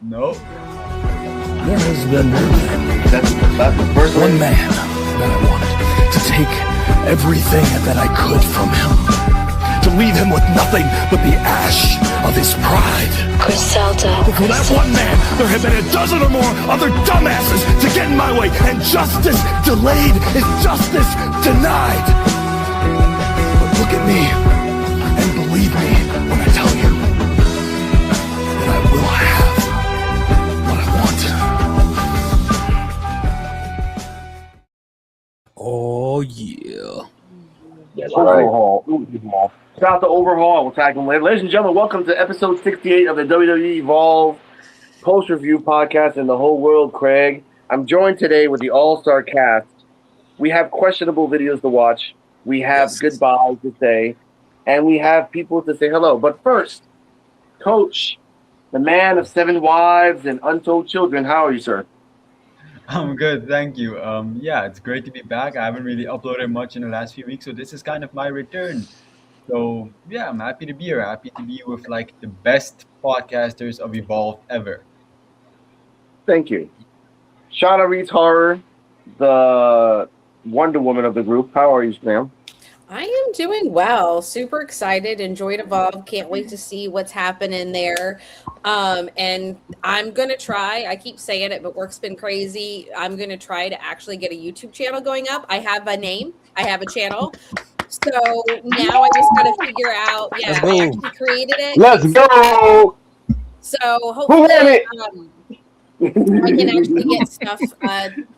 No. There has been That's the first one man that I wanted to take everything that I could from him, to leave him with nothing but the ash of his pride. Griselda. For that one man, there have been a dozen or more other dumbasses to get in my way, and justice delayed is justice denied. But look at me and believe me when I tell you that I will have what I want. Oh yeah. That's Overhaul. Shout out to Overhaul. We'll tag them later. Ladies and gentlemen, welcome to episode 68 of the WWE Evolve post-review podcast in the whole world, Craig. I'm joined today with the all-star cast. We have questionable videos to watch. We have goodbyes to say. And we have people to say hello. But first, Coach, the man of 7 wives and untold children, how are you, sir? I'm good, thank you. Yeah, it's great to be back. I haven't really uploaded much in the last few weeks, so this is kind of my return. So yeah, I'm happy to be here. Happy to be with like the best podcasters of Evolve ever. Thank you. Shauna Reed's Horror, the Wonder Woman of the group. How are you, ma'am? I am doing well. Super excited. Enjoyed Evolve. Can't wait to see what's happening there. And I'm going to try. I keep saying it, but work's been crazy. I'm going to try to actually get a YouTube channel going up. I have a name. I have a channel. So now I just got to figure out. Yeah, I actually created it. Let's go. So hopefully I can actually get stuff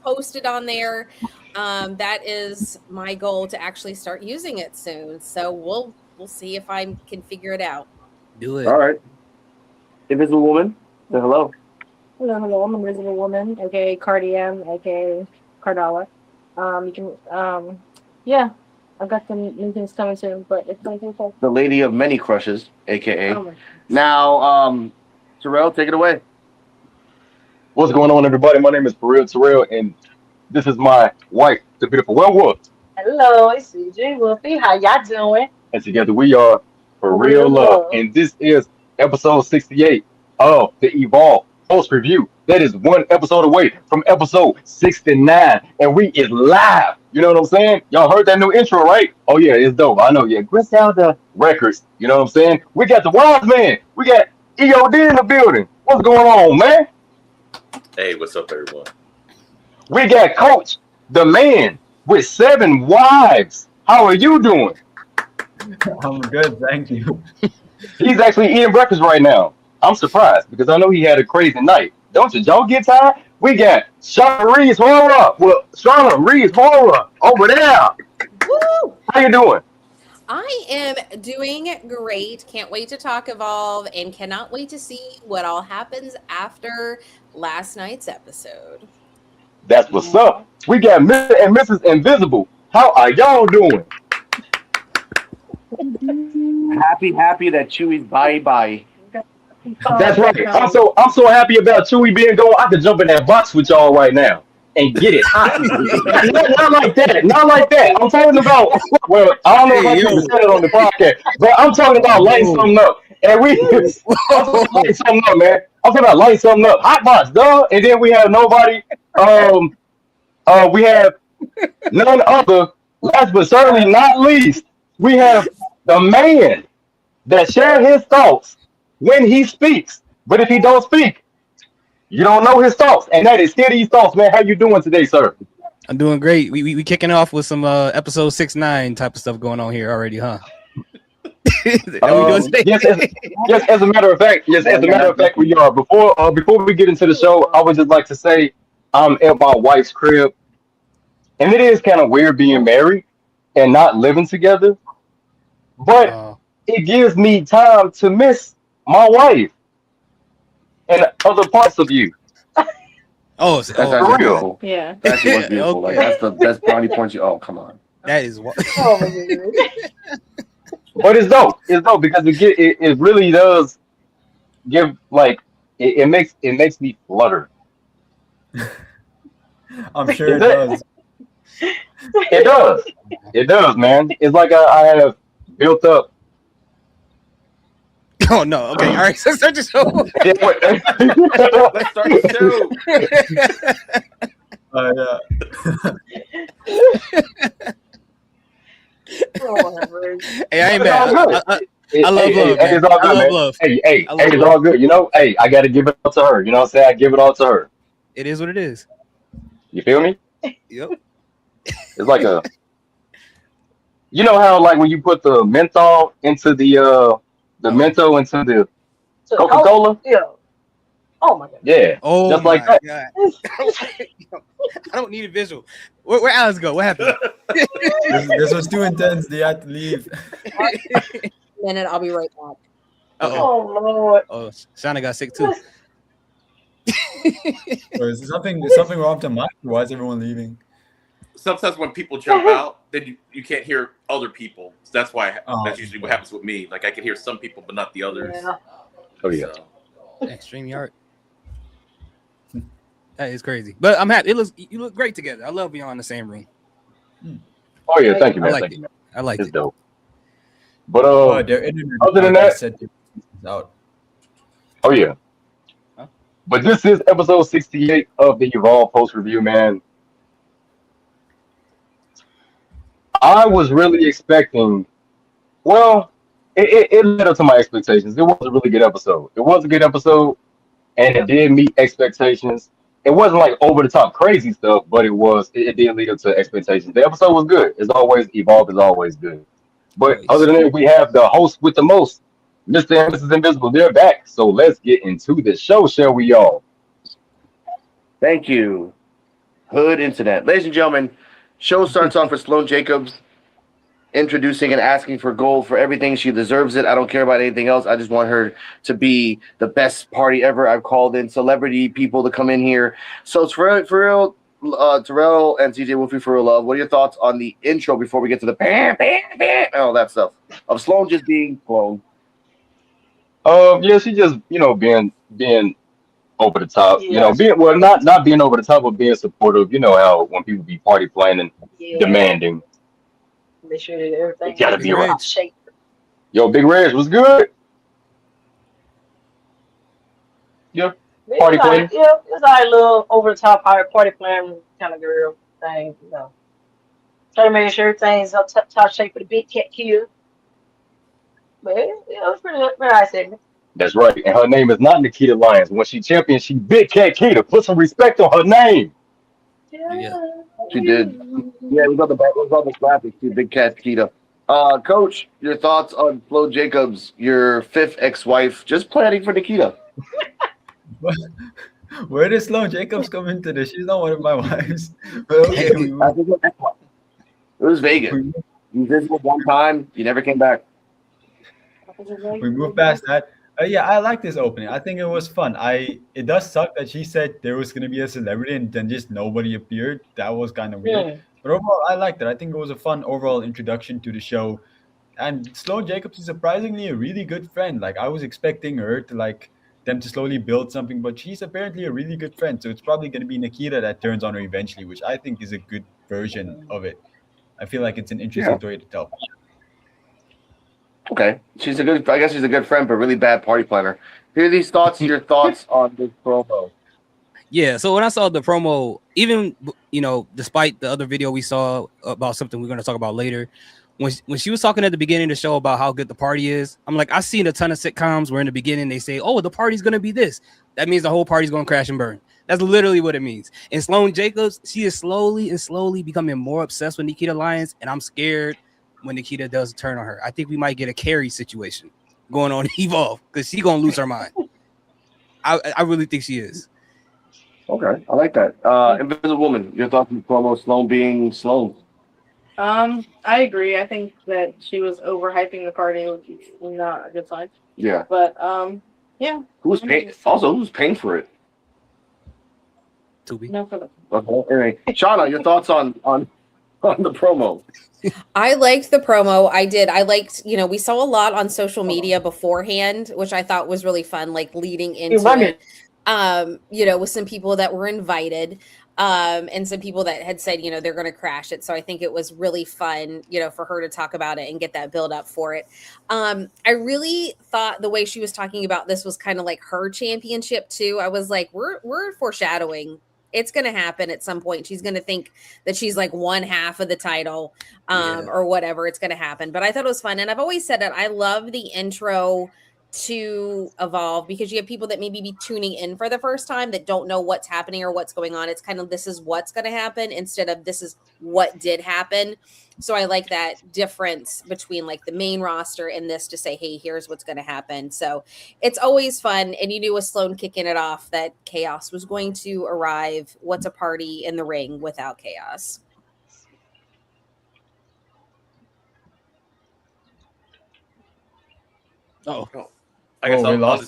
posted on there. That is my goal to actually start using it soon. So we'll see if I can figure it out. Do it. All right. Invisible Woman, say hello. Hello. I'm Invisible Woman, aka Cardiam, aka Cardala. You can, yeah, I've got some new things coming soon, but it's going to be fun. The Lady of Many Crushes, aka. Oh my God. Now, Terrell, take it away. What's going on, everybody? My name is Terrell, and this is my wife, the beautiful Werewolf. Hello, it's CJ Wolfie. How y'all doing? And together we are For Real Love. And this is episode 68 of the Evolve Post Review. That is one episode away from episode 69. And we is live. You know what I'm saying? Y'all heard that new intro, right? Oh, yeah, it's dope. I know, yeah. Griselda Records. You know what I'm saying? We got the Wise Man. We got EOD in the building. What's going on, man? Hey, what's up, everyone? We got Coach, the man with 7 wives. How are you doing? I'm good, thank you. He's actually eating breakfast right now. I'm surprised because I know he had a crazy night. Don't you? Y'all get tired? We got Shauna Reed's Horror. Well, Shauna Reed's Horror over there. Woo! How you doing? I am doing great. Can't wait to talk Evolve and cannot wait to see what all happens after last night's episode. That's what's up. We got Mr. and Mrs. Invisible. How are y'all doing? Happy that Chewy's bye. That's right. I'm so happy about Chewy being gone. I could jump in that box with y'all right now and get it hot. not like that. I'm talking about. Well, I don't know if I can say it on the podcast, but I'm talking about lighting something up. And lighting something up, man. I'm talking about lighting something up. Hot box, dog. And then we have nobody. We have none other. Last but certainly not least, we have the man that shares his thoughts when he speaks. But if he don't speak, you don't know his thoughts. And that is Steady's thoughts, man. How you doing today, sir? I'm doing great. We kicking off with some episode 6-9 type of stuff going on here already, huh? Yes, as a matter of fact, we are. Before we get into the show, I would just like to say I'm at my wife's crib, and it is kind of weird being married and not living together, but it gives me time to miss my wife and other parts of you. That's actually beautiful. Yeah. That's what's beautiful. Okay. Like that's the best brownie point you. Oh, come on. That is what. Oh my goodness. But it's dope. It's dope because it really does give like it makes me flutter. I'm sure it does. It does, man. It's like I have built up Oh no. Okay. All right. So start the show. Let's start the show. Oh, Hey, I ain't It's all mad. good. I love love, man. It's all I good, love man. love. Hey, I love it's love. all good. You know, hey, I got to give it all to her. You know what I'm saying? I give it all to her. It is what it is. You feel me? Yep. It's like a, you know how like when you put the menthol into the menthol into the Coca-Cola? Yeah. Oh my god. Yeah. Oh Just my like that. god. I don't need a visual. Where Alice go? What happened? This was too intense. They had to leave. Minute, I'll be right back. Uh-oh. Oh lord. Oh, Shauna got sick too. Or is something wrong with the mic? Why is everyone leaving? Sometimes when people jump out, then you can't hear other people. So that's why Oh, that's usually what happens with me. Like I can hear some people, but not the others. Yeah. Oh yeah. So, Extreme yard. That is crazy. But I'm happy. You look great together. I love y'all in the same room. Oh yeah. Thank you, I man. liked Thank it. you, man. I liked It's it. dope. But Their internet other than I that, said it's out. oh yeah. Huh? But this is episode 68 of the Evolve post review, man. I was really expecting. Well, it led up to my expectations. It was a really good episode. It was a good episode, and it did meet expectations. It wasn't like over the top crazy stuff, but it did lead up to expectations. The episode was good. As always, Evolve is always good. But other Always. than that, we have the host with the most, Mr. and Mrs. Invisible. They're back. So let's get into the show, shall we, y'all? Thank you, Hood Internet. Ladies and gentlemen, show starts off with Sloane Jacobs introducing and asking for gold for everything. She deserves it. I don't care about anything else. I just want her to be the best party ever. I've called in celebrity people to come in here. So it's for real, Terrell and TJ Wolfie, for real love. What are your thoughts on the intro before we get to the bam, bam, bam, and all that stuff of Sloane just being Sloane? Yeah, she just being over the top. Yeah. Being well, not being over the top, but being supportive. You know how when people be party planning, Yeah. demanding, Make sure that everything it gotta is be Big right. Reg. shape. Yo, Big Reg was good. Yeah, party planning. Yeah, it's like a little over the top party plan kind of girl thing, you know. Try to make sure everything's up top shape for the big cat kill. But it was pretty nice segment. That's right. And her name is not Nikita Lyons. When she champion, she Big Cat Kita. Put some respect on her name. Yeah. She did. Yeah, it was on the graphics too. Big Cat Kita. Coach, your thoughts on Flo Jacobs, your fifth ex-wife, just planning for Nikita? Where did Sloane Jacobs come into this? She's not one of my wives. But okay, I think it was Vegas. You visited one time, you never came back. we moved past that. Yeah, I like this opening. I think it was fun. It does suck that she said there was gonna be a celebrity and then just nobody appeared. That was kind of weird. Yeah. But overall, I liked it. I think it was a fun overall introduction to the show. And Sloane Jacobs is surprisingly a really good friend. Like I was expecting her to like them to slowly build something, but she's apparently a really good friend. So it's probably gonna be Nikita that turns on her eventually, which I think is a good version of it. I feel like it's an interesting story to tell. Okay, I guess she's a good friend, but really bad party planner. Hear these thoughts, your thoughts on this promo. Yeah, so when I saw the promo, even despite the other video we saw about something we're going to talk about later, when she was talking at the beginning of the show about how good the party is, I'm like, I've seen a ton of sitcoms where in the beginning they say, oh, the party's going to be this. That means the whole party's going to crash and burn. That's literally what it means. And Sloane Jacobs, she is slowly becoming more obsessed with Nikita Lyons, and I'm scared when Nikita does turn on her. I think we might get a Carrie situation going on Evolve because she's going to lose her mind. I really think she is. Okay, I like that. Invisible Woman, your thoughts on the promo, Sloane being Sloane? I agree. I think that she was overhyping the party, which is not a good sign. Yeah. But yeah. Who's paying for it? Tubi. No for the Okay. Anyway, Shauna, your thoughts on the promo? I liked the promo. I did. I liked, we saw a lot on social media beforehand, which I thought was really fun, like leading into it. With some people that were invited. and some people that had said, they're going to crash it. So I think it was really fun, for her to talk about it and get that build up for it. I really thought the way she was talking about this was kind of like her championship too. I was like, we're foreshadowing. It's going to happen at some point. She's going to think that she's like one half of the title, or whatever. It's going to happen. But I thought it was fun. And I've always said that I love the intro to Evolve, because you have people that maybe be tuning in for the first time that don't know what's happening or what's going on. It's kind of, this is what's going to happen instead of this is what did happen. So I like that difference between like the main roster and this, to say, hey, here's what's going to happen. So it's always fun. And you knew with Sloan kicking it off that chaos was going to arrive. What's a party in the ring without chaos? Oh, I guess I'll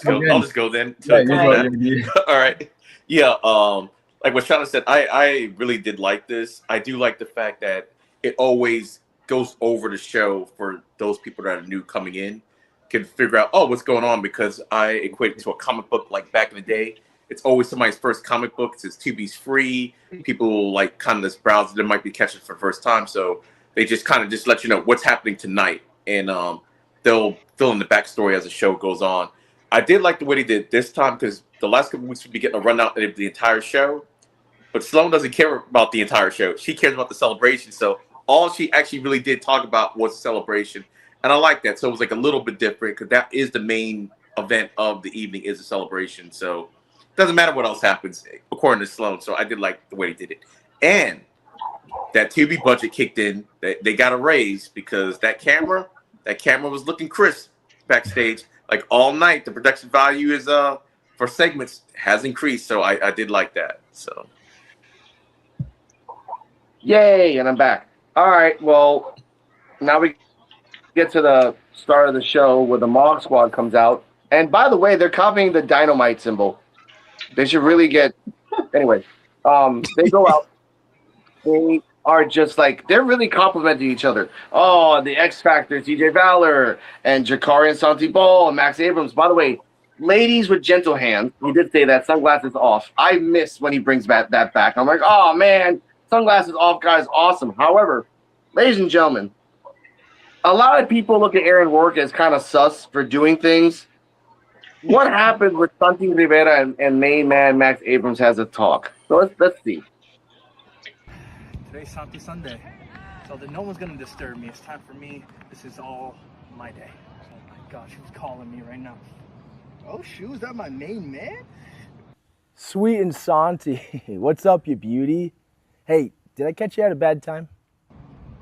just go then. Yeah, you go. All right. Yeah. Like what Shauna said, I really did like this. I do like the fact that it always goes over the show for those people that are new coming in, can figure out, what's going on, because I equate it to a comic book like back in the day. It's always somebody's first comic book. It's Tubi's free. People like kind of this browse that might be catching it for the first time. So they just kind of just let you know what's happening tonight. And they'll fill in the backstory as the show goes on. I did like the way they did this time, because the last couple of weeks we'd be getting a rundown of the entire show. But Sloan doesn't care about the entire show. She cares about the celebration. So all she actually really did talk about was the celebration. And I like that. So it was like a little bit different, because that is the main event of the evening, is a celebration. So it doesn't matter what else happens, according to Sloan. So I did like the way they did it. And that Tubi budget kicked in. They got a raise, because that camera was looking crisp backstage. Like all night, the production value is for segments has increased. So I did like that. So Yay, and I'm back. All right, well, now we get to the start of the show where the Mog Squad comes out. And by the way, they're copying the dynamite symbol. They should really get... Anyway, they go out. They are just like... They're really complimenting each other. Oh, the X Factor, TJ Valor, and Jakari and Santi Ball, and Max Abrams. By the way, ladies with gentle hands. He did say that. Sunglasses off. I miss when he brings that back. I'm like, oh, man. Sunglasses off, guys, awesome. However, ladies and gentlemen, a lot of people look at Aaron Rourke as kind of sus for doing things. What happened with Santi Rivera and main man Max Abrams has a talk? So let's see. Today's Santi Sunday, so that no one's gonna disturb me. It's time for me. This is all my day. Oh my gosh, who's calling me right now? Oh shoot, is that my main man? Sweet and Santi, what's up, you beauty? Hey, did I catch you at a bad time?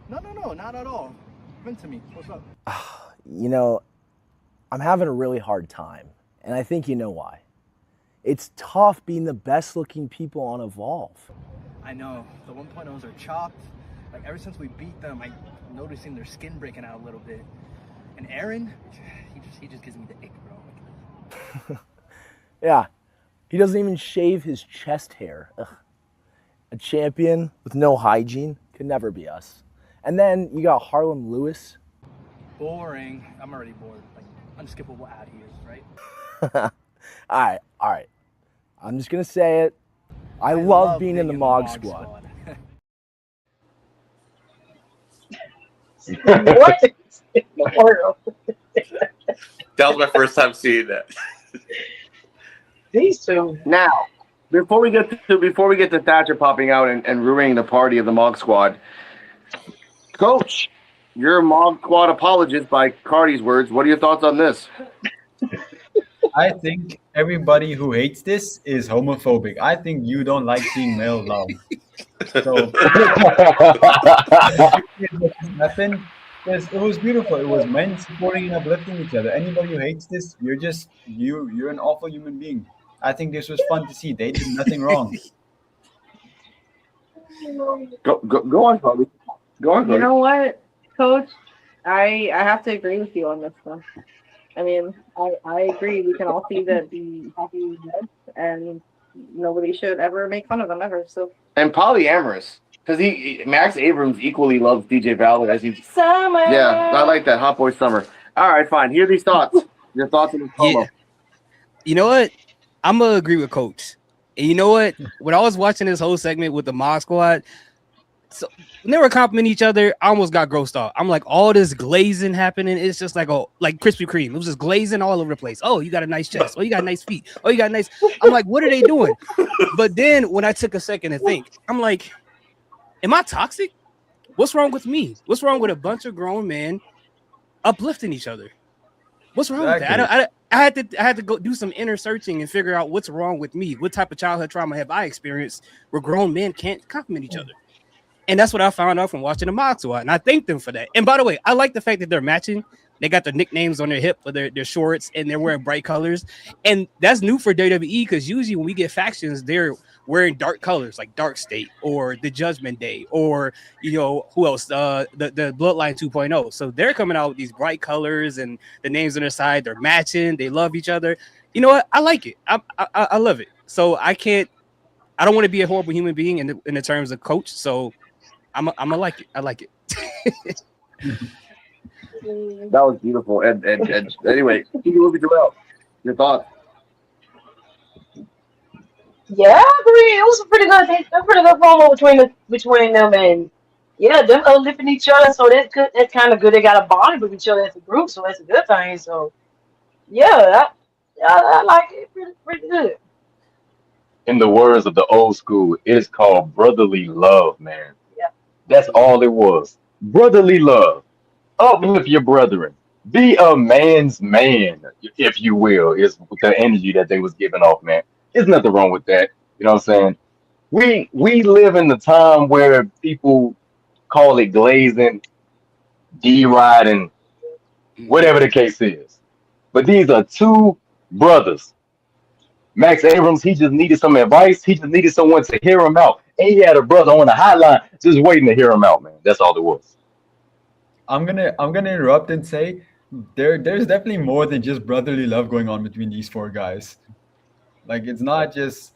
No, not at all. Vent to me. What's up? I'm having a really hard time, and I think you know why. It's tough being the best looking people on Evolve. I know, the 1.0s are chopped. Like ever since we beat them, I'm noticing their skin breaking out a little bit. And Aaron, he just gives me the ick, bro. Yeah, he doesn't even shave his chest hair. Ugh. A champion with no hygiene could never be us. And then you got Harlem Lewis. Boring. I'm already bored. Like, unskippable ad he is, right? All right. I'm just going to say it. I love being in the Mog Squad. What in the world? that was my first time seeing that. These two. Now, before we get to Thatcher popping out and ruining the party of the Mog Squad, Coach, you're a Mog Squad apologist by Cardi's words. What are your thoughts on this? I think everybody who hates this is homophobic. I think you don't like seeing male love. So happened. It was beautiful. It was men supporting and uplifting each other. Anybody who hates this, you're an awful human being. I think this was fun to see. They did nothing wrong. Go on, Cardi. Go on, Cardi. You know what, Coach? I have to agree with you on this one. I mean, I agree. We can all see that the happy is dead, and nobody should ever make fun of them ever. So And polyamorous, because Max Abrams equally loves DJ Valor as he. Summer. Yeah, I like that Hot Boy Summer. All right, fine. Hear these thoughts. Your thoughts on this promo. You know what? I'm gonna agree with Coach. And you know what? When I was watching this whole segment with the Mod Squad, so when they were complimenting each other, I almost got grossed out. I'm like, all this glazing happening, it's just like like Krispy Kreme. It was just glazing all over the place. Oh, you got a nice chest. Oh, you got nice feet. Oh, you got nice. I'm like, what are they doing? But then when I took a second to think, I'm like, am I toxic? What's wrong with me? What's wrong with a bunch of grown men uplifting each other? What's wrong with that? I had to go do some inner searching and figure out what's wrong with me. What type of childhood trauma have I experienced where grown men can't compliment each other? And that's what I found out from watching the Mod Squad. And I thank them for that. And by the way, I like the fact that they're matching. They got their nicknames on their hip for their shorts, and they're wearing bright colors. And that's new for WWE because usually when we get factions, they're wearing dark colors like Dark State or the Judgment Day or, who else? The Bloodline 2.0. So they're coming out with these bright colors and the names on their side. They're matching. They love each other. You know what? I like it. I love it. So I don't want to be a horrible human being in the terms of coach. So I'm gonna like it. I like it. That was beautiful. And anyway, Joel, your thoughts? Yeah, I agree. It was a pretty good promo between them, and yeah, them uplifting each other. So that's good. That's kind of good. They got a bond with each other as a group, so that's a good thing. So yeah, I like it. Pretty good. In the words of the old school, it is called brotherly love, man. Yeah. That's all it was. Brotherly love. Uplift your brethren. Be a man's man, if you will, is the energy that they was giving off, man. There's nothing wrong with that. You know what I'm saying? We live in the time where people call it glazing, D-riding, whatever the case is. But these are two brothers. Max Abrams, he just needed some advice. He just needed someone to hear him out. And he had a brother on the hotline just waiting to hear him out, man. That's all it was. I'm gonna interrupt and say there's definitely more than just brotherly love going on between these four guys. Like, it's not just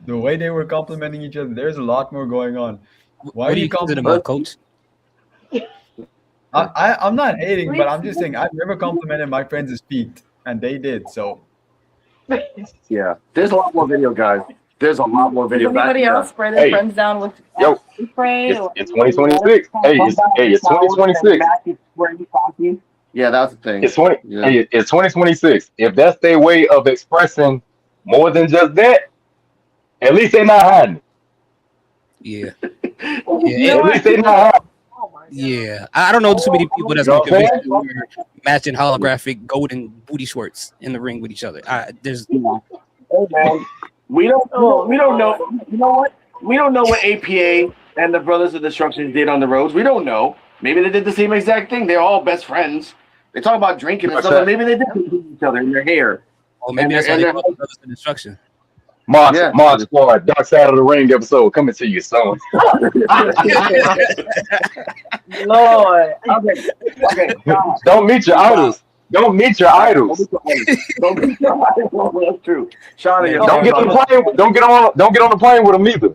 the way they were complimenting each other. There's a lot more going on. Why What are you calling about, coach? I'm not hating, but I'm just saying I've never complimented my friends' feet, and they did. So Yeah, there's a lot more video, guys. There's a lot more video. Does anybody else spray their friends down with spray? It's 2026. It's 2026. Yeah, that's the thing. It's 2026. If that's their way of expressing more than just that, at least they're not hiding. Yeah. At least they're not hiding. Yeah, I don't know too many people that's gonna convince me to wear matching holographic golden booty shorts in the ring with each other. There's Hey, man, we don't know. You know what? We don't know what APA and the Brothers of Destruction did on the roads. We don't know. Maybe they did the same exact thing. They're all best friends. They talk about drinking and stuff, but maybe they did each other in their hair. Oh, maybe that's why they call it Brothers of Destruction. Mod Squad, Dark Side of the Ring episode coming to you soon. Lord. Okay. Don't meet your idols. Don't meet your idols. Don't meet your idols. That's true. Shauna, Don't get on the plane. Don't get on the plane with them either.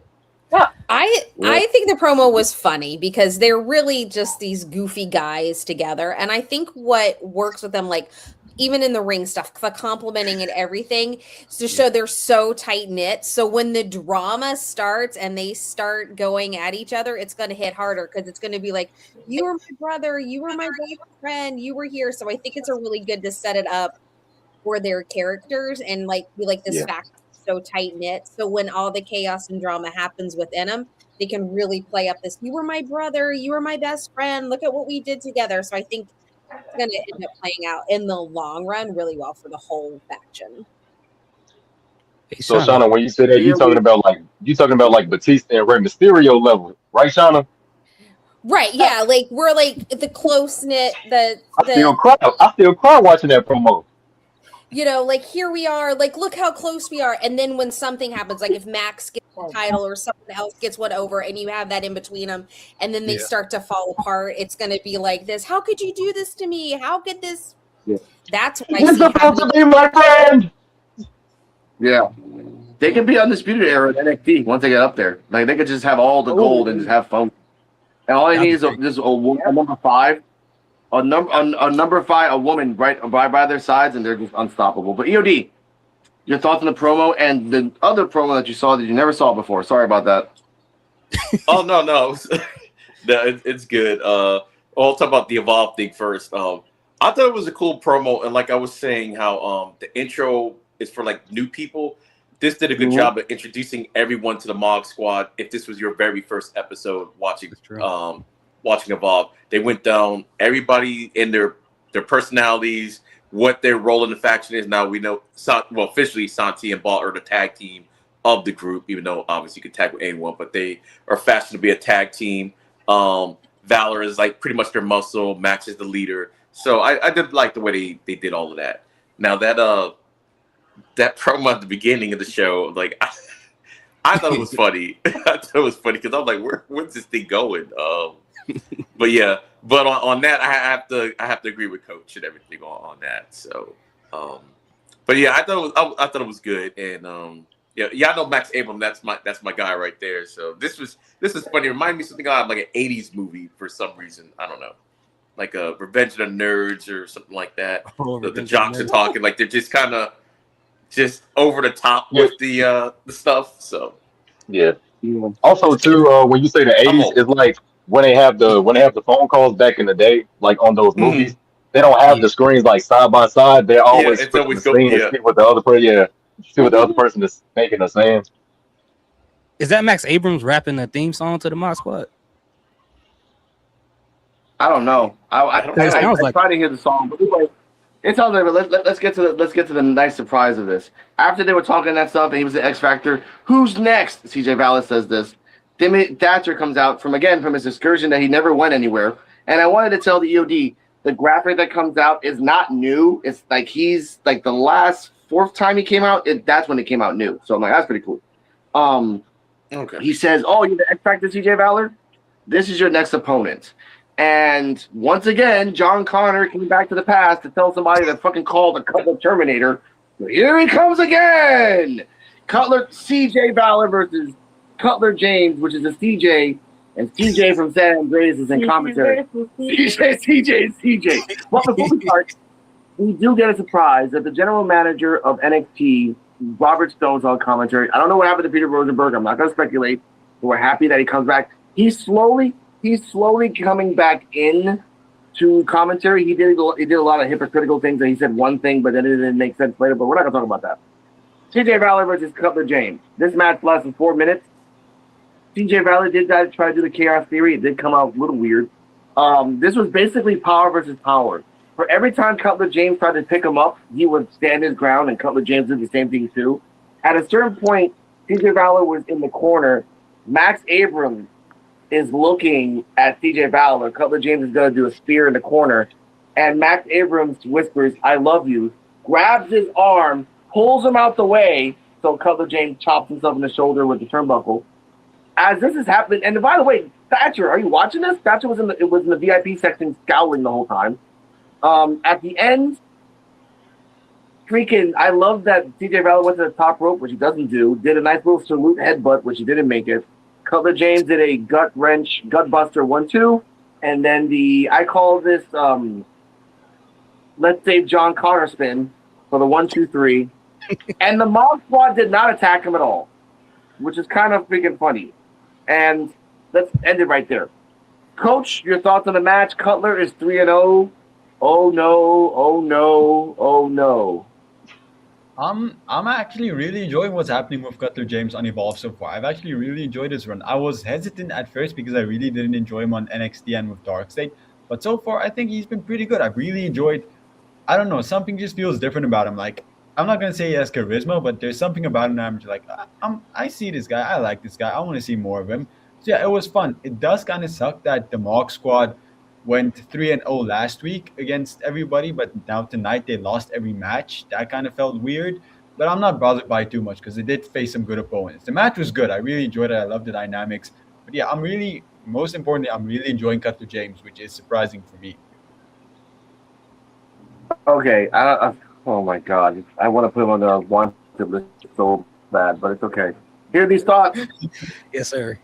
I think the promo was funny because they're really just these goofy guys together, and I think what works with them, like even in the ring stuff, the complimenting and everything, to show they're so tight knit. So when the drama starts and they start going at each other, it's going to hit harder because it's going to be like, you were my brother, you were my best friend, you were here. So I think it's a really good to set it up for their characters and like be like this fact so tight knit. So when all the chaos and drama happens within them, they can really play up this, you were my brother, you were my best friend, look at what we did together. So I think it's going to end up playing out in the long run really well for the whole faction. So Shauna, when you say that, you talking about like Batista and Rey Mysterio level, right, Shauna? Right, yeah, like we're like the close knit. I still cry watching that promo. You know, like here we are, like look how close we are, and then when something happens, like if Max gets the title or someone else gets one over, and you have that in between them, and then they start to fall apart, it's going to be like this. How could you do this to me? How could this? Yeah. That's what I see supposed to be my friend. Yeah, they could be undisputed era in NXT once they get up there. Like they could just have all the gold and just have fun. And all they need is a number 5. A number 5, a woman right by their sides, and they're just unstoppable. But EOD, Your thoughts on the promo and the other promo that you saw that you never saw before. Sorry about that. Oh no, no, it's good. I'll talk about the Evolve thing first. I thought it was a cool promo, and like I was saying, how the intro is for like new people. This did a good job of introducing everyone to the Mog Squad. If this was your very first episode watching Evolve, they went down everybody in their personalities, what their role in the faction is. Now we know, well, officially Santi and Ball are the tag team of the group, even though obviously you can tag with anyone, but they are fashioned to be a tag team. Valor is like pretty much their muscle. Max is the leader. So I did like the way they did all of that. Now that promo at the beginning of the show, like I thought it was funny. I thought it was funny because I was like, where's this thing going? But yeah, but on that, I have to agree with Coach and everything on that. So, but yeah, I thought it was good, and yeah, I know Max Abram. That's my guy right there. So this was funny. It reminded me of something out of like an '80s movie for some reason. I don't know, like a Revenge of the Nerds or something like that. The jocks are talking like they're just kind of just over the top with the stuff. So yeah. Also, too, when you say the '80s, it's like when they have the phone calls back in the day, like on those movies, they don't have the screens like side by side. They're always switching the screen and see what the other person, see what the other person is making or saying. Is that Max Abrams rapping the theme song to the Mod Squad? I don't know. I try to hear the song, but anyway, it's all there. But let's get to the nice surprise of this. After they were talking that stuff, and he was the X Factor. Who's next? CJ Vallis says this. Timmy Thatcher comes out from his excursion that he never went anywhere. And I wanted to tell the EOD the graphic that comes out is not new. It's like he's like the last fourth time he came out. That's when it came out new. So I'm like, that's pretty cool. Okay. He says, "Oh, you're the X Factor, CJ Valor. This is your next opponent." And once again, John Connor came back to the past to tell somebody that fucking called a Cutler Terminator. Here he comes again. Cutler CJ Valor versus Cutler James, which is a CJ, and CJ from San Andreas is in commentary. CJ. Well, before we start, we do get a surprise that the general manager of NXT, Robert Stone's on commentary. I don't know what happened to Peter Rosenberg. I'm not going to speculate. But we're happy that he comes back. He's slowly coming back in to commentary. He did a lot of hypocritical things, and he said one thing, but then it didn't make sense later. But we're not going to talk about that. CJ Valor versus Cutler James. This match lasted 4 minutes. CJ Valor did try to do the Chaos Theory. It did come out a little weird. This was basically power versus power. For every time Cutler James tried to pick him up, he would stand his ground, and Cutler James did the same thing too. At a certain point, CJ Valor was in the corner. Max Abrams is looking at CJ Valor. Cutler James is going to do a spear in the corner. And Max Abrams whispers, "I love you," grabs his arm, pulls him out the way, so Cutler James chops himself in the shoulder with the turnbuckle. As this is happening, and by the way, Thatcher, are you watching this? Thatcher was in the VIP section scowling the whole time. At the end, I love that CJ Valor went to the top rope, which he doesn't do. Did a nice little salute headbutt, which he didn't make it. Cutler James did a gut buster 1-2, and then I call this let's save John Connor spin for the 1-2-3. And the Mob Squad did not attack him at all, which is kind of freaking funny. And let's end it right there. Coach, your thoughts on the match? Cutler is 3-0. Oh no. I'm actually really enjoying what's happening with Cutler James on Evolve so far. I've actually really enjoyed his run. I was hesitant at first because I really didn't enjoy him on NXT and with Darkseid. But so far, I think he's been pretty good. I've really enjoyed, I don't know, something just feels different about him. Like, I'm not going to say he has charisma, but there's something about him that I'm just like, I see this guy. I like this guy. I want to see more of him. So yeah, it was fun. It does kind of suck that the Mog Squad went 3-0 last week against everybody, but now tonight they lost every match. That kind of felt weird, but I'm not bothered by it too much because they did face some good opponents. The match was good. I really enjoyed it. I love the dynamics. But yeah, most importantly, I'm really enjoying Cutler James, which is surprising for me. Okay, oh my God, I want to put him on the wanted list so bad, but it's okay. Hear these thoughts? Yes, sir.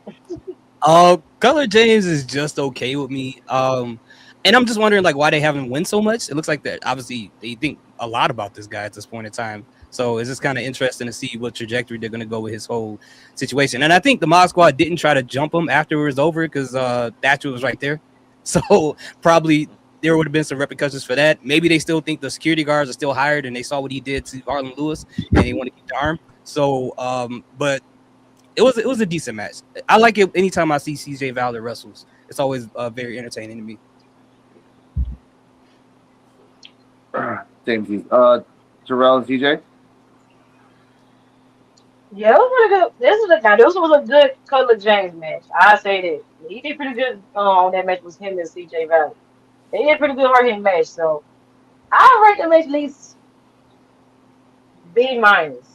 Cutler James is just okay with me. And I'm just wondering like why they haven't won so much. It looks like that obviously they think a lot about this guy at this point in time. So it's just kind of interesting to see what trajectory they're going to go with his whole situation. And I think the Mod Squad didn't try to jump him after it was over because Thatcher was right there. So probably there would have been some repercussions for that. Maybe they still think the security guards are still hired and they saw what he did to Harlan Lewis and they want to keep the arm. So, but it was a decent match. I like it anytime I see CJ Valder wrestles. It's always very entertaining to me. Same team. Terrell and CJ? Yeah, it was pretty good. This was a good Cutler James match. I say that. He did pretty good on that match with him and CJ Valley. They did pretty good hard hitting match, so I rate the match at least B minus.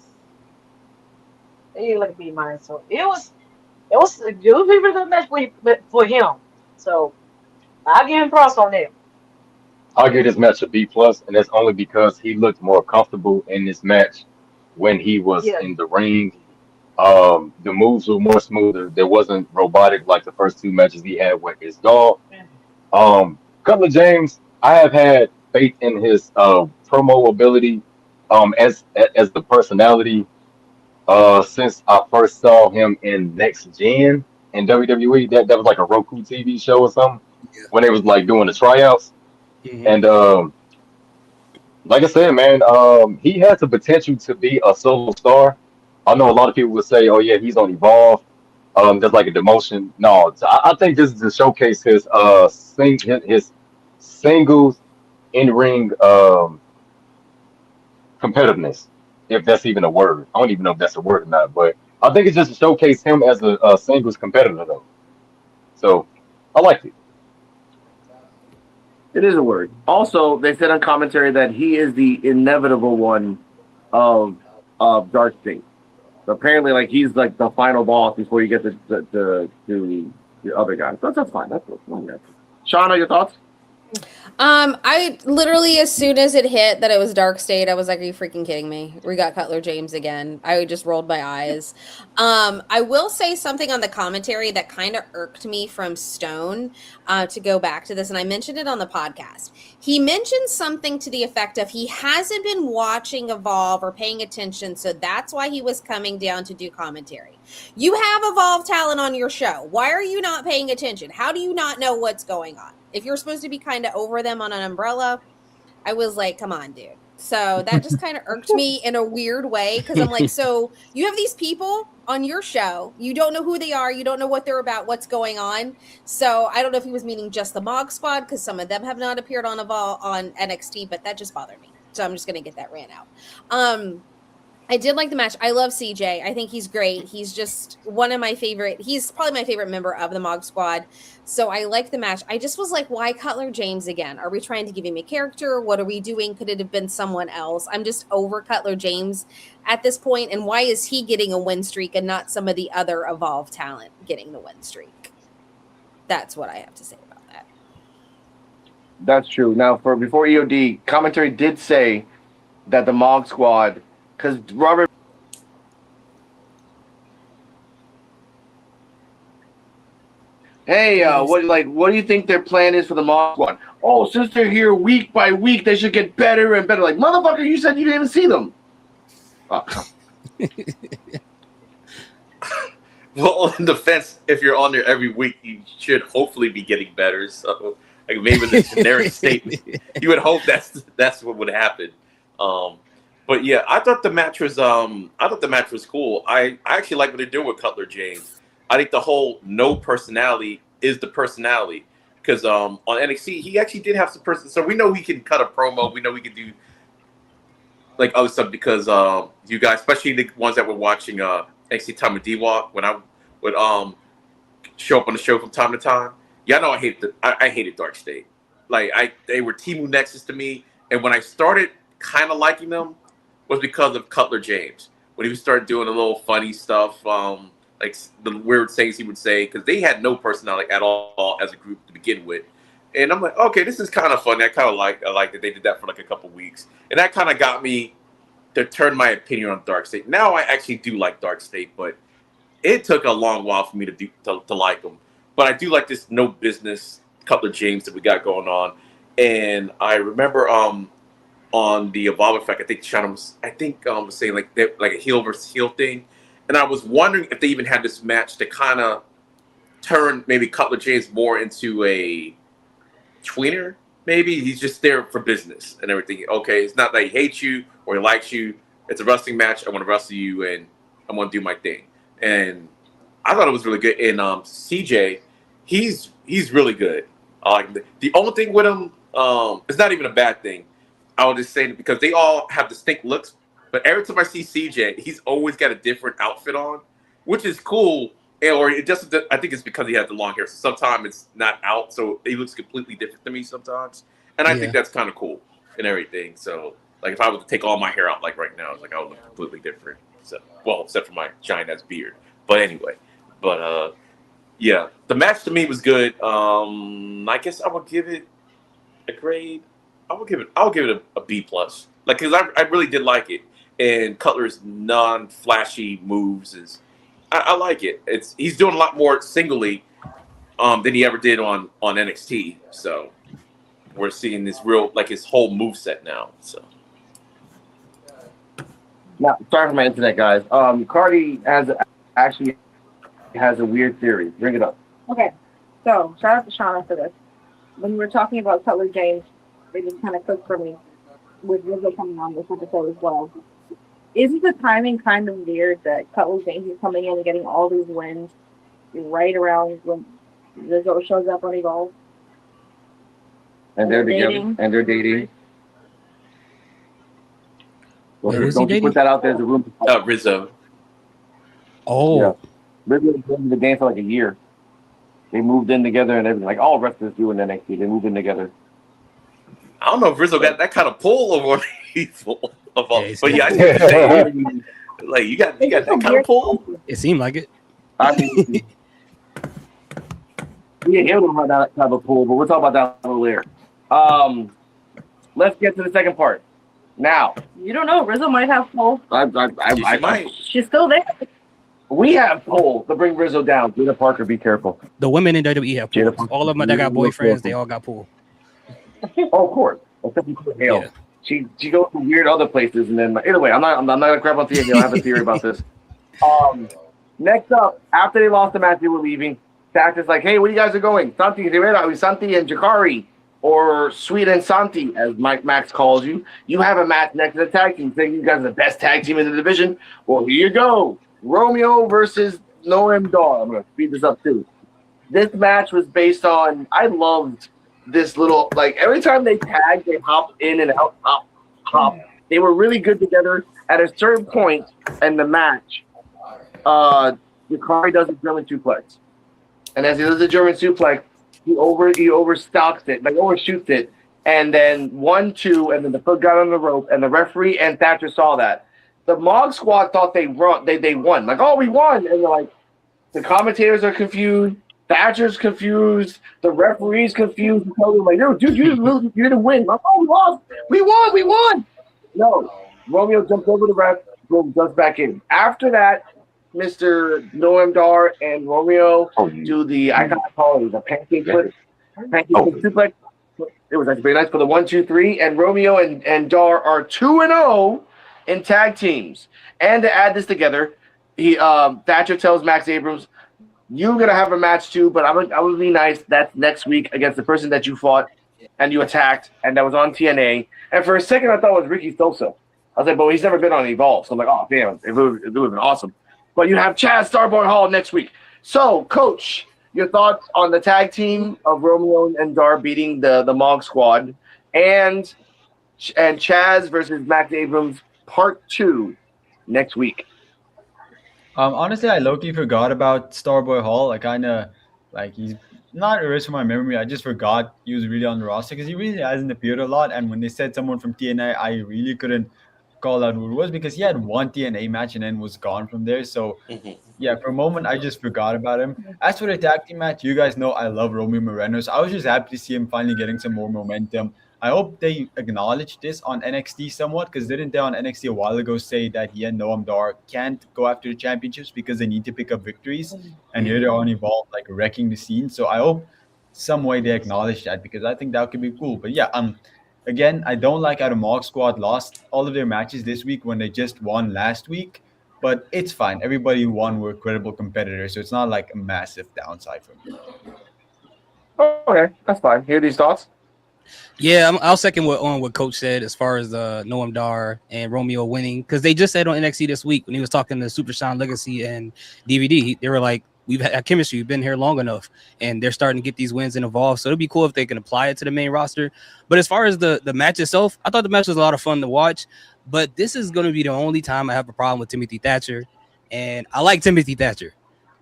They did like a B minus. So it was a pretty good match for him. So I give him props on that. I'll give this match a B plus, and that's only because he looked more comfortable in this match when he was Yeah. in the ring. The moves were more smoother. There wasn't robotic like the first two matches he had with his dog. Cutler James, I have had faith in his promo ability, as the personality, since I first saw him in Next Gen in WWE. That was like a Roku TV show or something when they was like doing the tryouts. And like I said, man, he has the potential to be a solo star. I know a lot of people would say, "Oh yeah, he's on Evolve. There's like a demotion." No, I think this is to showcase his singles in ring competitiveness, if that's even a word. I don't even know if that's a word or not, but I think it's just to showcase him as a singles competitor, though. So I liked it. It is a word. Also, they said on commentary that he is the inevitable one of Dark State. So apparently, like he's like the final boss before you get to the other guy. So that's fine. That's fine. Shauna, your thoughts? I literally, as soon as it hit that it was Dark State, I was like, are you freaking kidding me? We got Cutler James again. I just rolled my eyes. I will say something on the commentary that kind of irked me from Stone, to go back to this, and I mentioned it on the podcast. He mentioned something to the effect of he hasn't been watching Evolve or paying attention, so that's why he was coming down to do commentary. You have Evolve talent on your show. Why are you not paying attention? How do you not know what's going on? If you're supposed to be kind of over them on an umbrella, I was like, come on, dude. So that just kind of irked me in a weird way because I'm like, so you have these people on your show. You don't know who they are. You don't know what they're about, what's going on. So I don't know if he was meaning just the Mog Squad because some of them have not appeared on Evolve on NXT, but that just bothered me. So I'm just going to get that ran out. I did like the match. I love CJ. I think he's great. He's just one of my favorite. He's probably my favorite member of the Mog Squad. So I like the match. I just was like, why Cutler James again? Are we trying to give him a character? What are we doing? Could it have been someone else? I'm just over Cutler James at this point. And why is he getting a win streak and not some of the other Evolve talent getting the win streak? That's what I have to say about that. That's true. Now, before EOD, commentary did say that the Mog Squad, because Robert. Hey, what do you think their plan is for the Mog Squad? Oh, since they're here week by week, they should get better and better. Like, motherfucker, you said you didn't even see them. Oh. Well, in defense, if you're on there every week, you should hopefully be getting better. So, like maybe the generic statement, you would hope that's what would happen. But yeah, I thought the match was cool. I actually like what they're doing with Cutler James. I think the whole no personality is the personality because on NXT he actually did have some person. So we know he can cut a promo. We know he can do like other stuff because you guys, especially the ones that were watching NXT Time with D-Walk when I would show up on the show from time to time. Yeah, I know I hated Dark State. Like they were Timu Nexus to me, and when I started kind of liking them was because of Cutler James when he would start doing a little funny stuff, like the weird things he would say because they had no personality at all as a group to begin with. And I'm like, okay, this is kind of funny. I like that they did that for like a couple weeks, and that kind of got me to turn my opinion on Dark State. Now I actually do like Dark State, but it took a long while for me to like them. But I do like this no business Cutler James that we got going on. And I remember on the Evolve effect. I think Shannon was saying like a heel versus heel thing, and I was wondering if they even had this match to kind of turn maybe Cutler James more into a tweener. Maybe he's just there for business and everything. Okay, it's not that he hates you or he likes you. It's a wrestling match. I want to wrestle you, and I want to do my thing. And I thought it was really good. And CJ, he's really good. Like the only thing with him, it's not even a bad thing. I would just say that because they all have distinct looks, but every time I see CJ, he's always got a different outfit on, which is cool. Or it just, I think it's because he has the long hair. So sometimes it's not out, so he looks completely different to me sometimes. And I think that's kind of cool and everything. So, like, if I was to take all my hair out, like right now, it's like I would look completely different. So, well, except for my giant ass beard. But anyway, yeah, the match to me was good. I guess I would give it a grade. I'll give it a B plus. Like, because I really did like it. And Cutler's non-flashy moves is. I like it. He's doing a lot more singly than he ever did on NXT. So we're seeing this real, like, his whole moveset now. So now, sorry for my internet, guys. Cardi actually has a weird theory. Bring it up. Okay, so shout out to Shauna for this. When we were talking about Cutler James, it just kind of clicked for me with Rizzo coming on this episode as well. Isn't the timing kind of weird that Cutler James is coming in and getting all these wins right around when Rizzo shows up on Evolve? And they're together. And they're dating. Well, don't you put that out there as a room? Rizzo. Oh. Yeah. Rizzo was in the game for like a year. They moved in together and everything. Like all wrestlers do in NXT. They moved in together. I don't know if Rizzo got that kind of pull over people. But yeah, I see what you're saying. Like you got that kind of pull. It seemed like it. I think he don't have that type of pull, but we'll talk about that a little later. Let's get to the second part. Now. You don't know. Rizzo might have pull. I might. She's still there. We have pull to bring Rizzo down. Jada Parker, be careful. The women in WWE have pull. All of them that got boyfriends, they all got pull. Oh, of course. Except for Hale. Yeah. She goes to weird other places, and then anyway, I'm not gonna crap on theory. I have a theory about this. Next up, after they lost the match, they were leaving. Dax is like, "Hey, where you guys are going? Santi Rivera, Santi and Jakari, or Sweet and Santi, as Mike Max calls you. You have a match next to the tag team. Saying you guys are the best tag team in the division. Well, here you go, Romeo versus Noam Dar. I'm gonna speed this up too. This match was based on. I loved this little, like, every time they tag, they hop in and out, hop. They were really good together. At a certain point in the match, Yukari does a German suplex. And as he does the German suplex, he overstocks it, like overshoots it. And then 1-2, and then the foot got on the rope, and the referee and Thatcher saw that. The Mog Squad thought they won. Like, oh, we won. And they're like, the commentators are confused. Thatcher's confused. The referee's confused. Like, no, dude, you didn't win. Like, oh, we won. No, Romeo jumps over the ref, boom, jumps back in. After that, Mr. Noam Dar and Romeo do the, I gotta call it the pancake flip. Suplex. It was actually very nice for the 1, 2, 3. And Romeo and Dar are 2-0 in tag teams. And to add this together, Thatcher tells Max Abrams, "You're gonna have a match too, but I would be nice. That's next week against the person that you fought and you attacked, and that was on TNA." And for a second, I thought it was Ricky Sosa. I was like, "But he's never been on Evolve," so I'm like, "Oh damn, it would have been awesome." But you have Chad Starboy Hall next week. So, Coach, your thoughts on the tag team of Romeo and Dar beating the Mog Squad, and Chaz versus Max Abrams Part 2 next week. Honestly, I low-key forgot about Starboy Hall. I kind of, like, he's not erased from my memory. I just forgot he was really on the roster because he really hasn't appeared a lot. And when they said someone from TNA, I really couldn't call out who it was because he had one TNA match and then was gone from there. So, yeah, for a moment, I just forgot about him. As for the tag team match, you guys know I love Romeo Moreno. So I was just happy to see him finally getting some more momentum. I hope they acknowledge this on NXT somewhat, because didn't they on NXT a while ago say that he and Noam Dar can't go after the championships because they need to pick up victories, and here they're on Evolve, like, wrecking the scene. So I hope some way they acknowledge that, because I think that could be cool. But yeah, Again, I don't like how the Mock Squad lost all of their matches this week when they just won last week, but it's fine. Everybody who won were credible competitors, so it's not like a massive downside for me. Okay, that's fine. Hear these thoughts? Yeah, I'll second what Coach said as far as Noam Dar and Romeo winning, because they just said on NXT this week when he was talking to Super Sean Legacy and DVD, they were like, we've had chemistry, we've been here long enough, and they're starting to get these wins and evolve. So it'd be cool if they can apply it to the main roster. But as far as the match itself, I thought the match was a lot of fun to watch. But this is going to be the only time I have a problem with Timothy Thatcher, and I like Timothy Thatcher.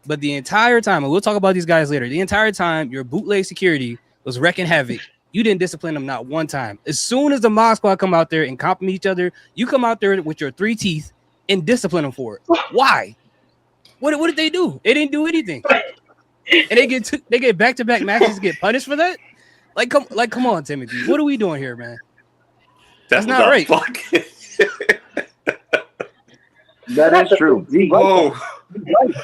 But the entire time, and we'll talk about these guys later, the entire time your bootleg security was wrecking havoc. You didn't discipline them not one time. As soon as the Mod Squad come out there and compliment each other, you come out there with your 3 teeth and discipline them for it. Why? What did they do? They didn't do anything. And they get back-to-back matches, get punished for that? Come on, Timothy. What are we doing here, man? That's not right. That is true. Whoa. He's right.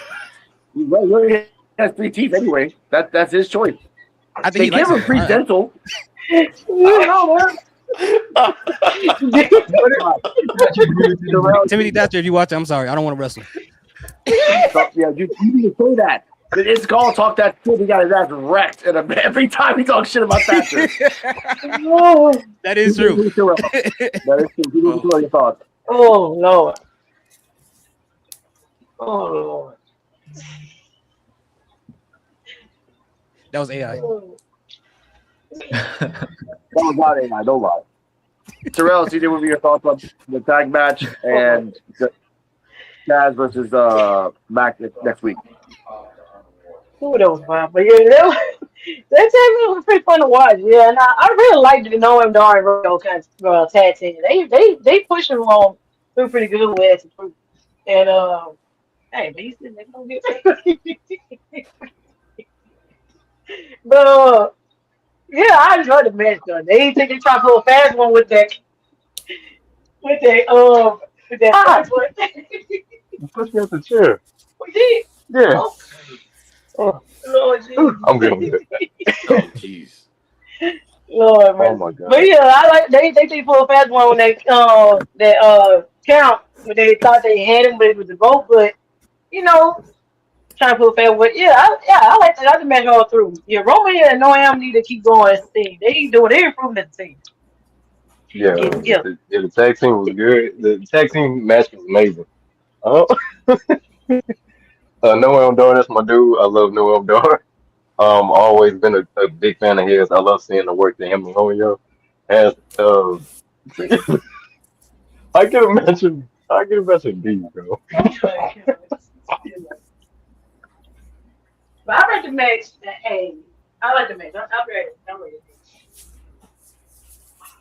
He already has 3 teeth anyway. That's his choice. I think They he give likes him it. free dental. Timothy Thatcher, if you watch it, I'm sorry. I don't want to wrestle. Yeah, you need to say that. It's called talk that shit. He got his ass wrecked, and every time he talks shit about Thatcher. That is true. That is true. You need to tell your thoughts. Oh Lord. Oh Lord. That was AI. That was not AI. Don't lie. Terrell, CJ, what were your thoughts on the tag match and the Chaz versus Mac next week? Ooh, that was fun. But yeah, that tag was pretty fun to watch. Yeah, and I really liked the Noam Dar and Rodeo kind of tag team. They pushed them along through pretty good with it. And hey, but he said they gonna get but yeah, I enjoyed the match though. They didn't think they tried to pull a fast one with that Push me up the chair. We did. Yeah. Oh, Lord Jesus. I'm good. I'm good. Oh, jeez. Lord, man. Oh my god. But yeah, I like they did pull a fast one when they count when they thought they had him, but it was a vote. But you know, trying to pull a fast one. Yeah, I like that. I can match all through. Yeah, Roman and Noam need to keep going as a team. They improving as a team. Yeah, Yeah. the tag team was good. The tag team match was amazing. Noam Dar, that's my dude. I love Noam Dar. Always been a big fan of his. I love seeing the work that him and Romeo has. I can imagine B, bro. But I like the match. Hey, I like the match. I'm ready.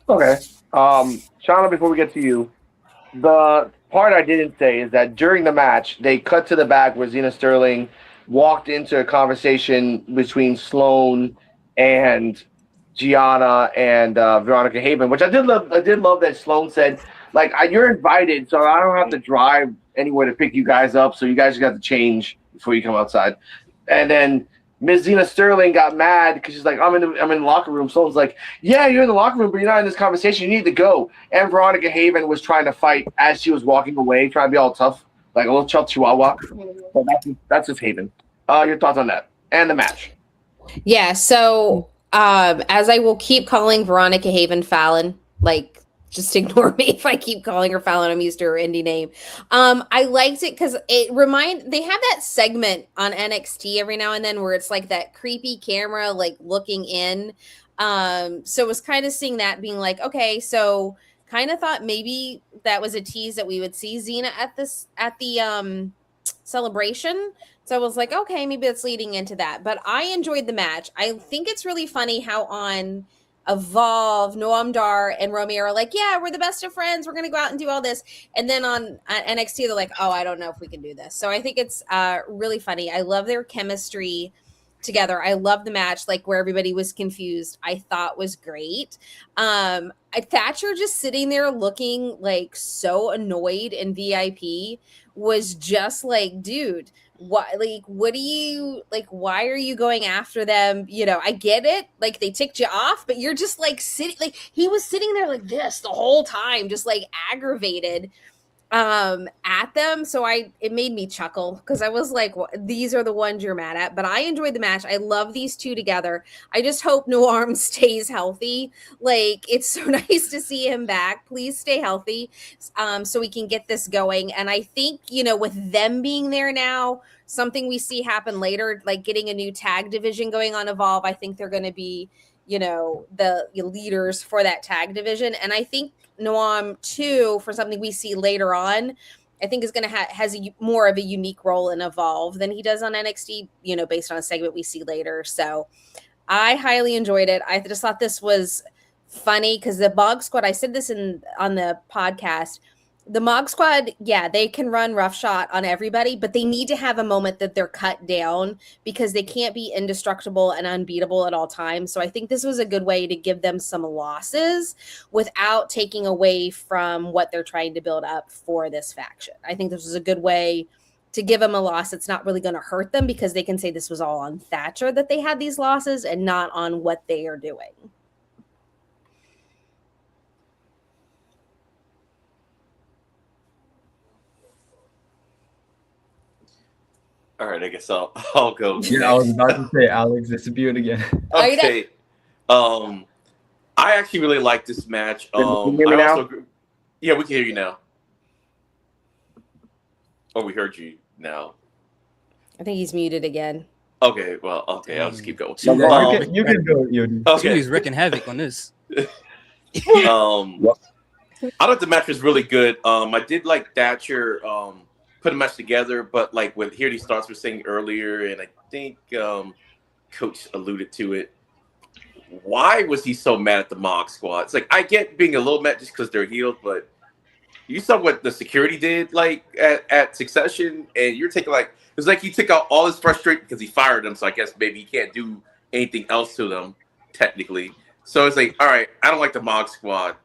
Okay. Shauna, before we get to you, the part I didn't say is that during the match, they cut to the back where Zena Sterling walked into a conversation between Sloane and Gianna and Veronica Haven, which I did love. I did love that Sloane said, like, you're invited, so I don't have to drive anywhere to pick you guys up, so you guys just got to change before you come outside. And then Miss Zena Sterling got mad because she's like, I'm in the locker room. Sloane's like, yeah, you're in the locker room, but you're not in this conversation. You need to go. And Veronica Haven was trying to fight as she was walking away, trying to be all tough, like a little tough chihuahua. So that's just Haven. Your thoughts on that and the match? Yeah, so as I will keep calling Veronica Haven Fallon, like, just ignore me if I keep calling her Fallon. I'm used to her indie name. I liked it because they have that segment on NXT every now and then where it's like that creepy camera like looking in. So it was kind of seeing that being like, okay, so kind of thought maybe that was a tease that we would see Xena at the celebration. So I was like, okay, maybe it's leading into that. But I enjoyed the match. I think it's really funny how on Evolve, Noam Dar and Romeo are like, yeah, we're the best of friends. We're going to go out and do all this. And then on NXT, they're like, oh, I don't know if we can do this. So I think it's really funny. I love their chemistry together. I love the match, like where everybody was confused. I thought was great. Thatcher just sitting there looking like so annoyed in VIP was just like, dude, what do you like, why are you going after them? You know, I get it, like they ticked you off, but you're just like sitting, like he was sitting there like this the whole time, just like aggravated at them. So it made me chuckle because I was like, these are the ones you're mad at. But I enjoyed the match. I love these two together. I just hope Noam stays healthy. Like, it's so nice to see him back. Please stay healthy, so we can get this going. And I think, you know, with them being there now, something we see happen later, like getting a new tag division going on Evolve, I think they're going to be, you know, the leaders for that tag division. And I think Noam too, for something we see later on, I think is going to has more of a unique role in Evolve than he does on NXT, you know, based on a segment we see later. So I highly enjoyed it. I just thought this was funny because the Bog Squad, I said this on the podcast, the Mog Squad, yeah, they can run roughshod on everybody, but they need to have a moment that they're cut down because they can't be indestructible and unbeatable at all times. So I think this was a good way to give them some losses without taking away from what they're trying to build up for this faction. I think this was a good way to give them a loss that's not really going to hurt them because they can say this was all on Thatcher that they had these losses and not on what they are doing. All right, I guess I'll go. Yeah, I was about to say Alex disappeared again. Okay. I actually really like this match. Can you hear me now? Yeah, we can hear you now. Oh, we heard you now. I think he's muted again. Okay, well, okay, I'll just keep going. You can go, Yodi. Okay. He's wreaking havoc on this. I thought the match was really good. I did like Thatcher put a match together, but like what Here He Starts was saying earlier, and I think Coach alluded to it. Why was he so mad at the Mog Squad? It's like I get being a little mad just because they're healed, but you saw what the security did like at Succession, and you're taking like it's like he took out all his frustration because he fired them. So I guess maybe he can't do anything else to them technically. So it's like, all right, I don't like the Mog Squad,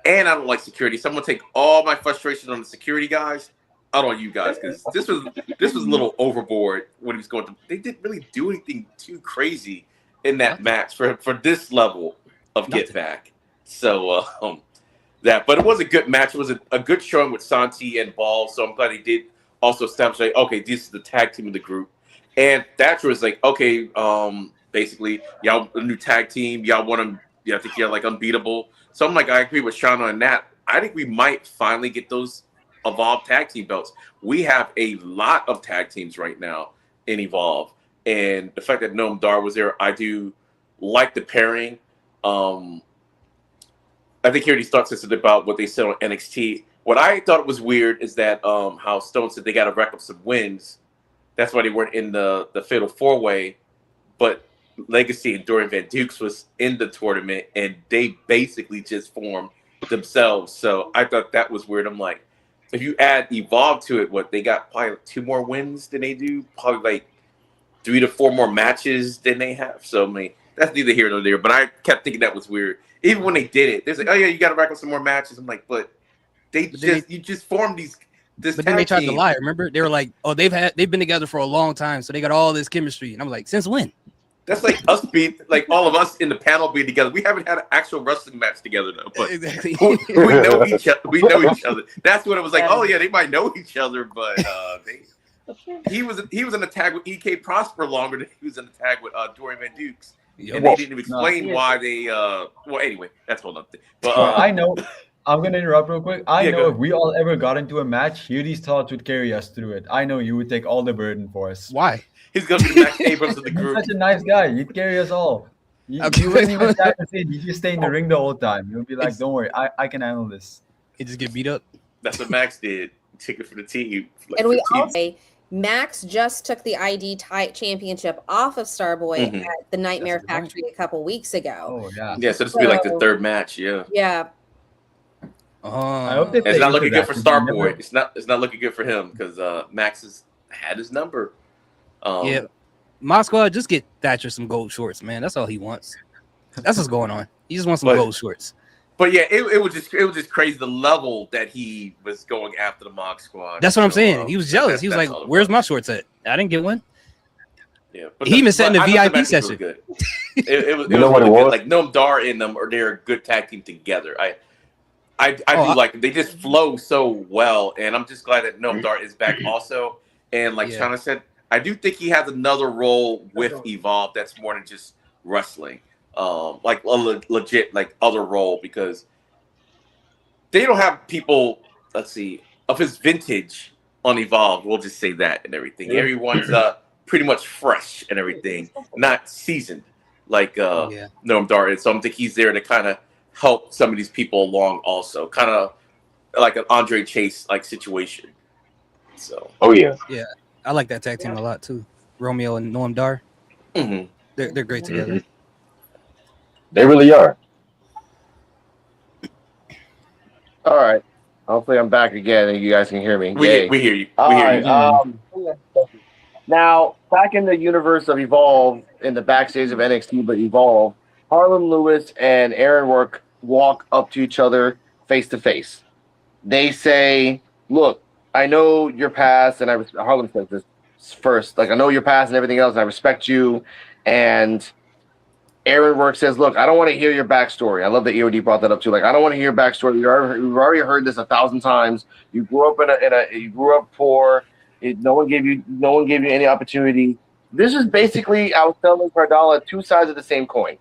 and I don't like security. So I'm gonna take all my frustration on the security guys out on you guys because this was a little overboard when he was going to. They didn't really do anything too crazy in that match for this level of get back. So but it was a good match. It was a good showing with Santi and Ball. So I'm glad he did also establish like, okay, this is the tag team of the group. And Thatcher was like, okay, basically, y'all a new tag team. Y'all want to, I think you're like unbeatable. So I'm like, I agree with Shauna on that. I think we might finally get those Evolve tag team belts. We have a lot of tag teams right now in Evolve. And the fact that Noam Dar was there, I do like the pairing. I think Here He Starts this about what they said on NXT. What I thought was weird is that how Stone said they got to rack up some wins. That's why they weren't in the Fatal 4-Way. But Legacy and Dorian Van Dukes was in the tournament, and they basically just formed themselves. So I thought that was weird. I'm like, if you add Evolve to it, what they got probably like 2 more wins than they do, probably like 3 to 4 more matches than they have. So I mean, that's neither here nor there. But I kept thinking that was weird. Even when they did it, they're like, "Oh yeah, you got to rack up some more matches." I'm like, "But you just formed this." But then they tried to lie. Remember, they were like, "Oh, they've been together for a long time, so they got all this chemistry." And I'm like, "Since when?" That's like us being like all of us in the panel being together. We haven't had an actual wrestling match together though, but exactly. we know each other. We know each other. That's what it was like. Oh yeah, they might know each other, but he was in a tag with EK Prosper longer than he was in a tag with Dorian Van Dukes. And they didn't explain why they. Well, anyway, that's all nothing. But I know. I'm gonna interrupt real quick. I know go if we all ever got into a match, Hughie's thoughts would carry us through it. I know you would take all the burden for us. Why? He's gonna be the Max Abrams of the group. You're such a nice guy. You'd carry us all. You wouldn't even try to say. You just stay in the ring the whole time. You'll be like, "Don't worry, I can handle this." He just get beat up. That's what Max did. Took it for the team. And we also Max just took the ID championship off of Starboy at the Nightmare Factory a couple weeks ago. Oh yeah. Yeah, so this will be like the 3rd match. Yeah. Yeah. I hope it's not looking good for Starboy. It's not looking good for him because Max has had his number. Yeah. Mod Squad, just get Thatcher some gold shorts, man. That's all he wants. That's what's going on. He just wants some gold shorts. But yeah, it was just crazy the level that he was going after the Mod Squad. That's what I'm saying. He was jealous. He was like, "Where's my shorts at? I didn't get one." Yeah, but he even said in the VIP session. Good. It was what it really was? good. Like Noam Dar in them, or they're a good tag team together. I do like them. They just flow so well, and I'm just glad that Noam Dar is back also. And like Shauna said, I do think he has another role with Evolve that's more than just wrestling, like a legit like other role, because they don't have people. Let's see, of his vintage on Evolve. We'll just say that and everything. Everyone's pretty much fresh and everything, not seasoned like Noam Dar is. So I think he's there to kind of help some of these people along also, kind of like an Andre Chase like situation. So yeah, I like that tag team a lot too. Romeo and Noam Dar, they're great together. They really are. All right. Hopefully I'm back again and you guys can hear me. We hear you. All right. Now, back in the universe of Evolve, in the backstage of NXT, but Evolve, Harlem Lewis and Aaron Work walk up to each other face to face. They say, "Look, I know your past," and Harlem says this first. Like, I know your past and everything else, and I respect you. And Aaron Work says, "Look, I don't want to hear your backstory." I love that EOD brought that up too. Like, I don't want to hear your backstory. We've already heard this 1,000 times. You grew up you grew up poor. No one gave you any opportunity. This is basically, I was telling Cardala, two sides of the same coin.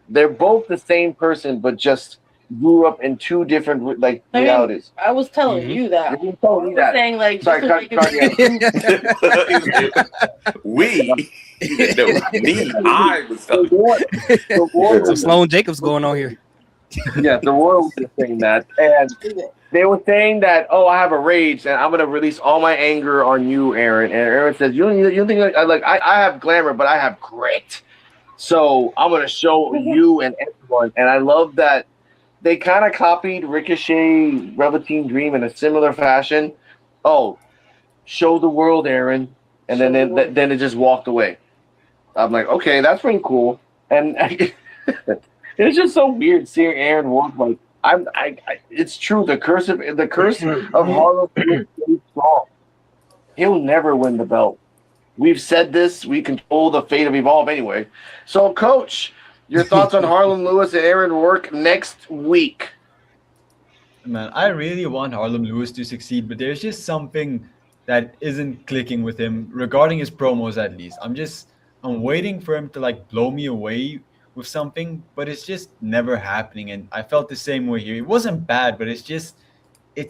They're both the same person, but just grew up in two different realities. I was telling you that. You told me that. Saying like, sorry, I was telling Some Sloan Jacobs going on here. Yeah, the Royal was just saying that, and they were saying that, "Oh, I have a rage, and I'm gonna release all my anger on you, Aaron." And Aaron says, "You don't think I have glamour, but I have grit. So I'm gonna show you and everyone." And I love that they kind of copied Ricochet, Velveteen Dream in a similar fashion. Oh, show the world, Aaron, and then it just walked away. I'm like, okay, that's pretty cool, and. It's just so weird seeing Aaron walk like it's true. The curse of Harlem is really strong. He'll never win the belt. We've said this. We control the fate of Evolve anyway. So, Coach, your thoughts on Harlem Lewis and Aaron Work next week? Man, I really want Harlem Lewis to succeed, but there's just something that isn't clicking with him regarding his promos. At least I'm waiting for him to like blow me away with something, but it's just never happening. And I felt the same way here. It wasn't bad, but it's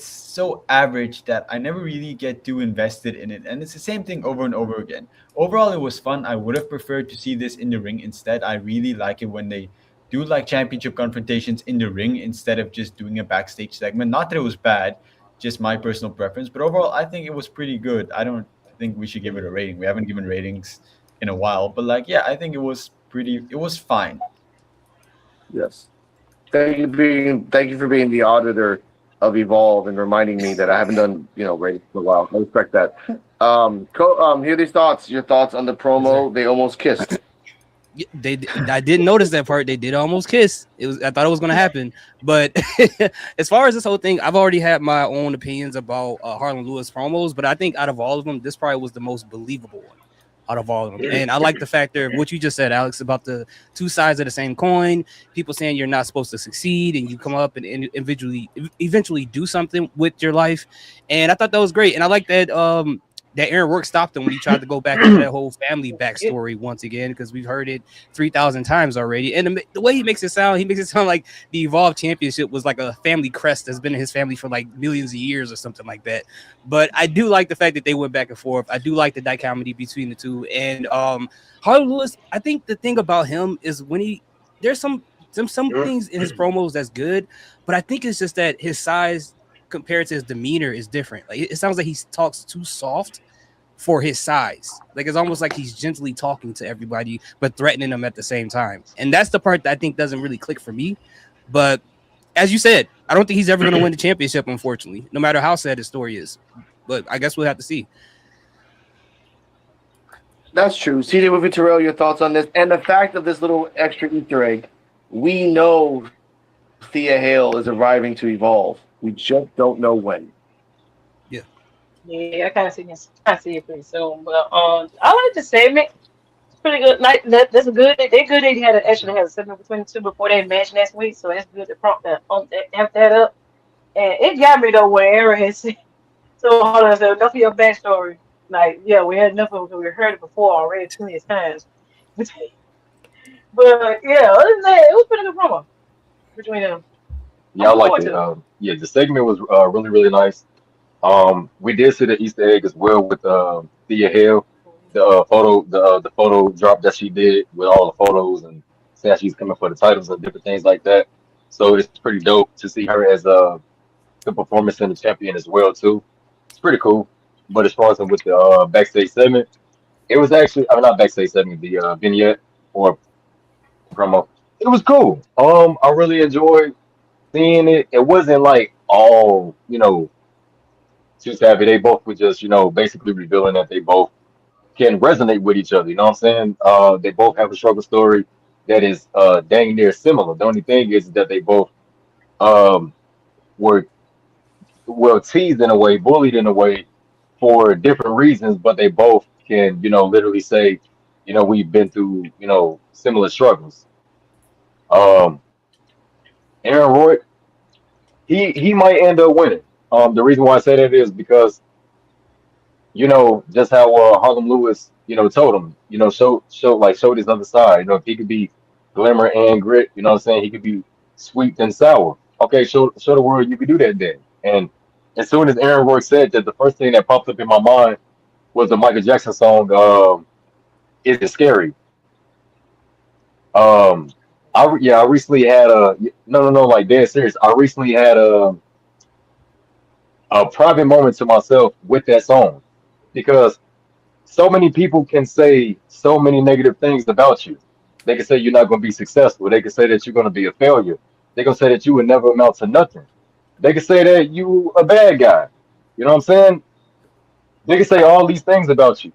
so average that I never really get too invested in it. And it's the same thing over and over again. Overall, it was fun. I would have preferred to see this in the ring instead. I really like it when they do like championship confrontations in the ring instead of just doing a backstage segment. Not that it was bad, just my personal preference. But overall, I think it was pretty good. I don't think we should give it a rating. We haven't given ratings in a while. But I think it was fine. Yes. Thank you for being the auditor of Evolve and reminding me that I haven't done ratings for a while. I respect that. Hear these thoughts. Your thoughts on the promo? They almost kissed. I didn't notice that part. They did almost kiss. I thought it was going to happen. But as far as this whole thing, I've already had my own opinions about Harlem Lewis promos. But I think out of all of them, this probably was the most believable one out of all of them. And I like the factor of what you just said, Alex, about the two sides of the same coin. People saying you're not supposed to succeed and you come up and eventually do something with your life. And I thought that was great. And I like that that Aaron Work stopped him when he tried to go back into that whole family backstory once again, because we've heard it 3,000 times already. And the way he makes it sound like the Evolve Championship was like a family crest that's been in his family for like millions of years or something like that. But I do like the fact that they went back and forth. I do like the dichotomy between the two. And Harlem Lewis, I think the thing about him is when there's some things in his promos that's good, but I think it's just that his size compared to his demeanor is different. Like it sounds like he talks too soft for his size. Like it's almost like he's gently talking to everybody but threatening them at the same time. And that's the part that I think doesn't really click for me. But as you said, I don't think he's ever going to win the championship, unfortunately, no matter how sad his story is. But I guess we'll have to see. That's true. CJ Wiffy Terrell, your thoughts on this? And the fact of this little extra Easter egg, we know Thea Hale is arriving to Evolve. We just don't know when. Yeah, I kind of see this. I see it pretty soon. But I like the segment. It's pretty good. Like that's a good. They're good. They had an actually had a segment between the two before they match next week, so it's good to prompt that amp that up. And it got me though where Aaron had said, "So hold on, so enough of your backstory." Like, yeah, we had enough of it. We heard it before already too many times. But yeah, other than that, it was pretty good promo between them. Yeah, I'm I looking liked forward it. to it. Yeah, the segment was really, really nice. We did see the Easter egg as well with Thea Hale, the photo drop that she did with all the photos and saying she's coming for the titles and different things like that. So it's pretty dope to see her as the performance and the champion as well too. It's pretty cool. But as far as with the backstage segment, it was actually I mean not backstage segment, the vignette or promo. It was cool. I really enjoyed seeing it. It wasn't like all too savvy. They both were just basically revealing that they both can resonate with each other. You know what I'm saying? They both have a struggle story that is dang near similar. The only thing is that they both um were well teased in a way, bullied in a way for different reasons, but they both can, literally say, we've been through, similar struggles. Um, Aaron Roy, he might end up winning. The reason why I say that is because, just how Harlem Lewis, told him, showed his other side. If he could be glamour and grit, what I'm saying, he could be sweet and sour. Okay, show the world you could do that then. And as soon as Aaron Roy said that, the first thing that popped up in my mind was the Michael Jackson song, "Is It Scary?" Um, I recently had a no, like dead serious. I recently had a private moment to myself with that song because so many people can say so many negative things about you. They can say you're not going to be successful. They can say that you're going to be a failure. They can say that you would never amount to nothing. They can say that you a bad guy. You know what I'm saying? They can say all these things about you.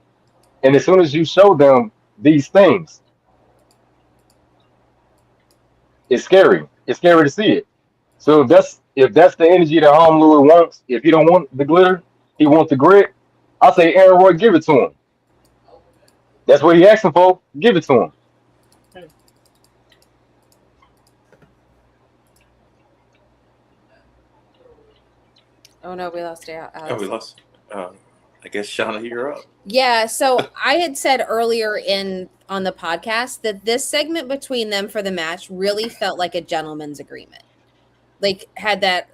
And as soon as you show them these things, it's scary. It's scary to see it. So if that's the energy that Harlem Lewis wants, if he don't want the glitter, he wants the grit. I say Aaron Roy, give it to him. That's what he asking for. Give it to him. Oh no, we lost Oh, we Alex. lost. I guess Shauna, you're up. Yeah, so I had said earlier on the podcast that this segment between them for the match really felt like a gentleman's agreement. Like had that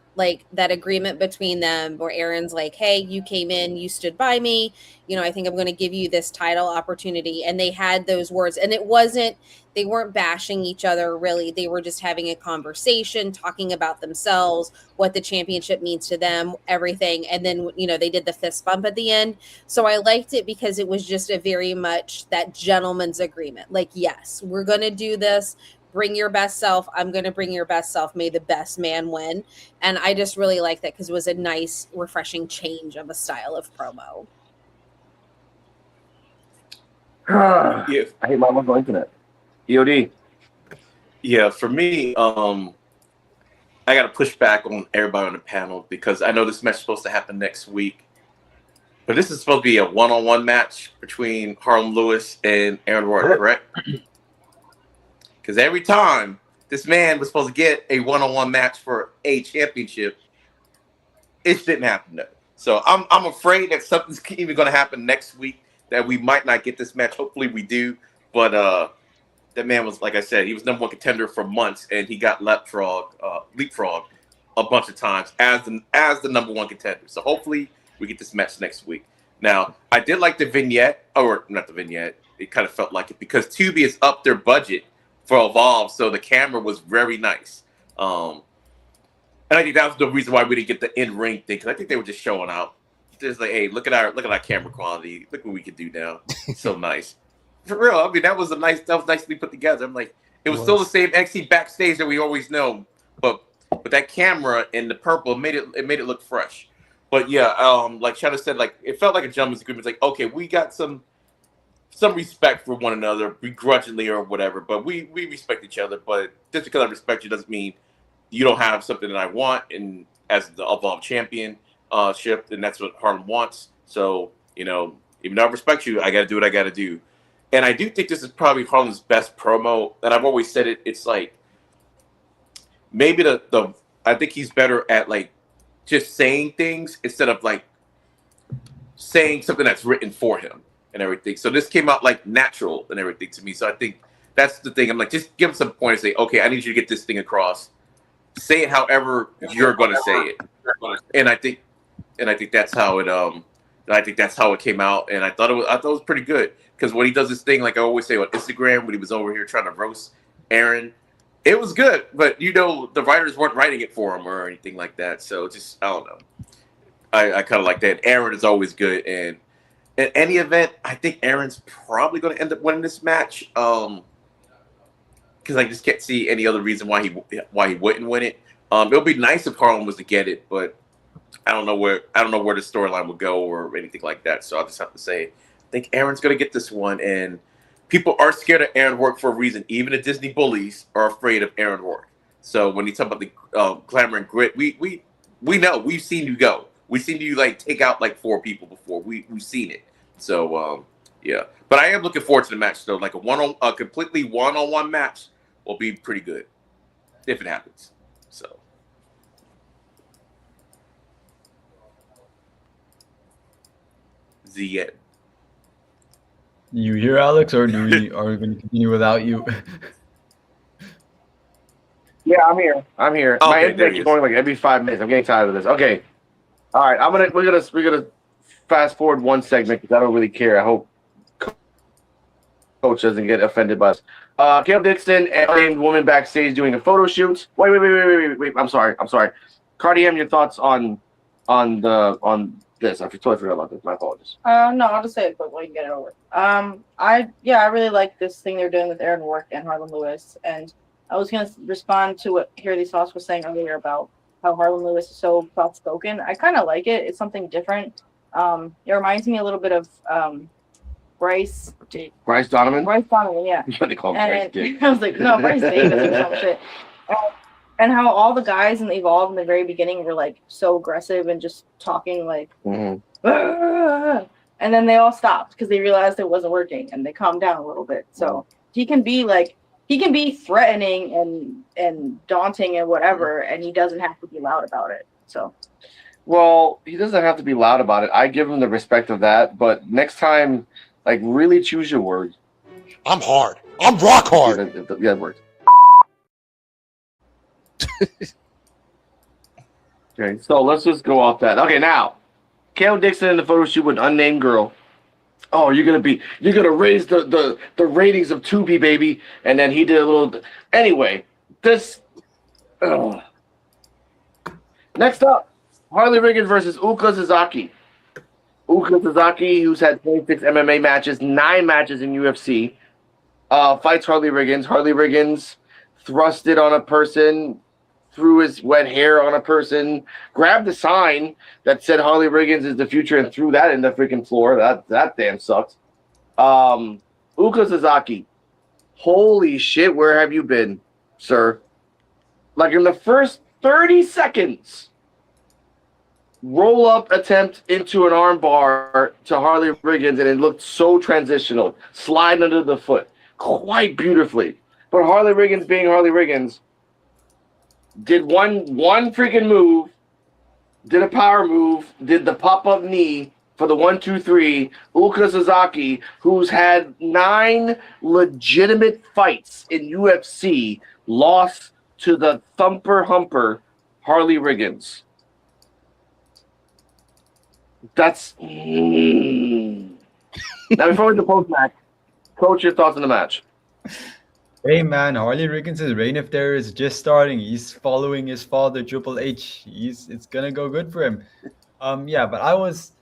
agreement between them where Aaron's like, "Hey, you came in, you stood by me. I think I'm going to give you this title opportunity." And they had those words, and they weren't bashing each other really. They were just having a conversation, talking about themselves, what the championship means to them, everything. And then they did the fist bump at the end. So I liked it because it was just a very much that gentleman's agreement. Like, yes, we're going to do this. Bring your best self. I'm going to bring your best self. May the best man win. And I just really like that because it was a nice, refreshing change of a style of promo. Yeah, I hate my local internet. EOD. yeah. For me, I got to push back on everybody on the panel because I know this match is supposed to happen next week, but this is supposed to be a one-on-one match between Harlem Lewis and Aaron Roy, correct? Because every time this man was supposed to get a one-on-one match for a championship, it didn't happen. So I'm afraid that something's even going to happen next week that we might not get this match. Hopefully we do. But that man was, like I said, he was number one contender for months, and he got leapfrog a bunch of times as the number one contender. So hopefully we get this match next week. Now, I did like the vignette, or not the vignette. It kind of felt like it because Tubi has upped their budget for Evolve, so the camera was very nice. And I think that was the reason why we didn't get the in-ring thing, because I think they were just showing out. Just like, hey, look at our camera quality. Look what we can do now. So nice. For real, I mean, that was nicely put together. I'm like, it was still the same XT backstage that we always know, but with that camera and the purple, it made it look fresh. But yeah, like Shadow said, like it felt like a gentleman's agreement. It's like, okay, we got some some respect for one another, begrudgingly or whatever. But we respect each other. But just because I respect you doesn't mean you don't have something that I want. And as the Evolve champion ship, and that's what Harlem wants. So even though I respect you, I got to do what I got to do. And I do think this is probably Harlem's best promo. And I've always said it. It's like maybe the I think he's better at like just saying things instead of like saying something that's written for him and everything. So this came out like natural and everything to me. So I think that's the thing. I'm like, just give him some point and say, okay, I need you to get this thing across. Say it however you're going to say it. And I think that's how it. I think that's how it came out, and I thought it was pretty good because when he does this thing, like I always say on Instagram, when he was over here trying to roast Aaron, it was good. But the writers weren't writing it for him or anything like that. So just I don't know. I kind of like that. Aaron is always good, and in any event, I think Aaron's probably going to end up winning this match. Because I just can't see any other reason why he wouldn't win it. It would be nice if Harlem was to get it, but I don't know where the storyline would go or anything like that. So I'll just have to say, I think Aaron's going to get this one. And people are scared of Aaron Rourke for a reason. Even the Disney bullies are afraid of Aaron Rourke. So when you talk about the glamour and grit, we know. We've seen you go. We've seen you like take out like 4 people before. We've seen it. So yeah. But I am looking forward to the match though. Like a completely one-on-one match will be pretty good if it happens. So. The end. You here, Alex, or are we going to continue without you? Yeah, I'm here. Okay, my internet keeps going like every 5 minutes. I'm getting tired of this. Okay, all right. We're gonna fast forward one segment because I don't really care. I hope Coach doesn't get offended by us. Caleb Dixon and a woman backstage doing a photo shoot. Wait. I'm sorry. Cardi M, your thoughts on this? I totally forgot about this. My apologies. No, I'll just say it quickly and get it over. I really like this thing they're doing with Aaron Rourke and Harlan Lewis, and I was gonna respond to what Harry Sauce was saying earlier about how Harlan Lewis is so soft spoken. I kind of like it. It's something different. It reminds me a little bit of Bryce Donovan. Yeah. They call him Bryce. I was like, no, Bryce Davis or some shit. And how all the guys in the Evolve in the very beginning were like so aggressive and just talking like, and then they all stopped because they realized it wasn't working and they calmed down a little bit. So he can be threatening and daunting and whatever, and he doesn't have to be loud about it. So, well, he doesn't have to be loud about it. I give him the respect of that, but next time, like, really choose your words. I'm hard. I'm rock hard. Yeah, it works. Okay, so let's just go off that. Okay, now, Caleb Dixon in the photo shoot with an unnamed girl. Oh, you're gonna raise the ratings of Tubi, baby. And then he did a little. Anyway, this. Next up, Harley Riggins versus Uka Sasaki. Uka Sasaki, who's had 26 MMA matches, 9 matches in UFC, fights Harley Riggins. Harley Riggins thrusted on a person, threw his wet hair on a person, grabbed a sign that said Harley Riggins is the future and threw that in the freaking floor. That damn sucks. Uka Sasaki, holy shit, where have you been, sir? Like in the first 30 seconds, roll-up attempt into an arm bar to Harley Riggins, and it looked so transitional, slide under the foot, quite beautifully. But Harley Riggins being Harley Riggins, did one freaking move, did a power move, did the pop-up knee for the 1-2-3. Uka Sasaki, who's had 9 legitimate fights in UFC, lost to the thumper humper Harley Riggins. That's now before we the post match, Coach, your thoughts on the match? Hey man, Harley Riggins' reign of terror is just starting. He's following his father, Triple H. It's gonna go good for him. Yeah, but I was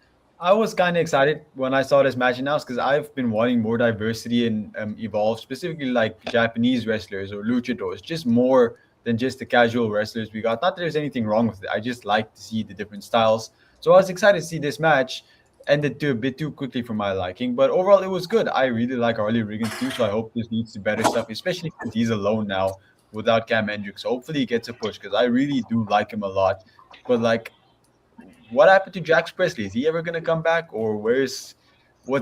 kind of excited when I saw this match announced because I've been wanting more diversity in Evolve, specifically like Japanese wrestlers or luchadors, just more than just the casual wrestlers we got. Not that there's anything wrong with it. I just like to see the different styles. So I was excited to see this match. ended too a bit too quickly for my liking. But overall, it was good. I really like Harley Riggins too, so I hope this leads to better stuff, especially since he's alone now without Cam Hendricks. So hopefully, he gets a push because I really do like him a lot. But like, what happened to Jax Presley? Is he ever gonna come back, or what's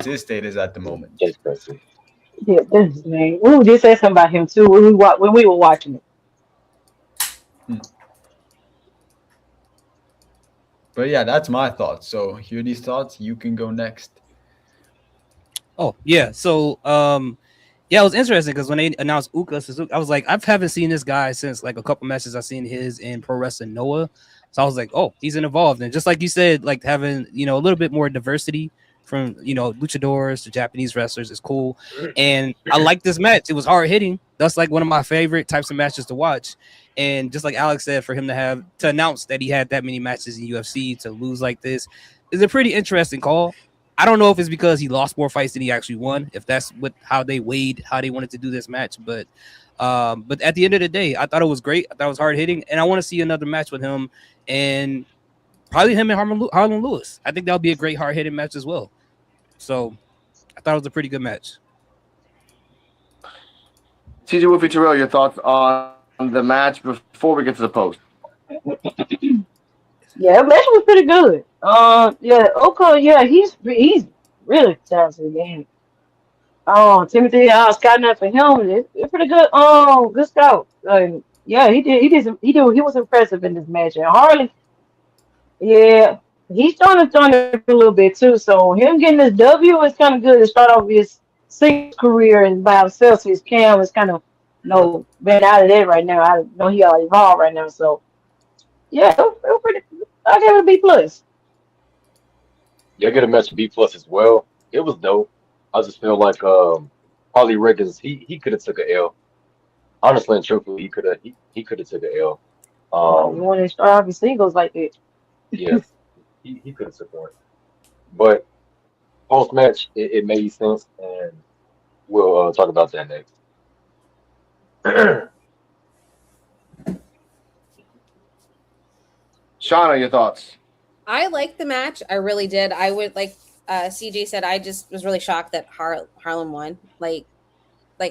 his status at the moment? Jace Presley. Yeah, that's his name. We just said something about him too when we were watching it. Hmm. But yeah, that's my thoughts. So hear these thoughts. You can go next. Oh yeah, so yeah, it was interesting because when they announced Uka Suzuki, I was like, I haven't seen this guy since like a couple matches I've seen his in Pro Wrestling Noah. So I was like, oh, he's involved, and just like you said, like having a little bit more diversity from luchadors to Japanese wrestlers is cool, and I like this match. It was hard hitting. That's like one of my favorite types of matches to watch. And just like Alex said, for him to announce that he had that many matches in UFC to lose like this is a pretty interesting call. I don't know if it's because he lost more fights than he actually won, if that's how they wanted to do this match. But at the end of the day, I thought it was great. I thought it was hard hitting, and I want to see another match with him and probably him and Harlan Lewis. I think that'll be a great hard hitting match as well. So I thought it was a pretty good match. TJ Wolfie Terrell, your thoughts on the match before we get to the post? Yeah, that match was pretty good. Yeah, Oka, yeah, he's really talented, man. Oh, Timothy, scouting out for him, it's pretty good. Good scout. Yeah, he was impressive in this match. And Harley, yeah, he's trying to turn it a little bit too. So him getting this W is kind of good to start off his singles career and by himself. So his Cam is kind of been out of there right now. I know he got evolved right now. So yeah, it was pretty. I give it a B plus. Yeah, I get a match B plus as well. It was dope. I just feel like Harley Riggins, he could have took a L. Honestly and truthfully, he could have took a L. You want to start off your singles like that? Yeah, he could have took one. But post match, it made sense, and we'll talk about that next. Shauna, your thoughts? I liked the match. I really did. I would like CJ said. I just was really shocked that Harlem won. Like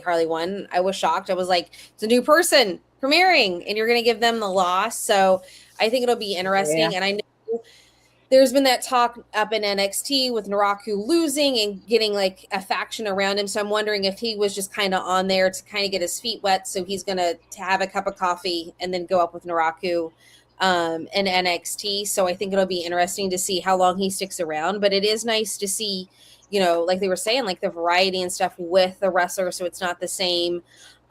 Harley won. I was shocked. I was like, it's a new person premiering, and you're going to give them the loss. So I think it'll be interesting. Yeah. And I know there's been that talk up in NXT with Naraku losing and getting like a faction around him. So I'm wondering if he was just kind of on there to kind of get his feet wet. So he's going to have a cup of coffee and then go up with Naraku in NXT. So I think it'll be interesting to see how long he sticks around. But it is nice to see, like they were saying, like the variety and stuff with the wrestler. So it's not the same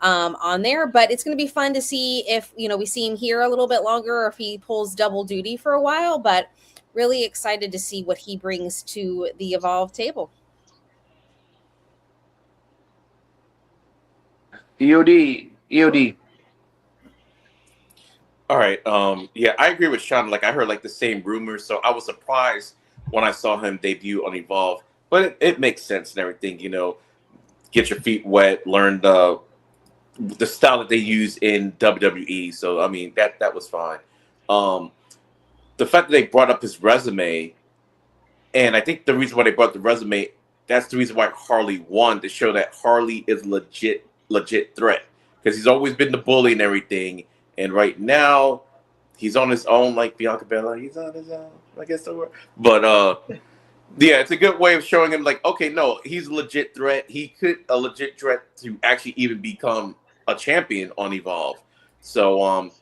on there. But it's going to be fun to see if, we see him here a little bit longer or if he pulls double duty for a while. But really excited to see what he brings to the Evolve table. EOD. All right. Yeah, I agree with Sean. Like I heard like the same rumors, so I was surprised when I saw him debut on Evolve. But it makes sense and everything. Get your feet wet, learn the style that they use in WWE. So I mean that was fine. The fact that they brought up his resume, and I think the reason why they brought the resume, that's the reason why Harley won, to show that Harley is legit threat, because he's always been the bully and everything. And right now, he's on his own, like Bianca Belair. He's on his own, I guess the word. But yeah, it's a good way of showing him, like, okay, no, he's a legit threat. He could a legit threat to actually even become a champion on Evolve. So,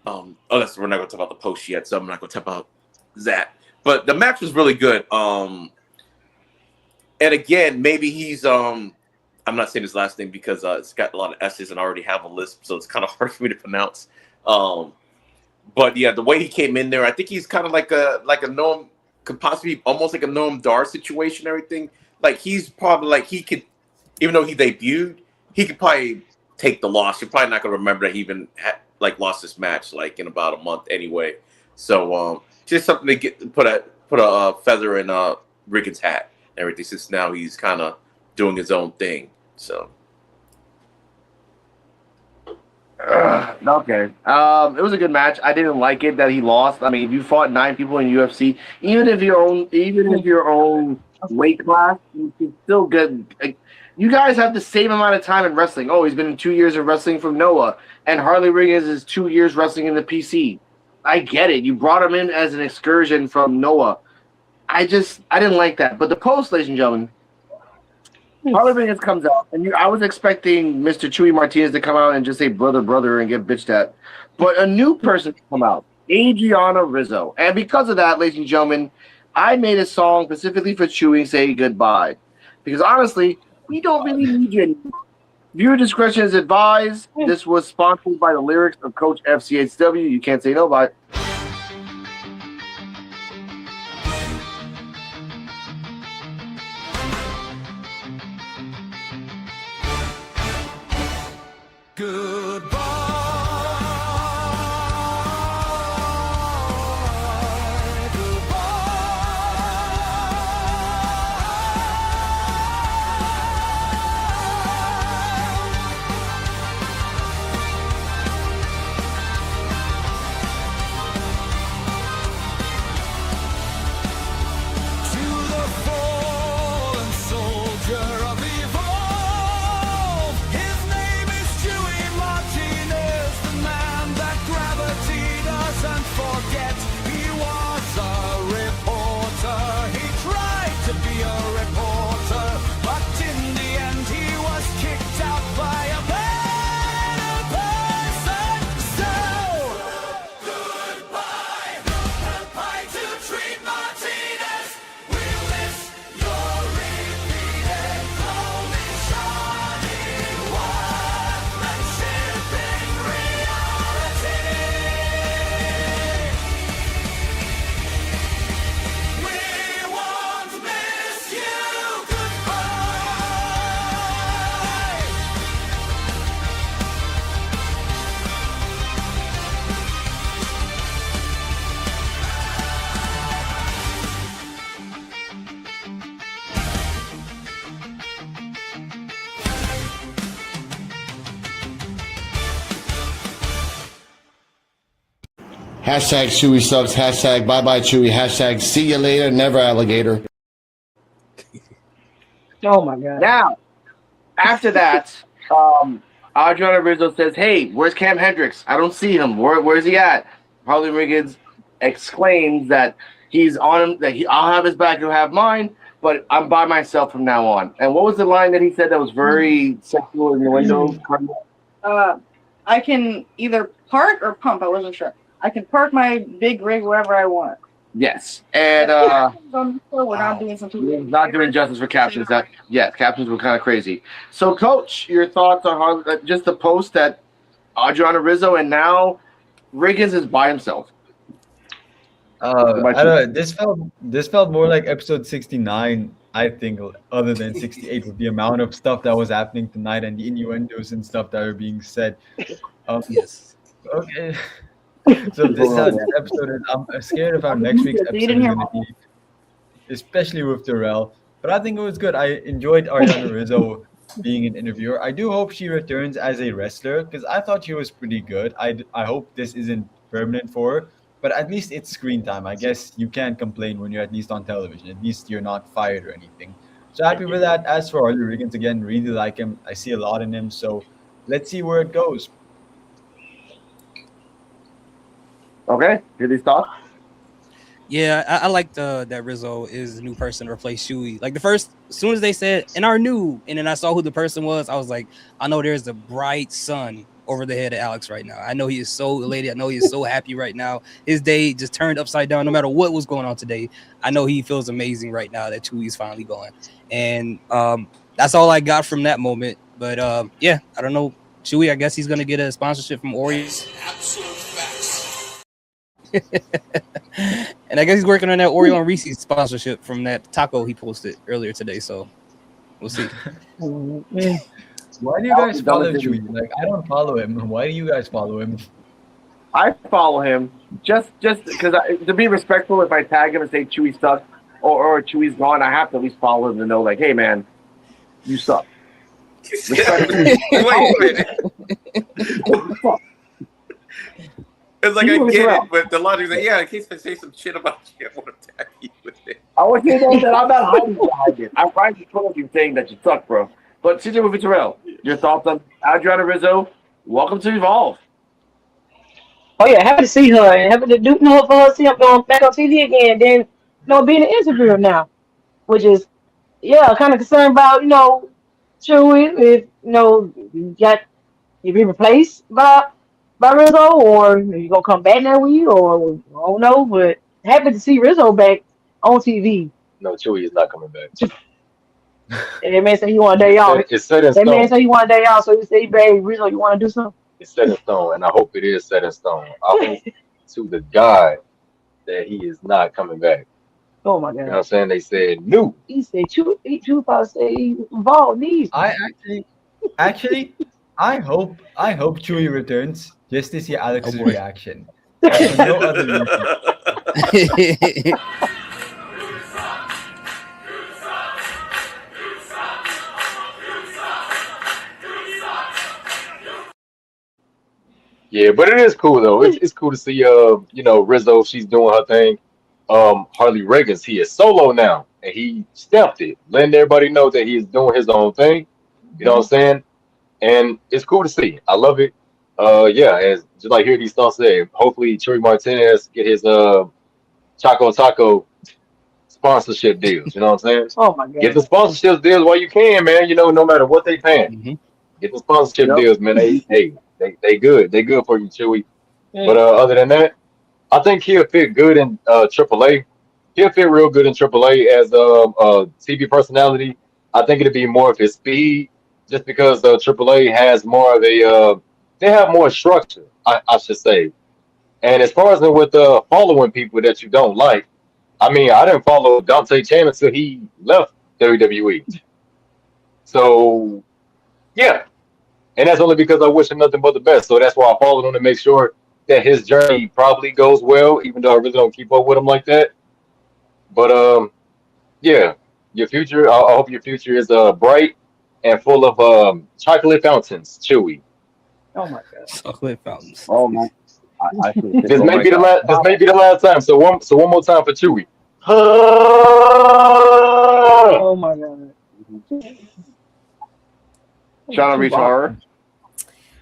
unless we're not going to talk about the post yet, so I'm not going to talk about that. But the match was really good. And again, maybe he's I'm not saying his last name because it's got a lot of S's and I already have a list, so it's kind of hard for me to pronounce. But yeah, the way he came in there, I think he's kind of like a Noam, could possibly almost like a Noam Dar situation. Everything, like he's probably like he could, even though he debuted, he could probably take the loss. You're probably not going to remember that he even lost this match like in about a month anyway. So just something to put a feather in Riggins' hat and everything, since now he's kind of doing his own thing. So Okay. It was a good match. I didn't like it that he lost. I mean, if you fought 9 people in UFC, even if your own weight class, you can still get. You guys have the same amount of time in wrestling. Oh, he's been in 2 years of wrestling from Noah, and Harley Riggins is 2 years wrestling in the PC. I get it. You brought him in as an excursion from Noah. I didn't like that. But the post, ladies and gentlemen, Harley Riggins comes out, and I was expecting Mr. Chewy Martinez to come out and just say brother, brother, and get bitched at. But a new person come out, Adriana Rizzo. And because of that, ladies and gentlemen, I made a song specifically for Chewy, Say Goodbye. Because honestly, we don't really need you anymore. Viewer discretion is advised. This was sponsored by the lyrics of Coach FCHW. You can't say no by it. To the fallen soldier of Evolve, his name is Chewy Martinez, the man that gravity doesn't forget. He was a reporter, he tried to be a reporter, but in the end he was kicked out by a better person. So, goodbye, goodbye to Treat Martinez. We'll miss your repeated clothing, shining workmanship in reality. We won't miss you. Goodbye. Hashtag Chewy sucks. Hashtag bye bye Chewy. Hashtag see you later. Never alligator. Oh my god. Now, after that, Adriana Rizzo says, "Hey, where's Cam Hendricks? I don't see him. Where's he at?" Harley Riggins exclaims that he's on him. I'll have his back, he'll have mine. But I'm by myself from now on. And what was the line that he said that was very sexual in the window? I can either park or pump. I wasn't sure. I can park my big rig wherever I want. Yes, and We're not doing some not doing justice for captions. Captions were kind of crazy. So, Coach, your thoughts on just the post that Adriana Rizzo and now Riggins is by himself. I don't know. This felt more like episode 69. I think, other than 68, with the amount of stuff that was happening tonight and the innuendos and stuff that were being said. Yes. Okay. So this is how this episode is. I'm scared of how next week's episode is going to be, especially with Darrell. But I think it was good. I enjoyed Ariana Rizzo being an interviewer. I do hope she returns as a wrestler because I thought she was pretty good. I hope this isn't permanent for her, but at least it's screen time. I guess you can't complain when you're at least on television. At least you're not fired or anything. So happy with that. As for Harley Riggins, again, really like him. I see a lot in him. So let's see where it goes. Okay, hear these thoughts? Yeah, I like that Rizzo is the new person to replace Chewy. Like as soon as they said, and then I saw who the person was, I was like, I know there's a bright sun over the head of Alex right now. I know he is so elated. I know he is so happy right now. His day just turned upside down no matter what was going on today. I know he feels amazing right now that Chewy's finally going. And that's all I got from that moment. But yeah, I don't know. Chewy, I guess he's going to get a sponsorship from Oreo. Absolute facts. And I guess he's working on that Oreo and Reese's sponsorship from that taco he posted earlier today. So we'll see. Why do you guys follow Chewy? Like, I don't follow him. Why do you guys follow him? I follow him just because to be respectful. If I tag him and say Chewy sucks or Chewy's gone, I have to at least follow him to know, like, hey man, you suck. Wait a minute. It's like I get it, but the logic is like, yeah, in case I say some shit about you, I want to attack you with it. I want you to know that I'm not hiding behind it. I'm right in front of you saying that you suck, bro. But CJ with Terrell, your thoughts on Adriana Rizzo? Welcome to Evolve. Oh yeah, happy to see her and happy to do know for her to see her going back on TV again. Then being an interviewer now, which is kind of concerned about Chewy if you got you be replaced by Rizzo or you gonna come back that week or I don't know, but happy to see Rizzo back on TV. No, Chewy is not coming back. And that man said he want a day off. It's set in That man stone. said he want a day off, so he said, "Baby, Rizzo, you want to do something?" It's set in stone, and I hope it is set in stone. I hope to the God that he is not coming back. Oh my You know what God! I'm saying? They said no. He said, "Chewy probably say he involved these." I actually, I hope Chewie returns just to see Alex's boy. reaction. For no other reason. Yeah, but it is cool though. It's cool to see Rizzo, she's doing her thing. Harley Reagan's he is solo now, and he stepped it, letting everybody know that he is doing his own thing. You know what I'm saying? And it's cool to see. I love it. As just like here these thoughts say, hopefully Chuy Martinez get his Choco Taco sponsorship deals. You know what I'm saying? Oh my God! Get the sponsorship deals while you can, man. You know, no matter what they paying. Get the sponsorship deals, man. They good. They good for you, Chewy. But other than that, I think he'll fit good in AAA. He'll fit real good in AAA as a TV personality. I think it'd be more of his speed, just because AAA has more of a they have more structure, I should say. And as far as with following people that you don't like, I mean, I didn't follow Dante Chan until he left WWE. So yeah. And that's only because I wish him nothing but the best. So that's why I followed him to make sure that his journey probably goes well, even though I really don't keep up with him like that. But yeah, your future. I hope your future is bright and full of chocolate fountains, Chewy. Oh my God! Chocolate fountains. Oh my! This may be the last. This may be the last time. So one more time for Chewy. Oh my God! Shout out, Rita Horror.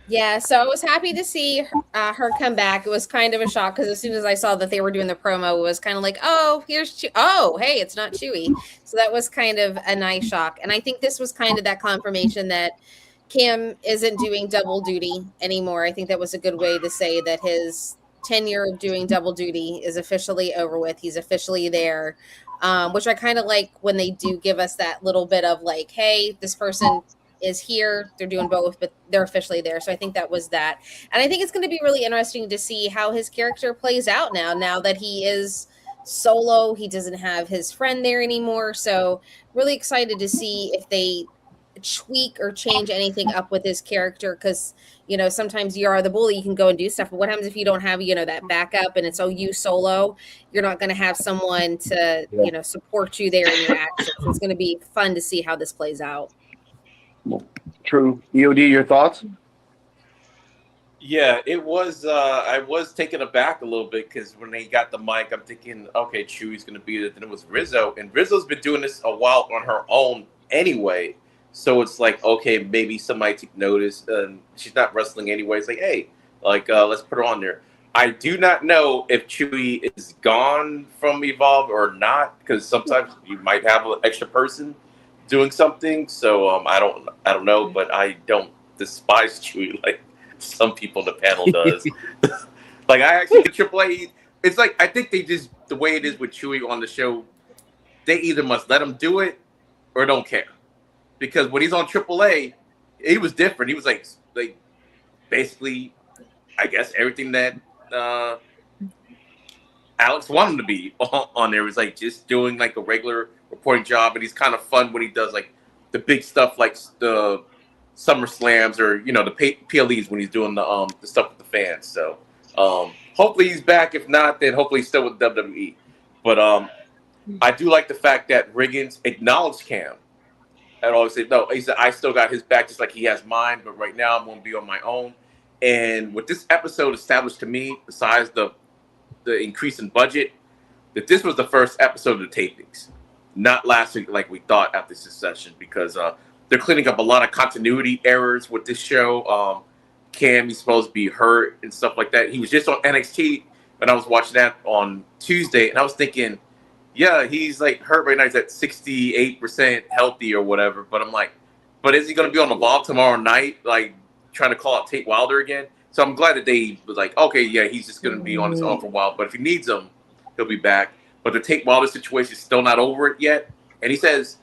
Yeah, so I was happy to see her come back. It was kind of a shock because as soon as I saw that they were doing the promo, it was kind of like, oh, here's oh, hey, it's not Chewy. So that was kind of a nice shock. And I think this was kind of that confirmation that Cam isn't doing double duty anymore. I think that was a good way to say that his tenure of doing double duty is officially over with. He's officially there, which I kind of like when they do give us that little bit of like, hey, this person is here, they're doing both, but they're officially there. So I think that was that. And I think it's going to be really interesting to see how his character plays out now that he is solo. He doesn't have his friend there anymore. So really excited to see if they tweak or change anything up with his character, because sometimes you are the bully, you can go and do stuff, but what happens if you don't have that backup and it's you solo? You're not going to have someone to support you there in your actions. It's going to be fun to see how this plays out. True. EOD, your thoughts? Yeah, it was. I was taken aback a little bit because when they got the mic, I'm thinking, okay, Chewy's going to be there. Then it was Rizzo, and Rizzo's been doing this a while on her own anyway. So it's like, okay, maybe somebody took notice. She's not wrestling anyway. It's like, hey, let's put her on there. I do not know if Chewy is gone from Evolve or not, because sometimes you might have an extra person doing something. So I don't know, but I don't despise Chewy like some people in the panel does. Like I actually AAA. It's like I think they just the way it is with Chewy on the show. They either must let him do it or don't care. Because when he's on AAA, he was different. He was like basically, I guess everything that Alex wanted him to be on there. It was like just doing like a regular reporting job, and he's kind of fun when he does like the big stuff, like the Summer Slams or the PLEs when he's doing the stuff with the fans. So hopefully he's back. If not, then hopefully he's still with WWE. But I do like the fact that Riggins acknowledged Cam. and always say, no, he said, I still got his back just like he has mine, but right now I'm going to be on my own. And what this episode established to me, besides the increase in budget, that this was the first episode of the tapings, not last week like we thought after Succession, because they're cleaning up a lot of continuity errors with this show. Cam, he's supposed to be hurt and stuff like that. He was just on NXT, and I was watching that on Tuesday, and I was thinking, yeah, he's like hurt right now. He's at 68% healthy or whatever. But I'm like, but is he going to be on Evolve tomorrow night, like trying to call out Tate Wilder again? So I'm glad that they was like, okay, yeah, he's just going to be on his own for a while. But if he needs him, he'll be back. But the Tate Wilder situation is still not over it yet. And he says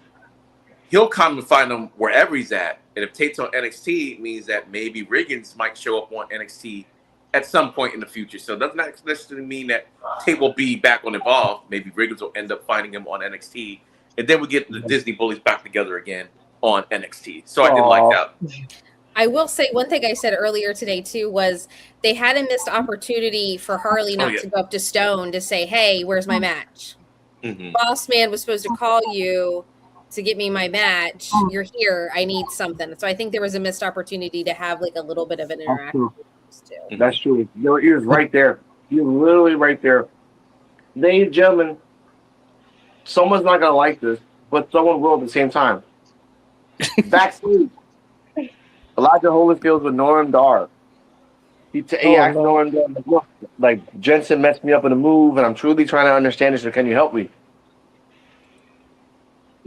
he'll come and find him wherever he's at. And if Tate's on NXT, it means that maybe Riggins might show up on NXT at some point in the future. So it doesn't necessarily mean that Tate will be back on Evolve. Maybe Riggins will end up finding him on NXT. And then we get the Disney bullies back together again on NXT. So I did like that. I will say one thing I said earlier today too was they had a missed opportunity for Harley not to go up to Stone to say, hey, where's my match? Boss man was supposed to call you to get me my match. You're here. I need something. So I think there was a missed opportunity to have like a little bit of an interaction. That's true. Your ears right there. You're literally right there. Ladies and gentlemen, someone's not going to like this, but someone will at the same time. Backstage, Elijah Holyfield with Noam Dar. He asked Noam Dar, look, like, Jensen messed me up in a move, and I'm truly trying to understand this, so can you help me?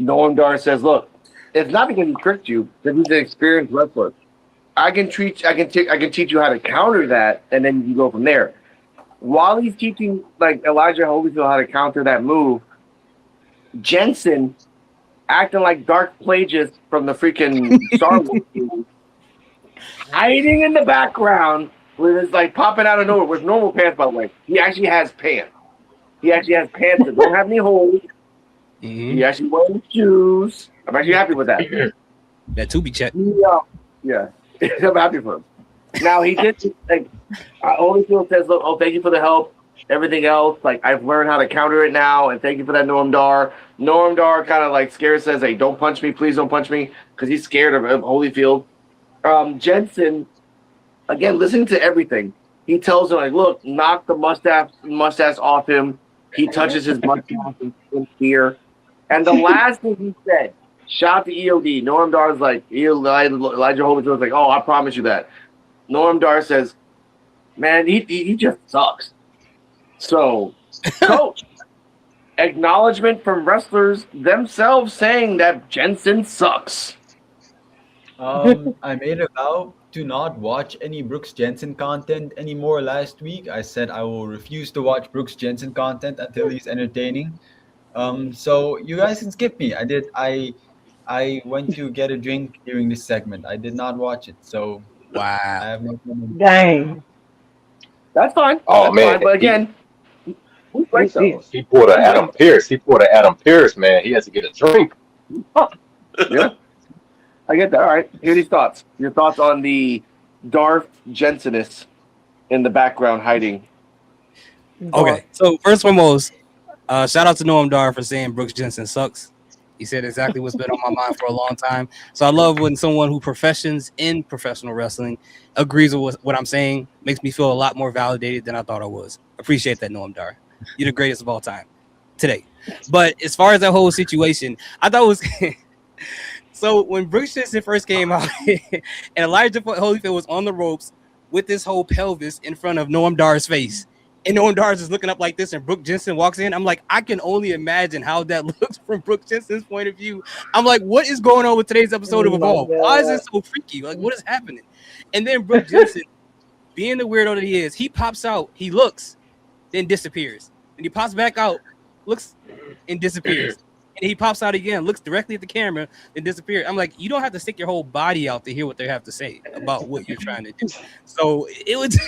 Noam Dar says, look, it's not because he tricked you, because he's an experienced wrestler. I can teach you how to counter that, and then you go from there. While he's teaching like Elijah Holyfield how to counter that move, Jensen acting like Dark Plagueis from the freaking Star Wars movie, hiding in the background with his like popping out of nowhere with normal pants, by the way. He actually has pants. He actually has pants that don't have any holes. He actually wears shoes. I'm actually happy with that. That to be checked. Yeah. I'm happy for him. Now he did like Holyfield says, look, oh, thank you for the help. Everything else, like I've learned how to counter it now, and thank you for that, Noam Dar. Noam Dar kind of like scared, says, hey, don't punch me, please don't punch me, because he's scared of Holyfield. Jensen, again, listening to everything, he tells him like, look, knock the mustache off him. He touches his mustache in fear. And the last thing he said, shout out to EOD. Noam Dar's like, Elijah Holyfield's like, oh, I promise you that. Noam Dar says, man, he just sucks. So, coach, acknowledgement from wrestlers themselves saying that Jensen sucks. I made a vow to not watch any Brooks Jensen content anymore last week. I said I will refuse to watch Brooks Jensen content until he's entertaining. So you guys can skip me. I went to get a drink during this segment. I did not watch it. So wow. I have no comment. Dang. That's fine. Oh, That's man. fine. But again, He pulled an Adam Pearce. Man. He has to get a drink. Yeah. I get that. All right. Here's these thoughts. Your thoughts on the Darth Jensenist in the background hiding. Okay. So first and foremost, shout out to Noam Dar for saying Brooks Jensen sucks. He said exactly what's been on my mind for a long time. So I love when someone who professions in professional wrestling agrees with what I'm saying. Makes me feel a lot more validated than I thought I was. Appreciate that, Noam Dar. You're the greatest of all time today. But as far as that whole situation, I thought it was so when Brooks Jensen first came out and Elijah Holyfield was on the ropes with this whole pelvis in front of Noam Dar's face. And Noam Dar is looking up like this, and Brooks Jensen walks in. I'm like, I can only imagine how that looks from Brooks Jensen's point of view. I'm like, what is going on with today's episode of Evolve? Why is it so freaky? Like, what is happening? And then Brooks Jensen, being the weirdo that he is, he pops out, he looks, then disappears. And he pops back out, looks, and disappears. And he pops out again, looks directly at the camera, and disappears. I'm like, you don't have to stick your whole body out to hear what they have to say about what you're trying to do. So it was,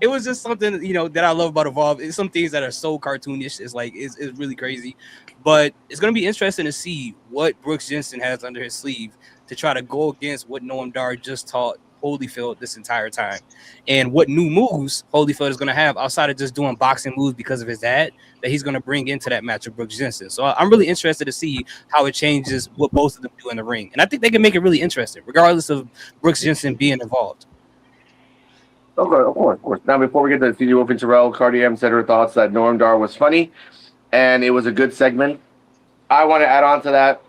it was just something, you know, that I love about Evolve. It's some things that are so cartoonish. It's like it's really crazy, but it's gonna be interesting to see what Brooks Jensen has under his sleeve to try to go against what Noam Dar just taught Holyfield this entire time, and what new moves Holyfield is going to have outside of just doing boxing moves because of his dad that he's going to bring into that match with Brooks Jensen. So I'm really interested to see how it changes what both of them do in the ring, and I think they can make it really interesting, regardless of Brooks Jensen being involved. Okay, of course. Now, before we get to CJ Wolf and Terrell, Cardi M said her thoughts that Noam Dar was funny, and it was a good segment. I want to add on to that.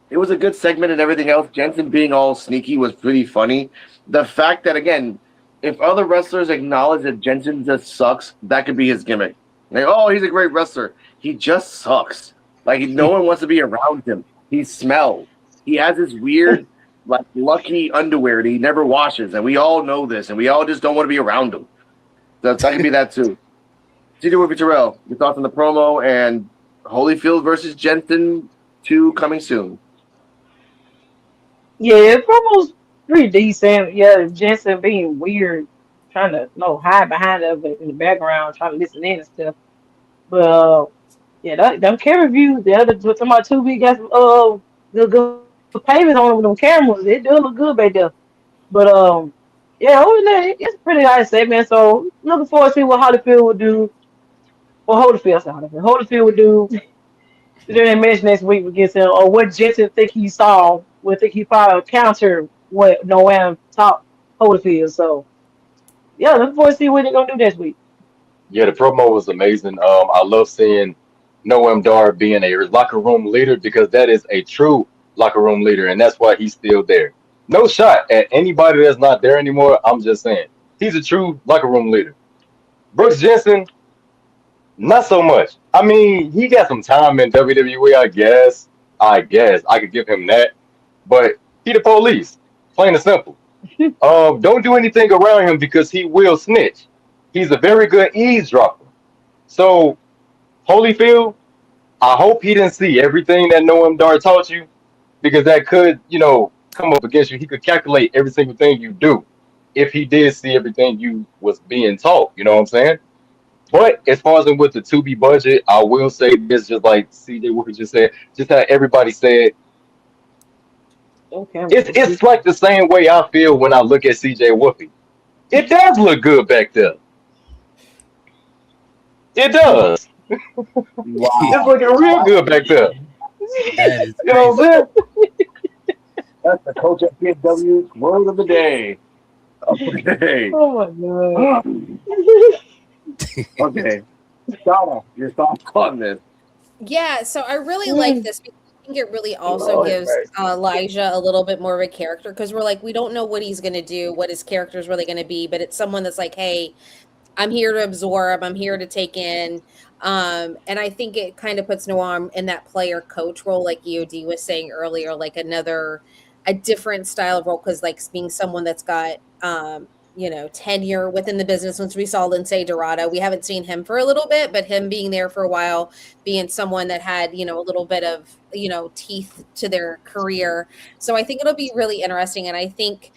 It was a good segment and everything else. Jensen being all sneaky was pretty funny. The fact that, again, if other wrestlers acknowledge that Jensen just sucks, that could be his gimmick. Like, oh, he's a great wrestler. He just sucks. Like, no one wants to be around him. He smells. He has this weird, like, lucky underwear that he never washes, and we all know this, and we all just don't want to be around him. So that could be that, too. CJ Wolf and Terrell, your thoughts on the promo and Holyfield versus Jensen 2 coming soon. Yeah, the promo's pretty decent. Yeah, Jensen being weird, trying to hide behind it in the background, trying to listen in and stuff. But yeah, them camera views, the other talking about 2B got some good payments on with them cameras. It do look good back there. But yeah, other than that, it's a pretty nice segment. So looking forward to see what Holyfield would do. Well, Holyfield would do during the match next week against him, or what Jensen think he saw. We think he probably counter what Noam taught Holyfield. So yeah, looking forward to see what they're gonna do next week. Yeah, the promo was amazing. I love seeing Noam Dar being a locker room leader because that is a true locker room leader, and that's why he's still there. No shot at anybody that's not there anymore. I'm just saying he's a true locker room leader. Brooks Jensen, not so much. I mean, he got some time in WWE, I guess I could give him that, but he the police, plain and simple. Don't do anything around him because he will snitch. He's a very good eavesdropper. So, Holyfield, I hope he didn't see everything that Noam Dar taught you, because that could, come up against you. He could calculate every single thing you do if he did see everything you was being taught. You know what I'm saying? But as far as with the 2B budget, I will say this, just like CJ Walker just said, just how everybody said, Okay. it's like the same way I feel when I look at CJ Whoopi. It does look good back there. It does. Wow. It's looking real good back there. That is You know what I'm saying? That's the Coach at PW word of the day. Okay. Oh my god. Okay. Donna, your thoughts on this? Yeah, so I really like this because I think it really also gives Elijah a little bit more of a character, because we're like, we don't know what he's going to do, what his character is really going to be, but it's someone that's like, hey, I'm here to absorb, I'm here to take in. And I think it kind of puts Noam in that player coach role, like EOD was saying earlier, like a different style of role, because like being someone that's got tenure within the business. Once we saw Lindsay Dorado, we haven't seen him for a little bit, but him being there for a while, being someone that had, a little bit of, teeth to their career. So I think it'll be really interesting. And I think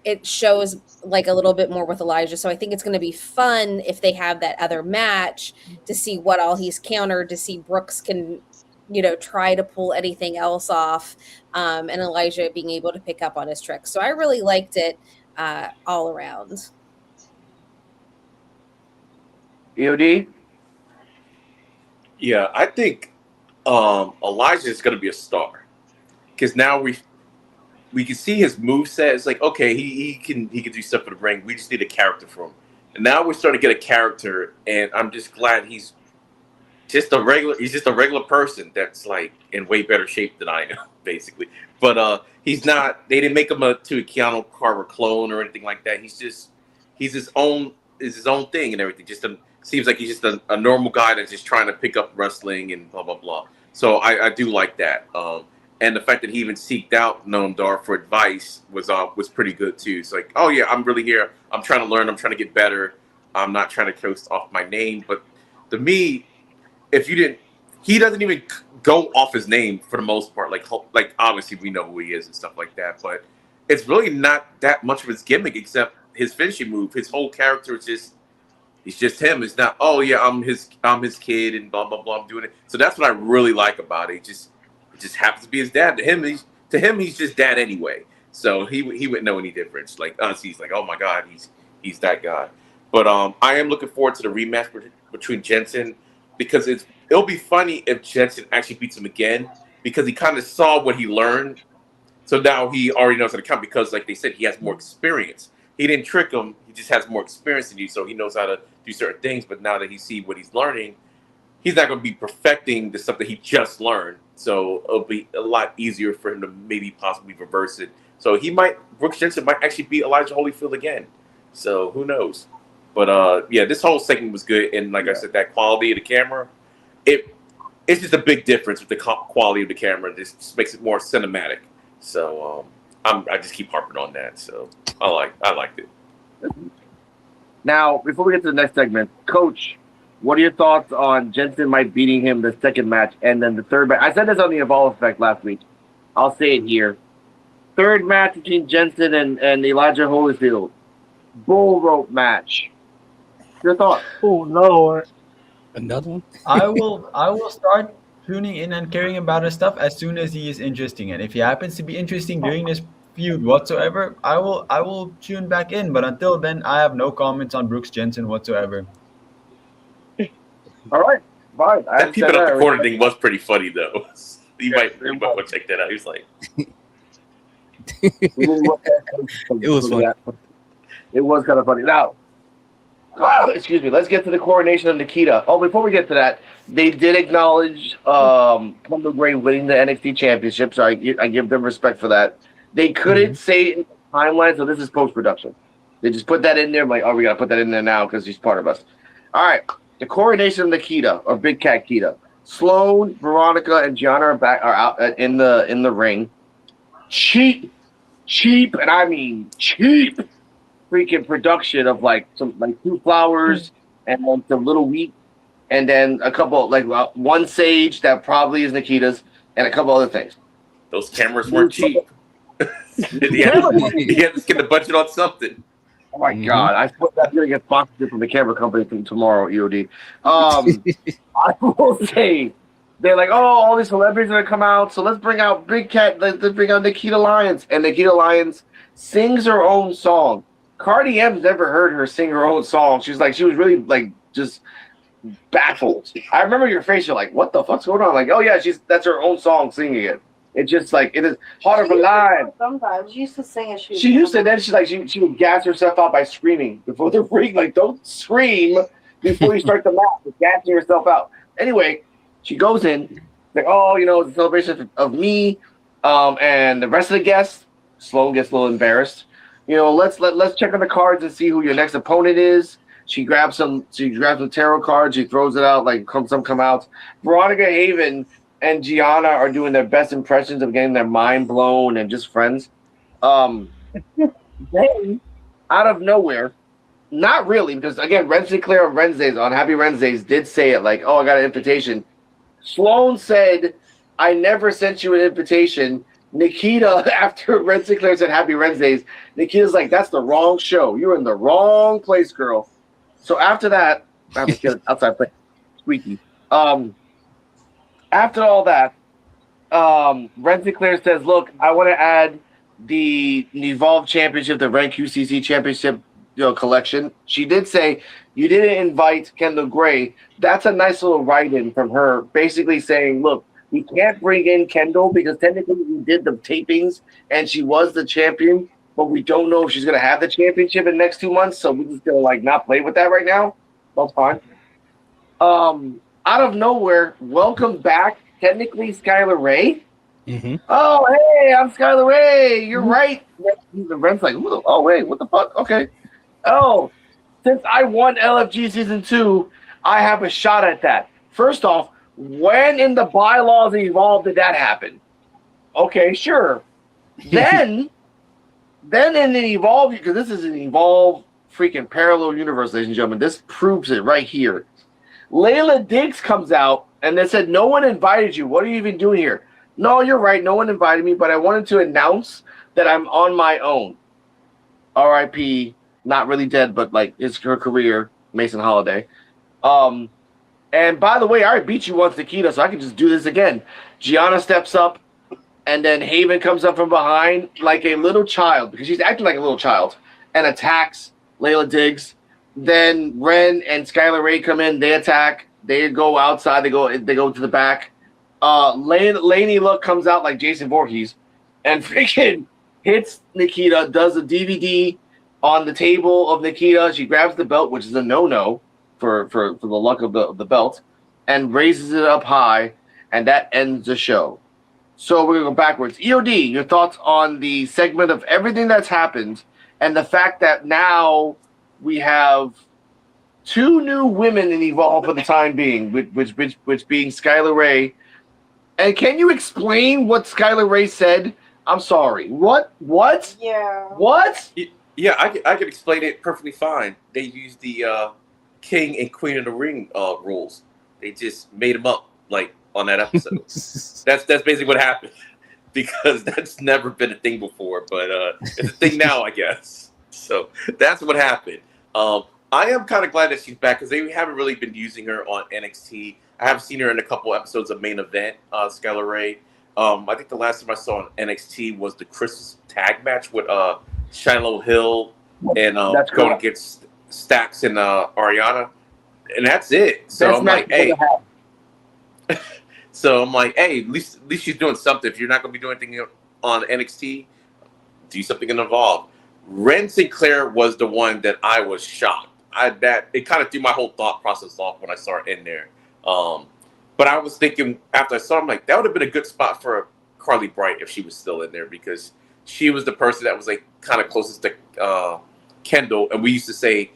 it shows like a little bit more with Elijah. So I think it's going to be fun if they have that other match to see what all he's countered, to see Brooks can, try to pull anything else off, and Elijah being able to pick up on his tricks. So I really liked it all around. EOD? Yeah, I think Elijah is going to be a star, because now we can see his moveset. It's like, okay, he can do stuff in the ring. We just need a character from him, and now we're starting to get a character. And I'm just glad he's just a regular person that's like in way better shape than I am, basically. But he's not. They didn't make him to a Keanu Carver clone or anything like that. He's his own thing and everything. Seems like he's just a normal guy that's just trying to pick up wrestling and blah blah blah. So I do like that. And the fact that he even seeked out Noam Dar for advice was pretty good too. It's like, oh yeah, I'm really here. I'm trying to learn. I'm trying to get better. I'm not trying to coast off my name. But to me, he doesn't even go off his name for the most part. Like obviously we know who he is and stuff like that. But it's really not that much of his gimmick except his finishing move. His whole character is he's just him. It's not, oh yeah, I'm his kid and blah blah blah. I'm doing it. So that's what I really like about it. It just happens to be his dad. To him, he's just dad anyway. So he wouldn't know any difference. Like us, he's like, oh my god, he's that guy. But I am looking forward to the rematch between Jensen because it'll be funny if Jensen actually beats him again because he kind of saw what he learned. So now he already knows how to count because, like they said, he has more experience. He didn't trick him; he just has more experience than you, so he knows how to do certain things. But now that he sees what he's learning, he's not going to be perfecting the stuff that he just learned. So it'll be a lot easier for him to maybe possibly reverse it. So Brooks Jensen might actually beat Elijah Holyfield again. So who knows? But yeah, this whole segment was good, and like I said, that quality of the camera, it's just a big difference with the quality of the camera. This just makes it more cinematic. So I just keep harping on that. So I liked it. Now, before we get to the next segment, Coach, what are your thoughts on Jensen might beating him the second match and then the third match? I said this on the Evolve Effect last week. I'll say it here. Third match between Jensen and Elijah Holyfield. Bull rope match. Your thoughts? Oh Lord. Another one? I will start tuning in and caring about his stuff as soon as he is interesting. And if he happens to be interesting during this feud whatsoever, I will tune back in. But until then, I have no comments on Brooks Jensen whatsoever. All right, fine. That peeping up the corner thing was pretty funny though. You might want to check that out. He was like, It was funny. It was kind of funny. Now, excuse me. Let's get to the coronation of Nikita. Oh, before we get to that, they did acknowledge Kendall Gray winning the NXT Championship, so I give them respect for that. They couldn't say it in the timeline, so this is post-production. They just put that in there. I'm like, oh, we got to put that in there now because he's part of us. All right. The coronation of Nikita, or Big Cat Kita. Sloan, Veronica, and Gianna are out in the ring. Cheap, and I mean cheap freaking production of some 2 flowers and some little wheat, and then a couple one sage that probably is Nikita's, and a couple other things. those cameras weren't cheap. He had to get the budget on something. Oh my God! I thought that's gonna get sponsored from the camera company from tomorrow. EOD. I will say they're like, oh, all these celebrities are gonna come out, so let's bring out Big Cat. Let's bring out Nikita Lyons, and Nikita Lyons sings her own song. Cardi M's never heard her sing her own song. She was really just baffled. I remember your face. You're like, what the fuck's going on? Like, oh yeah, that's her own song singing it. It's just it is harder for live. Sometimes she used to sing it. She used to. Then she would gas herself out by screaming before the ring. Like, don't scream before you start the match. You're gassing yourself out. Anyway, she goes in. Like, oh, it's a celebration of me, and the rest of the guests. Sloan gets a little embarrassed. Let's check on the cards and see who your next opponent is. She grabs some tarot cards. She throws it out. Some come out. Veronica Haven and Gianna are doing their best impressions of getting their mind blown and just friends. Then, out of nowhere, not really, because again, Ren Sinclair on Happy Wednesdays did say it oh, I got an invitation. Sloan said, I never sent you an invitation. Nikita, after Ren Sinclair said Happy Wednesdays, Nikita's like, that's the wrong show. You're in the wrong place, girl. So after that, I have to get outside play. Squeaky. After all that, Ren Sinclair says, look, I want to add the Evolve Championship, the Ren QCC Championship collection. She did say, you didn't invite Kendall Gray. That's a nice little write-in from her, basically saying, look, we can't bring in Kendall because technically we did the tapings and she was the champion, but we don't know if she's going to have the championship in the next 2 months, so we're just going to not play with that right now. That's fine. Out of nowhere, welcome back, technically, Skylar Ray. Mm-hmm. Oh, hey, I'm Skylar Ray. You're right. The Ren's like, oh, wait, what the fuck? Okay. Oh, since I won LFG Season 2, I have a shot at that. First off, when in the bylaws of Evolve did that happen? Okay, sure. Then in the Evolve, because this is an Evolve freaking parallel universe, ladies and gentlemen, this proves it right here. Layla Diggs comes out and they said, no one invited you. What are you even doing here? No, you're right. No one invited me, but I wanted to announce that I'm on my own. R.I.P. Not really dead, but it's her career, Mason Holiday. And by the way, I already beat you once, Nikita, so I can just do this again. Gianna steps up and then Haven comes up from behind like a little child, because she's acting like a little child, and attacks Layla Diggs. Then Ren and Skylar Ray come in, they attack, they go outside, they go to the back. Laney Luck comes out like Jason Voorhees and freaking hits Nikita, does a DVD on the table of Nikita. She grabs the belt, which is a no-no for the luck of the belt, and raises it up high, and that ends the show. So we're going to go backwards. EOD, your thoughts on the segment of everything that's happened and the fact that now we have 2 new women in Evolve for the time being, which being Skylar Ray. And can you explain what Skylar Ray said? I'm sorry. What? Yeah. What? Yeah, I can explain it perfectly fine. They used the King and Queen of the Ring rules. They just made them up like on that episode. That's basically what happened, because that's never been a thing before, but it's a thing now, I guess. So that's what happened. I am kind of glad that she's back, because they haven't really been using her on NXT. I have seen her in a couple episodes of Main Event, Skylar Ray. I think the last time I saw on NXT was the Christmas tag match with Shiloh Hill and going against Stax and Ariana, and that's it. So I'm like, hey. So I'm like, hey, at least she's doing something. If you're not going to be doing anything on NXT, do something in Evolve. Ren Sinclair was the one that I was shocked. It kind of threw my whole thought process off when I saw her in there. But I was thinking after I saw her, I'm like, that would have been a good spot for Carly Bright if she was still in there, because she was the person that was like kind of closest to Kendall, and we used to say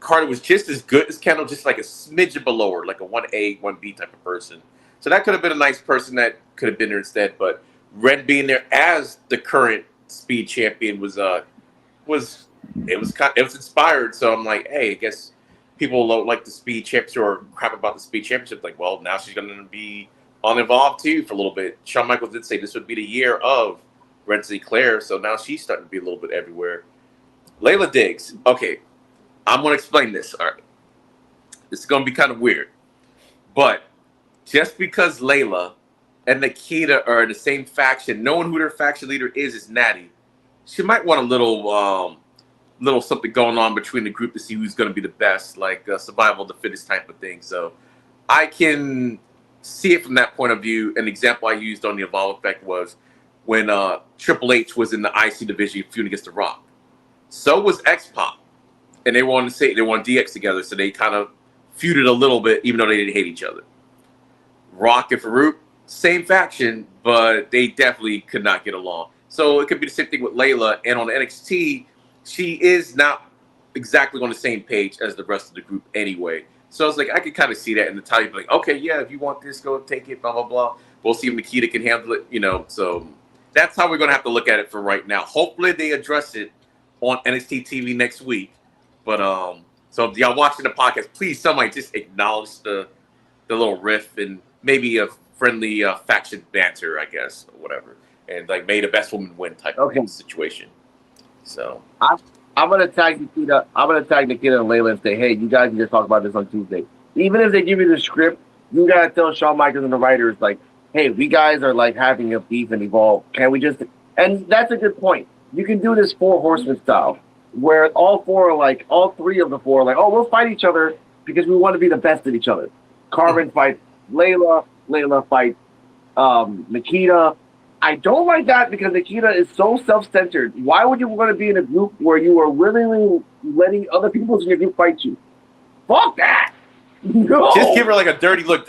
Carly was just as good as Kendall, just like a smidgen below her, like a 1A, 1B type of person. So that could have been a nice person that could have been there instead. But Ren being there as the current Speed champion was inspired. So I'm like, hey, I guess people like the Speed Championship or crap about the Speed Championship. Like, well, now she's going to be on Evolve too for a little bit. Shawn Michaels did say this would be the year of Ren Sinclair, so now she's starting to be a little bit everywhere. Layla Diggs. Okay, I'm going to explain this. All right. This is going to be kind of weird. But just because Layla and Nikita are in the same faction, knowing who their faction leader is Natty, she might want a little something going on between the group to see who's going to be the best, like survival of the fittest type of thing. So I can see it from that point of view. An example I used on the Evolve effect was when Triple H was in the IC division feuding against The Rock. So was X-Pac. And they wanted DX together, so they kind of feuded a little bit, even though they didn't hate each other. Rock and Farouk, same faction, but they definitely could not get along. So it could be the same thing with Layla. And on NXT, she is not exactly on the same page as the rest of the group anyway. So I was like, I could kind of see that in the title. Like, okay, yeah, if you want this, go take it, blah, blah, blah. We'll see if Nikita can handle it, So that's how we're going to have to look at it for right now. Hopefully they address it on NXT TV next week. But so if y'all watching the podcast, please somebody just acknowledge the little riff and maybe a friendly faction banter, I guess, or whatever. And like, may the best woman win type of situation. So I'm gonna tag Nikita. I'm gonna tag Nikita and Layla and say, hey, you guys can just talk about this on Tuesday. Even if they give you the script, you gotta tell Shawn Michaels and the writers, like, hey, we guys are like having a beef and Evolve. Can we just? And that's a good point. You can do this 4 horsemen style, where all three of the four are like, oh, we'll fight each other because we want to be the best at each other. Carmen fights Layla fights Nikita. I don't like that because Nikita is so self-centered. Why would you want to be in a group where you are willingly letting other people in your group fight you? Fuck that! No. Just give her like a dirty look.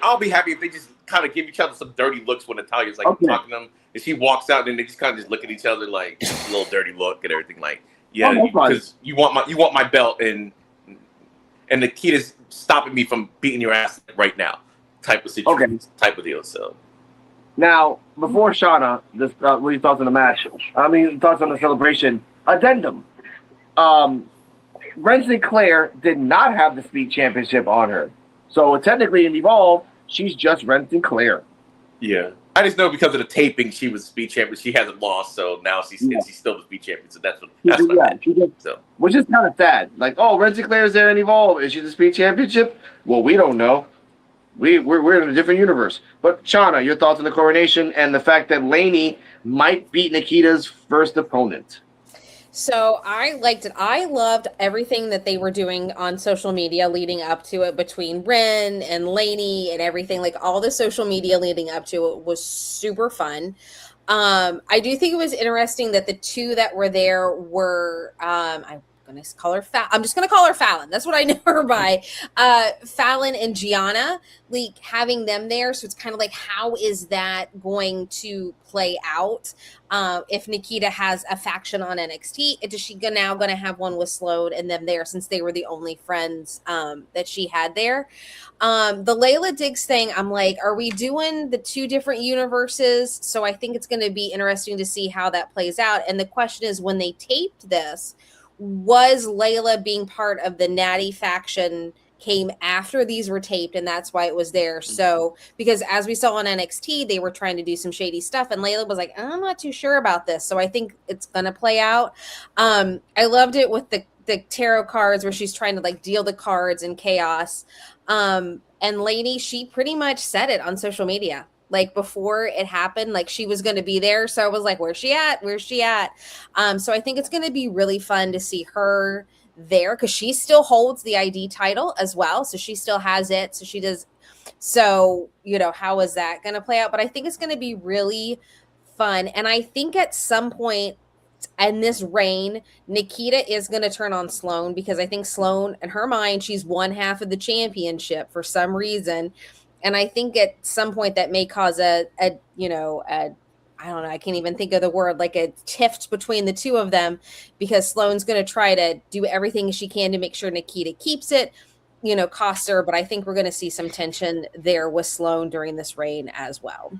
I'll be happy if they just kind of give each other some dirty looks when Natalia's like talking to them, and she walks out, and they just kind of just look at each other like a little dirty look and everything. Like, yeah, because you want my belt, and Nikita's stopping me from beating your ass right now, type of situation, type of deal. So. Now, before Shauna, what are your thoughts on the match? Thoughts on the celebration. Addendum. Ren Sinclair did not have the Speed Championship on her. So technically in Evolve, she's just Ren Sinclair. Yeah. I just know because of the taping, she was Speed Champion. She hasn't lost, so now she's still the Speed Champion. So that's what I meant. So. Which is kind of sad. Like, oh, Ren Sinclair's there in Evolve. Is she the Speed Championship? Well, we don't know. We're in a different universe. But Shauna, your thoughts on the coronation and the fact that Lainey might beat Nikita's first opponent. So I liked it. I loved everything that they were doing on social media leading up to it between Ren and Lainey and everything. Like all the social media leading up to it was super fun. I do think it was interesting that the two that were there were I'm just going to call her Fallon. That's what I know her by. Fallon and Gianna, like having them there. So it's kind of like, how is that going to play out? If Nikita has a faction on NXT, is she now going to have one with Sloan and them there, since they were the only friends that she had there? The Layla Diggs thing, I'm like, are we doing the two different universes? So I think it's going to be interesting to see how that plays out. And the question is, when they taped this, was Layla being part of the Natty faction came after these were taped, and that's why it was there. So because as we saw on NXT, they were trying to do some shady stuff, and Layla was like, I'm not too sure about this. So I think it's gonna play out. I loved it with the tarot cards where she's trying to like deal the cards in chaos. And Lainey, she pretty much said it on social media. Like before it happened, like she was going to be there. So I was like, where's she at? Where's she at? So I think it's going to be really fun to see her there, because she still holds the ID title as well. So she still has it. So she does. So, how is that going to play out? But I think it's going to be really fun. And I think at some point in this reign, Nikita is going to turn on Sloan, because I think Sloan, in her mind, she's one half of the championship for some reason. And I think at some point that may cause a I don't know, I can't even think of the word, like a tiff between the two of them, because Sloane's going to try to do everything she can to make sure Nikita keeps it, cost her. But I think we're going to see some tension there with Sloane during this reign as well.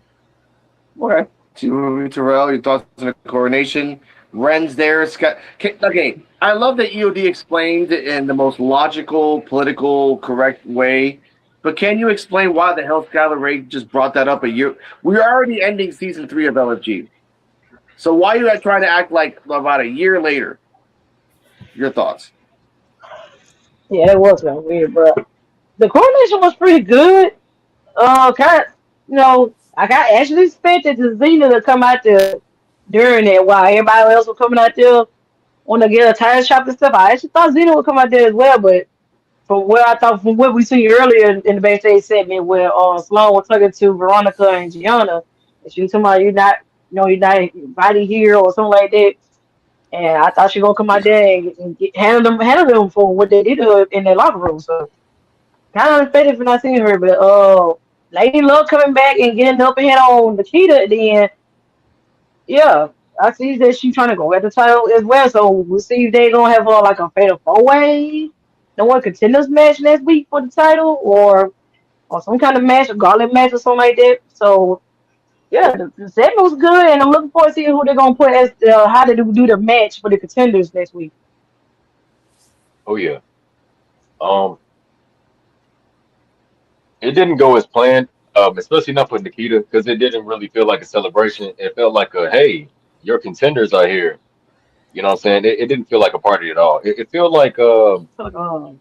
Okay. Terrell, your thoughts on the coronation? Ren's there. Scott. Okay. I love that EOD explained it in the most logical, political, correct way. But can you explain why the hell Skylar Ray just brought that up a year? We're already ending season 3 of LFG. So why are you trying to act like about a year later? Your thoughts? Yeah, it was kind of weird, but the coronation was pretty good. I got actually expected the Xena to come out there during it while everybody else was coming out there on to get a tire shop and stuff. I actually thought Xena would come out there as well, but from what we seen earlier in the backstage segment where Sloan was talking to Veronica and Gianna, and she was talking about you're not invited here or something like that. And I thought she gonna come out there and handle them for what they did to her in their locker room. So kind of unexpected for not seeing her, but Lady Luck coming back and getting up ahead on Nikita at the end. Yeah, I see that she's trying to go at the title as well. So we'll see if they gonna have like a fatal 4-way, no one contenders match next week for the title, or some kind of match, a gauntlet match or something like that. So yeah, the segment was good, and I'm looking forward to seeing who they're gonna put as how to do the match for the contenders next week. Oh yeah. It didn't go as planned, especially not for Nikita, because it didn't really feel like a celebration. It felt like a, hey, your contenders are here. You know what I'm saying? It didn't feel like a party at all. It felt like It's like a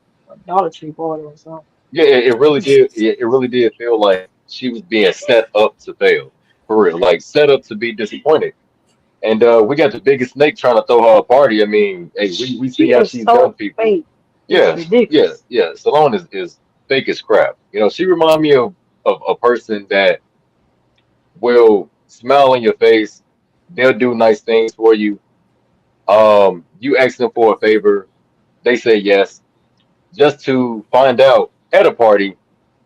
Dollar Tree party or something. yeah, it really did. It really did feel like she was being set up to fail, for real, like set up to be disappointed. And we got the biggest snake trying to throw her a party. I mean, hey, we see She how is she's so done people. fake. Yeah, It's ridiculous. yeah. Salone is fake as crap. She reminds me of a person that will smile in your face. They'll do nice things for you. You ask them for a favor, they say yes, just to find out at a party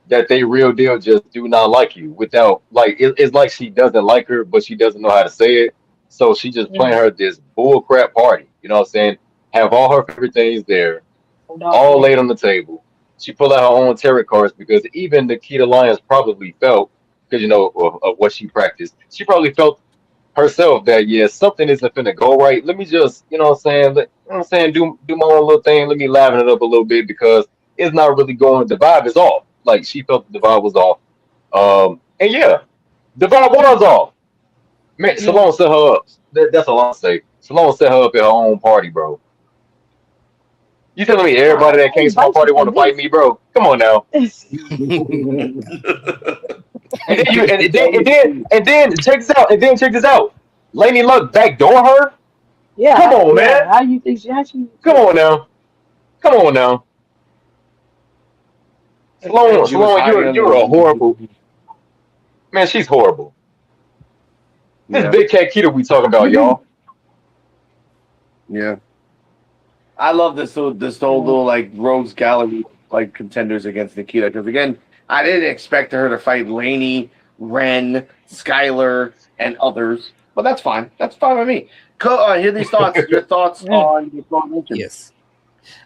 that they real deal just do not like you. Without like, it's like she doesn't like her, but she doesn't know how to say it. So she just playing her this bull crap party. You know what I'm saying? Have all her favorite things there, all laid on the table. She pulled out her own tarot cards because even Nikita Lyons probably felt, because of what she practiced, she probably felt herself that something isn't finna go right. Let me just, do my own little thing. Let me liven it up a little bit because it's not really going. The vibe is off. Like she felt the vibe was off. And the vibe was off. Man, Salone set her up. That's all I'll say. Salone set her up at her own party, bro. You telling me everybody that came to my party want to fight me, bro? Come on now. And then check this out. And then check this out. Laney Luck backdoor her. Yeah. Come on, Yeah. man. How you think she? How she? Come on now. Come on now. Sloan, She was Sloan, hiding you're under a horrible man. She's horrible. This Yeah. big cat Keita we talking about, y'all. Yeah. I love this whole little like rogues gallery like contenders against Nikita because again, I didn't expect her to fight Laney, Ren, Skylar, and others, but that's fine. That's fine with me. Hear these thoughts. Your thoughts on your coronation? Yes.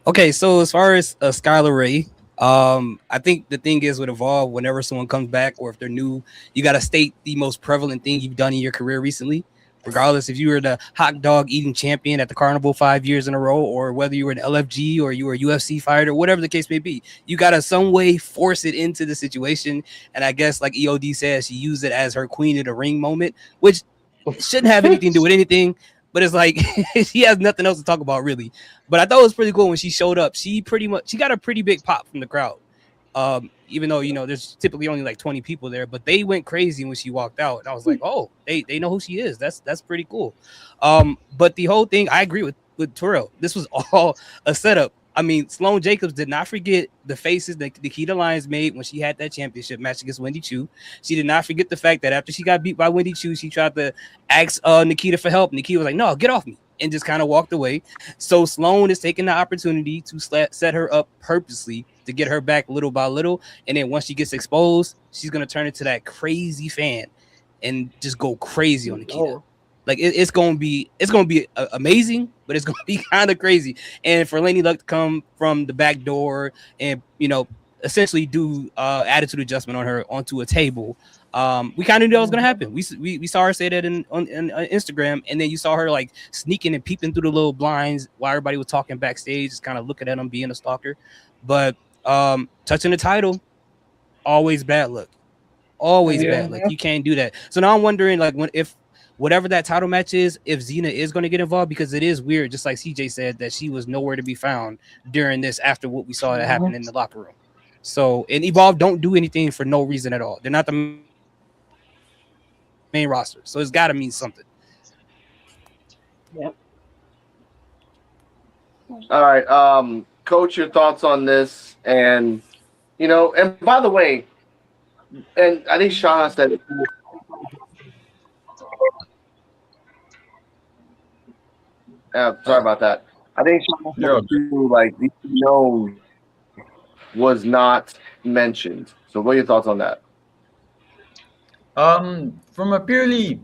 Okay, so as far as Skylar Ray, I think the thing is with Evolve, whenever someone comes back or if they're new, you got to state the most prevalent thing you've done in your career recently. Regardless if you were the hot dog eating champion at the carnival 5 years in a row, or whether you were an LFG or you were a UFC fighter, whatever the case may be, you got to some way force it into the situation. And I guess like EOD says, she used it as her queen of the ring moment, which shouldn't have anything to do with anything. But it's like she has nothing else to talk about, really. But I thought it was pretty cool when she showed up. She got a pretty big pop from the crowd. Even though there's typically only like 20 people there, but they went crazy when she walked out. And I was like, oh, they know who she is. That's pretty cool. But the whole thing, I agree with Terrell. This was all a setup. I mean, Sloane Jacobs did not forget the faces that Nikita Lyons made when she had that championship match against Wendy Chu. She did not forget the fact that after she got beat by Wendy Chu, she tried to ask Nikita for help. Nikita was like, no, get off me, and just kind of walked away. So Sloane is taking the opportunity to set her up purposely to get her back little by little. And then once she gets exposed, she's going to turn into that crazy fan and just go crazy on Nikita. Like it's gonna be amazing, but it's gonna be kind of crazy. And for Laney Luck to come from the back door and essentially do attitude adjustment on her onto a table, we kind of knew that was gonna happen. We saw her say that on Instagram, and then you saw her like sneaking and peeping through the little blinds while everybody was talking backstage, just kind of looking at them, being a stalker. But touching the title, always bad luck. Always bad luck. You can't do that. So now I'm wondering, like, if whatever that title match is, if Xena is going to get involved, because it is weird, just like CJ said, that she was nowhere to be found during this after what we saw that happen in the locker room. So, and Evolve don't do anything for no reason at all. They're not the main roster, so it's got to mean something. Yep. All right, Coach, your thoughts on this, and and by the way, and I think Shauna said it. Sorry about that. I think like the known was not mentioned. So, what are your thoughts on that? From a purely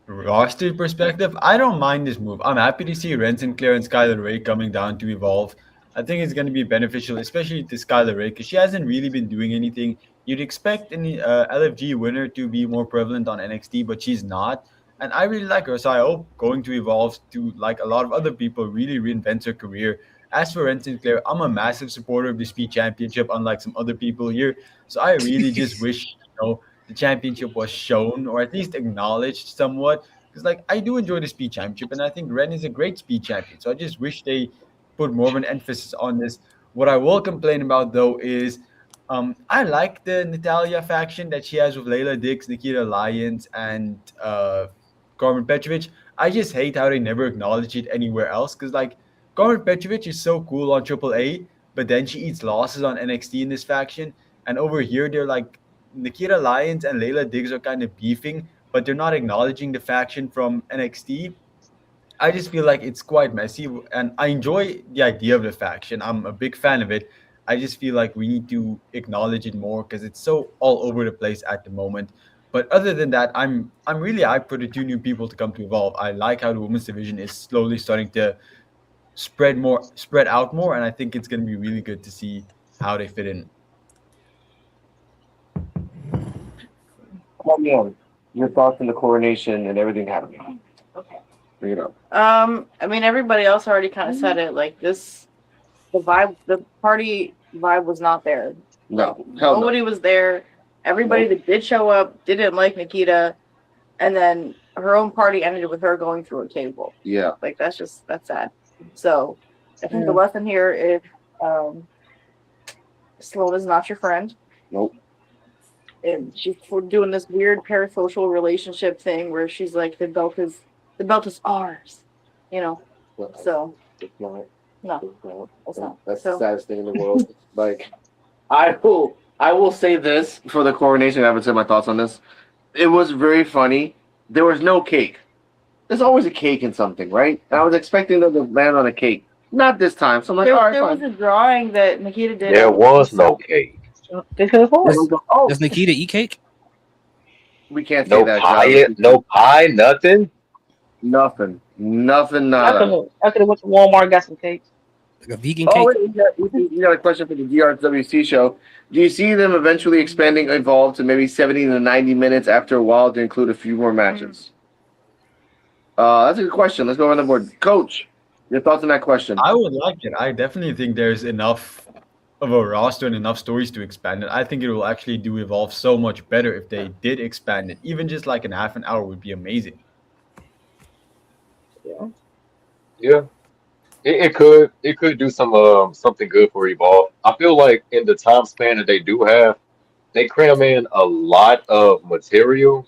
roster perspective, I don't mind this move. I'm happy to see Ren Sinclair and Skylar Ray coming down to Evolve. I think it's going to be beneficial, especially to Skylar Ray, because she hasn't really been doing anything. You'd expect an LFG winner to be more prevalent on NXT, but she's not. And I really like her, so I hope going to Evolve to, like a lot of other people, really reinvents her career. As for Ren Sinclair, I'm a massive supporter of the Speed Championship, unlike some other people here. So I really just wish, the championship was shown or at least acknowledged somewhat. Because, like, I do enjoy the Speed Championship, and I think Ren is a great Speed Champion. So I just wish they put more of an emphasis on this. What I will complain about, though, is I like the Natalia faction that she has with Layla Dix, Nikita Lyons, and Carmen Petrovic. I just hate how they never acknowledge it anywhere else. Because, like, Carmen Petrovic is so cool on AAA, but then she eats losses on NXT in this faction. And over here, they're like, Nikita Lyons and Layla Diggs are kind of beefing, but they're not acknowledging the faction from NXT. I just feel like it's quite messy, and I enjoy the idea of the faction. I'm a big fan of it. I just feel like we need to acknowledge it more because it's so all over the place at the moment. But other than that, I'm really hyped for the two new people to come to Evolve. I like how the women's division is slowly starting to spread out more, and I think it's going to be really good to see how they fit in. Your thoughts on the coronation and everything happening. Okay. Bring it up. I mean, everybody else already kind of said it. Like the party vibe was not there. No, nobody was there. Everybody that did show up didn't like Nikita, and then her own party ended with her going through a table. Yeah, like that's sad. So, I think the lesson here is Sloan is not your friend. Nope. And she's doing this weird parasocial relationship thing where she's like, the belt is ours, you know. So It's not. no, it's not. That's So- the saddest thing in the world. Like, I will say this for the coronation. I haven't said my thoughts on this. It was very funny. There was no cake. There's always a cake in something, right? And I was expecting them to land on a cake. Not this time. So I'm like, all right, there was fine. a drawing that Nikita did. There was no cake. They could afford it. Oh, Does Nikita eat cake? we can't say No that. pie, John. no pie, nothing. Nothing. Nothing. I Nada. could have went to Walmart and got some cakes. Like a vegan Oh, cake? wait, you got a question for the DRWC show. Do you see them eventually expanding Evolve to maybe 70 to 90 minutes after a while to include a few more matches? That's a good question. Let's go on the board. Coach, your thoughts on that question? I would like it. I definitely think there's enough of a roster and enough stories to expand it. I think it will actually do Evolve so much better if they did expand it. Even just like in half an hour would be amazing. Yeah, it could do something good for Evolve. I feel like in the time span that they do have, they cram in a lot of material,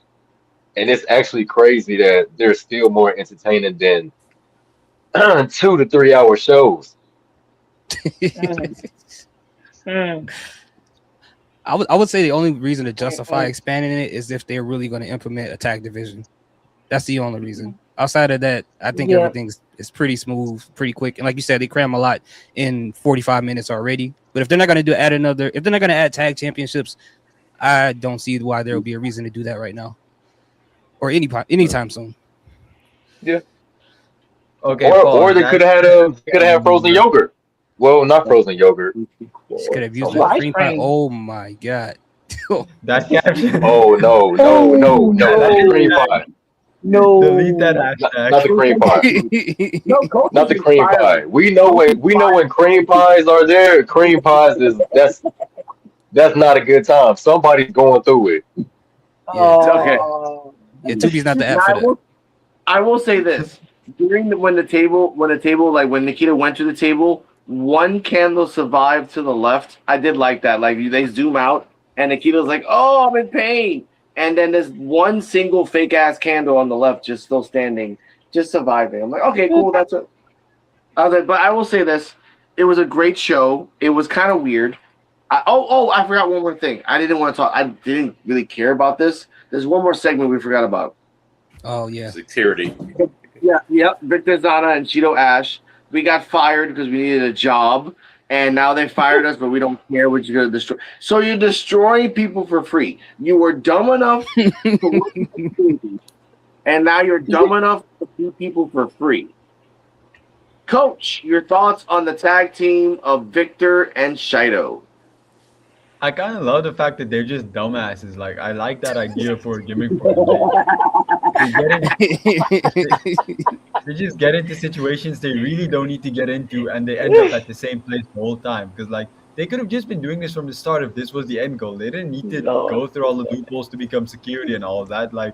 and it's actually crazy that they're still more entertaining than 2 to 3 hour shows. I would say the only reason to justify expanding it is if they're really going to implement a tag division. That's the only reason. Outside of that, I think everything's pretty smooth, pretty quick. And like you said, they cram a lot in 45 minutes already. But if they're not going to if they're not going to add tag championships, I don't see why there will be a reason to do that right now or anytime soon. Yeah. Okay. Or they could have had frozen yogurt. Well, not frozen yogurt. Could have used the cream pie. Oh my god. That caption. Oh no, not the cream pie. No. Delete that hashtag. Not the cream pie. No, Coach Not the is cream fired. pie. We know when cream pies are there. Cream pies that's not a good time. Somebody's going through it. Okay. Yeah, Tubi's not the app Now, for that. I will say this: when Nikita went to the table, one candle survived to the left. I did like that. Like they zoom out, and Nikita's like, "Oh, I'm in pain," and then there's one single fake ass candle on the left, just still standing, just surviving. I'm like, okay, cool, that's it. I was like, but I will say this: it was a great show. It was kind of weird. I forgot one more thing. I didn't want to talk. I didn't really care about this. There's one more segment we forgot about. Oh yeah. Security. Yeah. Victor Zana and Cheeto Ash. We got fired because we needed a job, and now they fired us, but we don't care what you're gonna destroy. So you're destroying people for free. You were dumb enough to work with people, and now you're dumb enough to do people for free. Coach, your thoughts on the tag team of Victor and Shido? I kind of love the fact that they're just dumbasses. Like, I like that idea for a gimmick for them. They just get into situations they really don't need to get into, and they end up at the same place the whole time. Because, like, they could have just been doing this from the start if this was the end goal. They didn't need to go through all the loopholes to become security and all of that. Like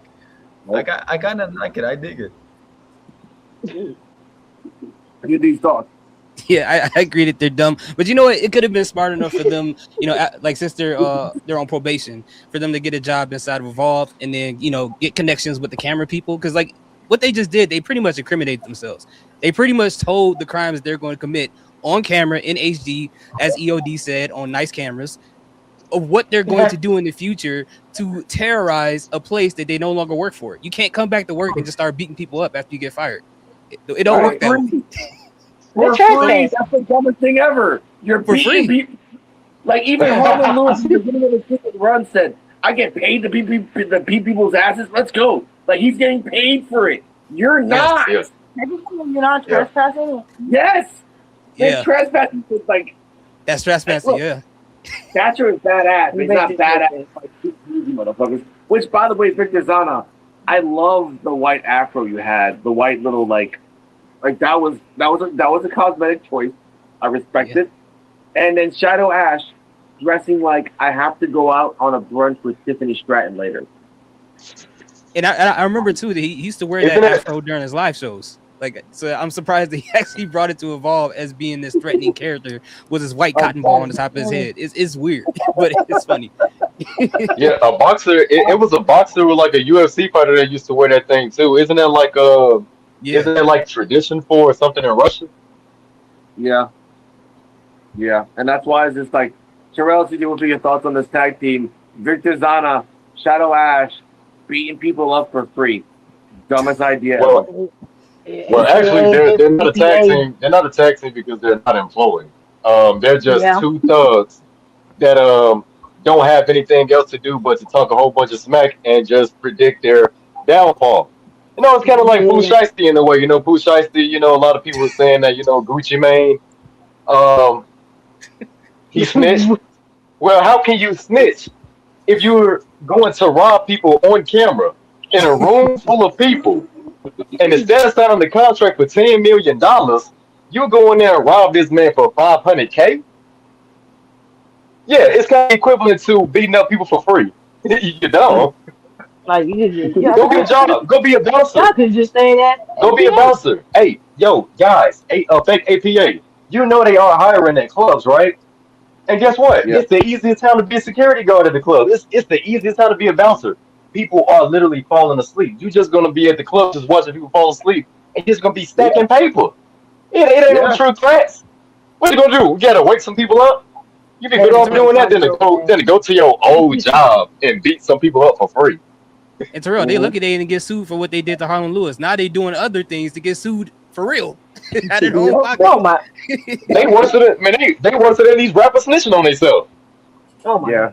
I kind of like it. I dig it. Get these thoughts. Yeah, I agree that they're dumb, but you know what? It could have been smart enough for them, like since they're on probation, for them to get a job inside of Evolve and then get connections with the camera people. Because like what they just did, they pretty much incriminated themselves. They pretty much told the crimes they're going to commit on camera in HD, as EOD said, on nice cameras, of what they're going to do in the future to terrorize a place that they no longer work for. You can't come back to work and just start beating people up after you get fired. It don't work that way. For free. That's the dumbest thing ever. You're beating people. Like even Harlan Lewis at the beginning of the freaking run said, "I get paid to beat people's asses. Let's go." Like he's getting paid for it. You're not. You're not trespassing. Yes. Yeah. Trespassing is like. That's trespassing. Yeah. Thatcher is badass, but he's not badass like two easy motherfuckers. Which, by the way, Victor Zana, I love the white afro you had. The white little like that was a cosmetic choice. I respect it. And then Shadow Ash dressing like I have to go out on a brunch with Tiffany Stratton later. And I remember too that he used to wear that afro during his live shows. Like, so I'm surprised they actually brought it to Evolve as being this threatening character with his white cotton ball on the top of his head. It's weird, but it's funny. Yeah, a boxer. It was a boxer with like a UFC fighter that used to wear that thing too. Isn't that like Yeah. Isn't it like tradition for something in Russia? Yeah. Yeah. And that's why it's just like, Terrell, what are your thoughts on this tag team? Victor Zana, Shadow Ash, beating people up for free. Dumbest idea ever. Well, actually, they're not a tag team. They're not a tag team because they're not employed. They're just two thugs that don't have anything else to do but to talk a whole bunch of smack and just predict their downfall. You know, it's kind of like Pooh Shiesty in a way. You know, Pooh Shiesty. You know, a lot of people were saying that. You know, Gucci Mane, he snitched. Well, how can you snitch if you're going to rob people on camera in a room full of people? And instead of signing the contract for $10 million, you go in there and rob this man for $500K. Yeah, it's kind of equivalent to beating up people for free. You know, Like you just go get a job. Go be a bouncer. y'all could just say that. Go be a bouncer. Hey, yo, guys, fake APA. You know they are hiring at clubs, right? And guess what? Yeah. It's the easiest time to be a security guard at the club. It's the easiest time to be a bouncer. People are literally falling asleep. You're just gonna be at the club just watching people fall asleep, and you're just gonna be stacking paper. It ain't no true threats. What you gonna do? You gotta wake some people up. You be good off doing that than to go to your old job and beat some people up for free. And Terrell, they lucky they didn't get sued for what they did to Harlan Lewis. Now they doing other things to get sued for real. Out of their own pocket. Oh my! They worse than they worse than these rappers snitching on themselves. Oh my! Yeah.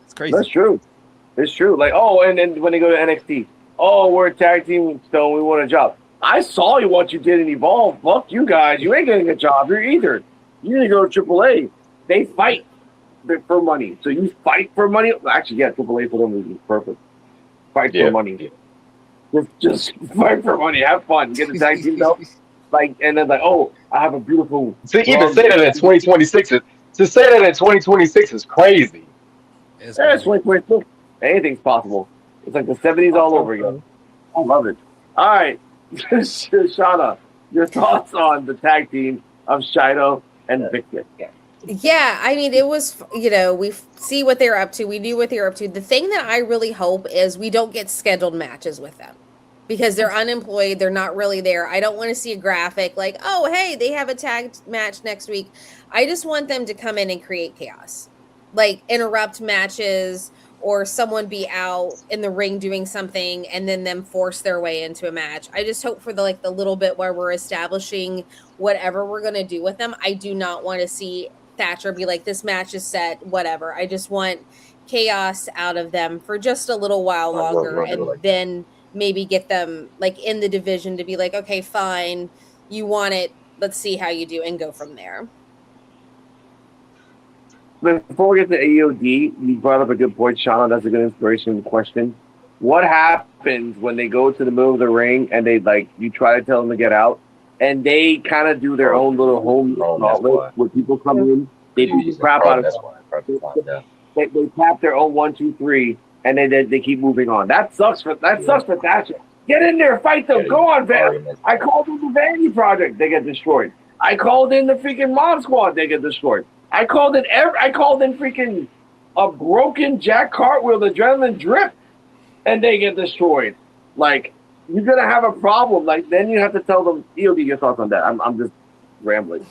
It's crazy. That's true. It's true. Like, oh, and then when they go to NXT, oh, we're a tag team, so we want a job. I saw what you did in Evolve. Fuck you guys. You ain't getting a job here either. You need to go to AAA. They fight for money. So you fight for money. Actually, yeah, AAA for them is perfect. Fight for money. Just fight for money. Have fun. Get the tag team belt. Like, and then like, oh, I have a beautiful. To even say that in 2026 is crazy. It's 2026. Anything's possible. It's like the 70s all over again. I love it. All right, Shauna, your thoughts on the tag team of Shido and Victor? Yeah, I mean, it was, we see what they're up to. We knew what they're up to. The thing that I really hope is we don't get scheduled matches with them because they're unemployed. They're not really there. I don't want to see a graphic like, oh, hey, they have a tag match next week. I just want them to come in and create chaos, like interrupt matches or someone be out in the ring doing something and then them force their way into a match. I just hope for the little bit where we're establishing whatever we're going to do with them. I do not want to see Thatcher be like, this match is set, whatever. I just want chaos out of them for just a little while longer and then maybe get them like in the division to be like, okay, fine, you want it, let's see how you do and go from there. Before we get to AOD, you brought up a good point, Shauna. That's a good inspiration question. What happens when they go to the middle of the ring and they you try to tell them to get out, and they kind of do their own little home gauntlet where people come in, they beat the crap out of them. They tap their own 1, 2, 3, and they keep moving on. That sucks for Thatcher. Get in there, fight them. Go on, Van. I called in the Vanity Project, they get destroyed. I called in the freaking Mob Squad, they get destroyed. I called in freaking a broken Jack Cartwheel, the Adrenaline Drip, and they get destroyed. Like, you're gonna have a problem. Like, then you have to tell them. EOD, your thoughts on that? I'm just rambling.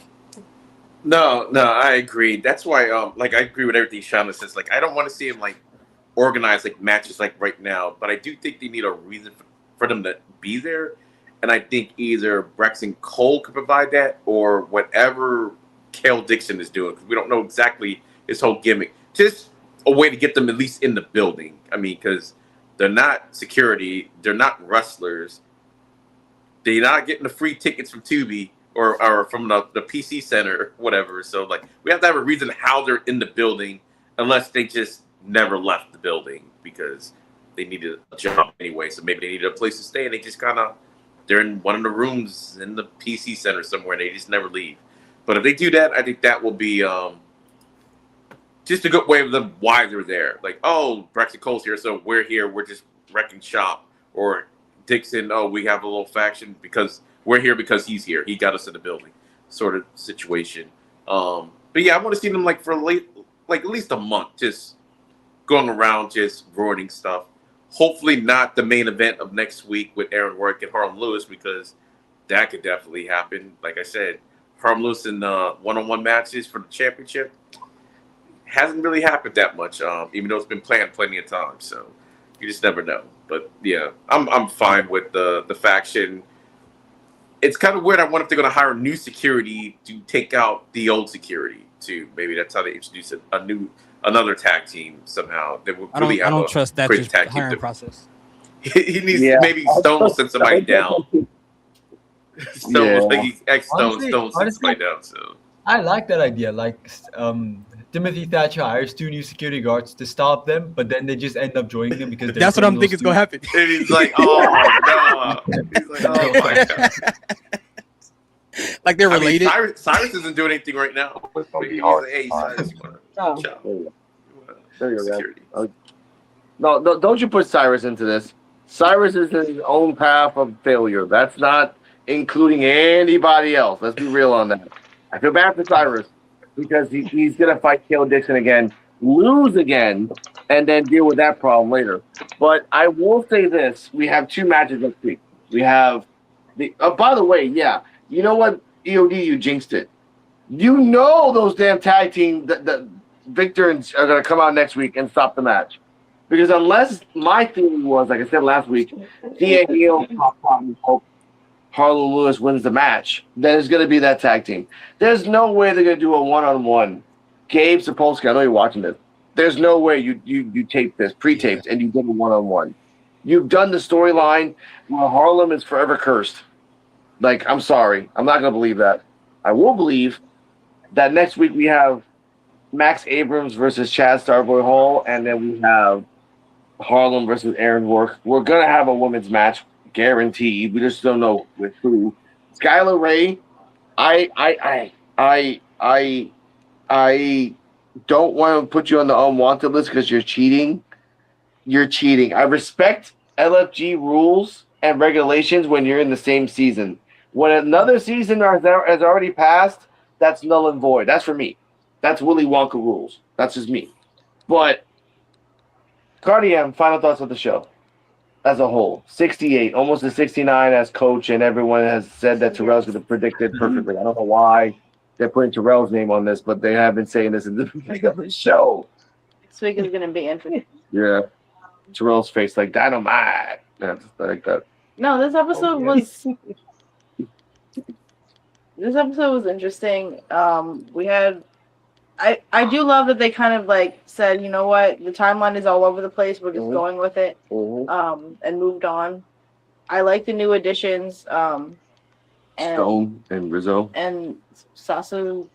No, I agree. That's why, I agree with everything Shauna says. Like, I don't want to see him organize matches right now, but I do think they need a reason for them to be there, and I think either Braxton Cole could provide that or whatever Kale Dixon is doing, because we don't know exactly his whole gimmick. Just a way to get them at least in the building. I mean, because they're not security, they're not wrestlers, they're not getting the free tickets from Tubi or from the PC Center or whatever. So we have to have a reason how they're in the building, unless they just never left the building because they needed a job anyway. So maybe they needed a place to stay, and they just they're in one of the rooms in the PC Center somewhere, and they just never leave. But if they do that, I think that will be just a good way of them why they're there. Like, oh, Braxton Cole's here, so we're here. We're just wrecking shop. Or Dixon, oh, we have a little faction because we're here because he's here. He got us in the building, sort of situation. But yeah, I want to see them like for at least a month, just going around, just ruining stuff. Hopefully not the main event of next week with Aaron Work and Harlem Lewis, because that could definitely happen. Like I said, Harlem Lewis in one-on-one matches for the championship hasn't really happened that much, even though it's been planned plenty of times. So you just never know. But yeah, I'm fine with the faction. It's kind of weird. I wonder if they're going to hire new security to take out the old security too. Maybe that's how they introduce another tag team somehow. They will really I don't trust that great tag team hiring process. He needs to maybe Stone will send somebody down. Stone sends somebody down. So I like that idea. Like Timothy Thatcher hires 2 new security guards to stop them, but then they just end up joining them because that's what I'm thinking is gonna happen. And he's like, oh no. He's like, oh my god. Like they're related. I mean, Cyrus isn't doing anything right now. He's like, hey, Cyrus, there you go. No, don't you put Cyrus into this. Cyrus is in his own path of failure. That's not including anybody else. Let's be real on that. I feel bad for Cyrus because he's going to fight Cale Dixon again, lose again, and then deal with that problem later. But I will say this. We have 2 matches next week. We have by the way, yeah, you know what, EOD, you jinxed it. You know those damn tag team, the Victor are going to come out next week and stop the match. Because unless my theory was, like I said last week, Diego Harlow Lewis wins the match, then it's going to be that tag team. There's no way they're going to do a one-on-one. Gabe Sapolsky, I know you're watching this. There's no way you tape this, pre-taped, and you did a one-on-one. You've done the storyline where Harlem is forever cursed. Like, I'm sorry. I'm not going to believe that. I will believe that next week we have Max Abrams versus Chad Starboy Hall, and then we have Harlem versus Aaron Work. We're going to have a women's match, guaranteed. We just don't know with who. Skylar Ray, I don't want to put you on the unwanted list because you're cheating. You're cheating. I respect LFG rules and regulations when you're in the same season. When another season has already passed, that's null and void. That's for me. That's Willy Wonka rules. That's just me. But Cardiam, final thoughts of the show as a whole. 68, almost a 69 as coach, and everyone has said that Terrell's going to predict it perfectly. I don't know why they're putting Terrell's name on this, but they have been saying this in the beginning of the show. This week is going to be interesting. Yeah. Terrell's face like dynamite. Yeah, just like that. No, this episode was interesting. We had I do love that they kind of like said, you know what, the timeline is all over the place. We're just going with it, and moved on. I like the new additions, and Stone and Rizzo and Sasaki.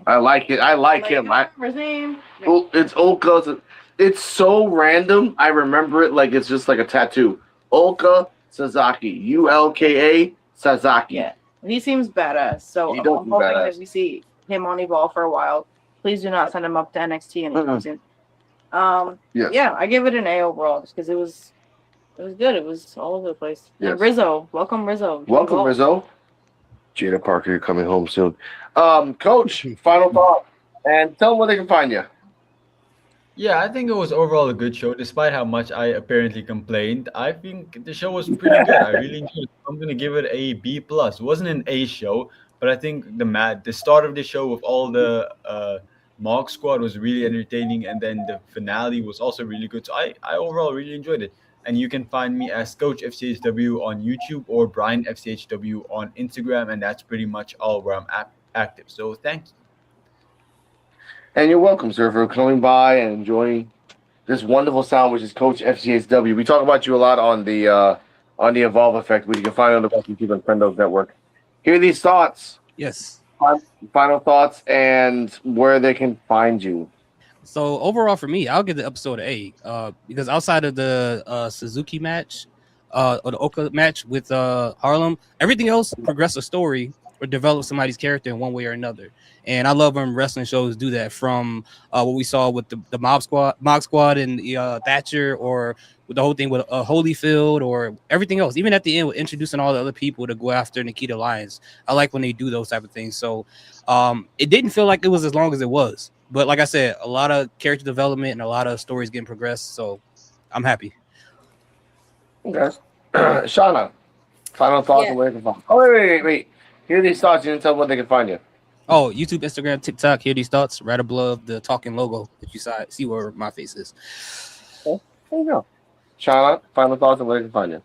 I like it. I like him. His name. It's Ulka. It's so random. I remember it like it's just like a tattoo. Ulka Sasaki. ULKA Sasaki. Yeah. He seems badass. So I'm hoping that we see him on Evolve for a while. Please do not send him up to NXT anytime soon. Yes. Yeah, I give it an A overall just because it was good. It was all over the place. Yes. And Rizzo, welcome Rizzo. Welcome Rizzo. Jada Parker, you're coming home soon. Coach, final thought, and tell them where they can find you. Yeah, I think it was overall a good show, despite how much I apparently complained. I think the show was pretty good. I really enjoyed it. I'm gonna give it a B plus. It wasn't an A show, but I think the start of the show with all the Mock Squad was really entertaining, and then the finale was also really good. So I overall really enjoyed it. And you can find me as Coach FCHW on YouTube or Brian FCHW on Instagram, and that's pretty much all where I'm active. So thank you. And you're welcome, sir, for coming by and enjoying this wonderful sound, which is Coach FCHW. We talk about you a lot on the Evolve Effect, which you can find on the YouTube and Friendos Network. Hear these thoughts. Yes. Final thoughts and where they can find you. So overall for me, I'll give the episode an A because outside of the Suzuki match or the Oka match with Harlem, everything else progressed a story or develop somebody's character in one way or another. And I love when wrestling shows do that, from what we saw with the Mob Squad and the Thatcher, or with the whole thing with Holyfield or everything else. Even at the end, with introducing all the other people to go after Nikita Lyons. I like when they do those type of things. So it didn't feel like it was as long as it was. But like I said, a lot of character development and a lot of stories getting progressed. So I'm happy. Okay. Shauna, final thoughts Yeah. on where they can find. Oh, wait. Hear these thoughts. You didn't tell where they can find you. Oh, YouTube, Instagram, TikTok. Hear these thoughts right above the talking logo that you see where my face is. Okay. There you go. Shauna, final thoughts on where they can find you.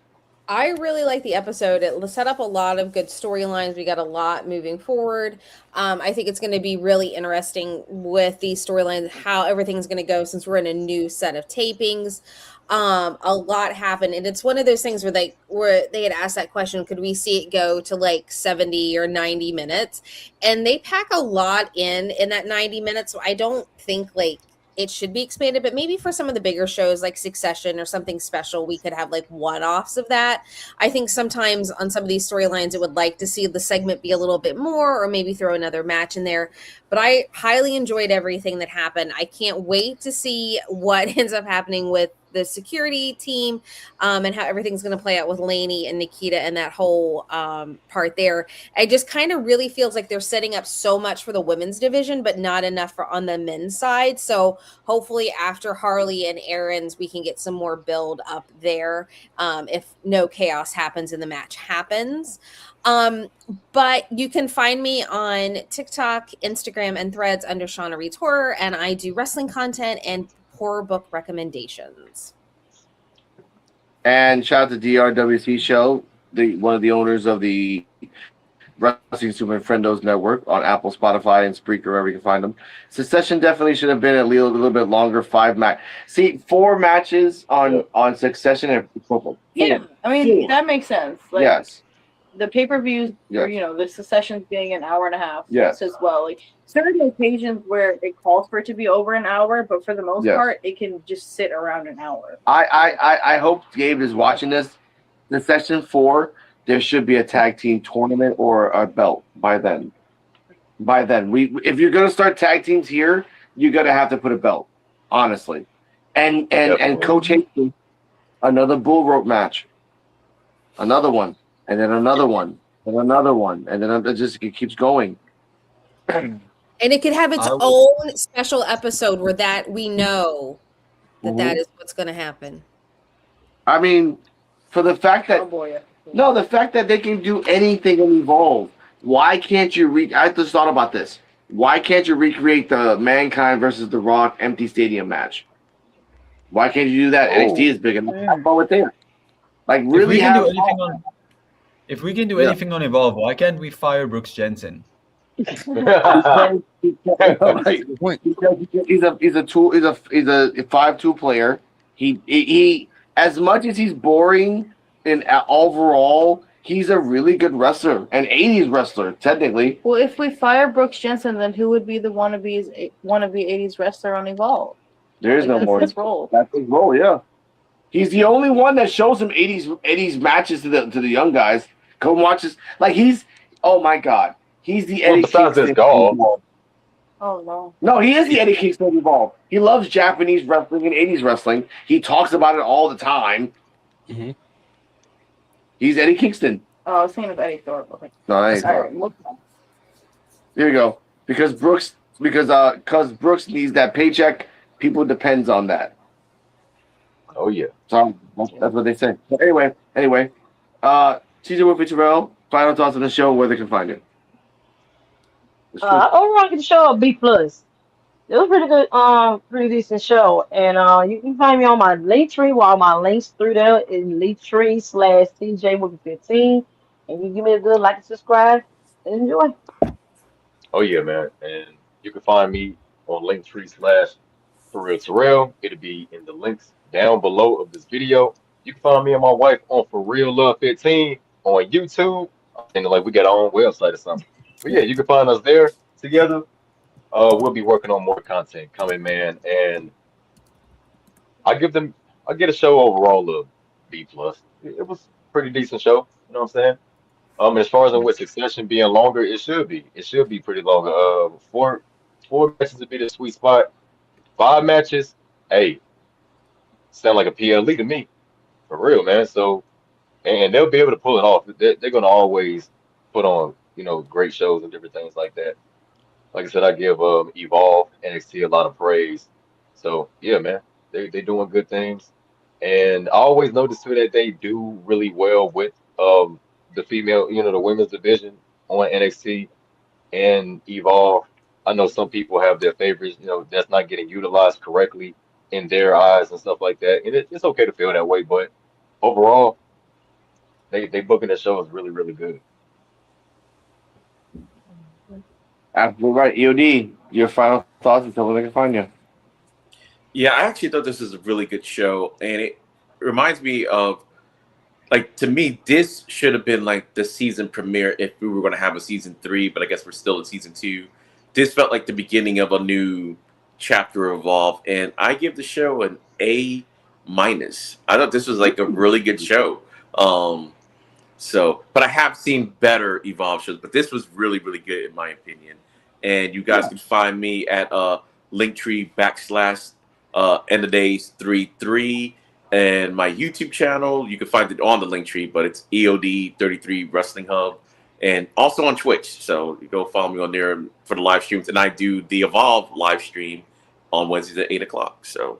I really like the episode. It set up a lot of good storylines. We got a lot moving forward. I think it's going to be really interesting with these storylines, how everything's going to go since we're in a new set of tapings. A lot happened, and it's one of those things where they had asked that question, could we see it go to like 70 or 90 minutes? And they pack a lot in that 90 minutes. So I don't think like it should be expanded, but maybe for some of the bigger shows like Succession or something special, we could have like one-offs of that. I think sometimes on some of these storylines, it would like to see the segment be a little bit more, or maybe throw another match in there. But I highly enjoyed everything that happened. I can't wait to see what ends up happening with the security team, and how everything's going to play out with Lainey and Nikita and that whole part there. It just kind of really feels like they're setting up so much for the women's division, but not enough on the men's side. So hopefully after Harley and Aaron's, we can get some more build up there, if no chaos happens and the match happens. But you can find me on TikTok, Instagram, and Threads under Shauna Reads Horror, and I do wrestling content and horror book recommendations. And shout out to DRWC Show, one of the owners of the Wrestling Super Friendos Network on Apple, Spotify, and Spreaker, wherever you can find them. Succession definitely should have been a little bit longer. 4 matches on Succession. Yeah, I mean, that makes sense. Like, yes. The pay-per-views, Yes. or, the Successions being an hour and a half Yes. as well. Like, certain occasions where it calls for it to be over an hour, but for the most Yes. part, it can just sit around an hour. I hope Gabe is watching this. The Session 4, there should be a tag team tournament or a belt by then. If you're gonna start tag teams here, you're gonna have to put a belt, honestly. And Coach Hastings, another bull rope match, another one, and then another one, and another one, and then it keeps going. And it could have its own special episode where that we know that is what's going to happen. I mean, for the fact that the fact that they can do anything and evolve. Why can't you I just thought about this. Why can't you recreate the Mankind versus The Rock empty stadium match? Why can't you do that? NXT is big enough. How about there? Like really if we can do anything on Evolve, why can't we fire Brooks Jensen? He's a 5'2" player. He as much as he's boring in overall, he's a really good wrestler, an 80s wrestler technically. Well, if we fire Brooks Jensen, then who would be the wannabe 80s wrestler on Evolve? There is no that's more. His role. That's his role, yeah. He's the only one that shows him 80s matches to the young guys. Go watch this. Like oh my God. He's the Eddie Kingston. Oh no. No, he is the Eddie Kingston of Evolve. He loves Japanese wrestling and 80s wrestling. He talks about it all the time. Mm-hmm. He's Eddie Kingston. Oh, I was thinking of Eddie Thorpe. Okay. No, that ain't Thorpe. Here you go. Because Brooks needs that paycheck. People depends on that. Oh yeah. So that's what they say. But anyway. CJ Wolfie Terrell, final thoughts on the show, where they can find it. Overall, the show B+. It was pretty good, pretty decent show. And you can find me on my Linktree, while my links through there is Linktree/TJ15. And you give me a good like and subscribe and enjoy. Oh yeah, man. And you can find me on Linktree/ForRealTerrell. It'll be in the links down below of this video. You can find me and my wife on For Real Love 15 on YouTube. And like we got our own website or something. But yeah, you can find us there together. We'll be working on more content coming, man. And I get a show overall of B+. It was a pretty decent show. You know what I'm saying? As far as with Succession being longer, it should be pretty long. 4 matches would be the sweet spot. 5 matches, hey, sound like a PLE to me, for real, man. So, and they'll be able to pull it off. They're going to always put on, great shows and different things like that. Like I said, I give Evolve NXT a lot of praise. So yeah, man, they doing good things, and I always notice too that they do really well with the female, the women's division on NXT and Evolve. I know some people have their favorites, that's not getting utilized correctly in their eyes and stuff like that, and it's okay to feel that way, but overall, they booking the show is really really good. Absolutely right. EOD, your final thoughts and tell where they can find you. Yeah, I actually thought this was a really good show, and it reminds me of, like, to me, this should have been like the season premiere if we were going to have a season 3, but I guess we're still in season 2. This felt like the beginning of a new chapter of Evolve, and I give the show an A-. I thought this was like a really good show. But I have seen better Evolve shows, but this was really, really good in my opinion. And you guys can find me at Linktree / End of Days 33, and my YouTube channel. You can find it on the Linktree, but it's EOD33 Wrestling Hub, and also on Twitch. So you go follow me on there for the live streams, and I do the Evolve live stream on Wednesdays at 8:00. So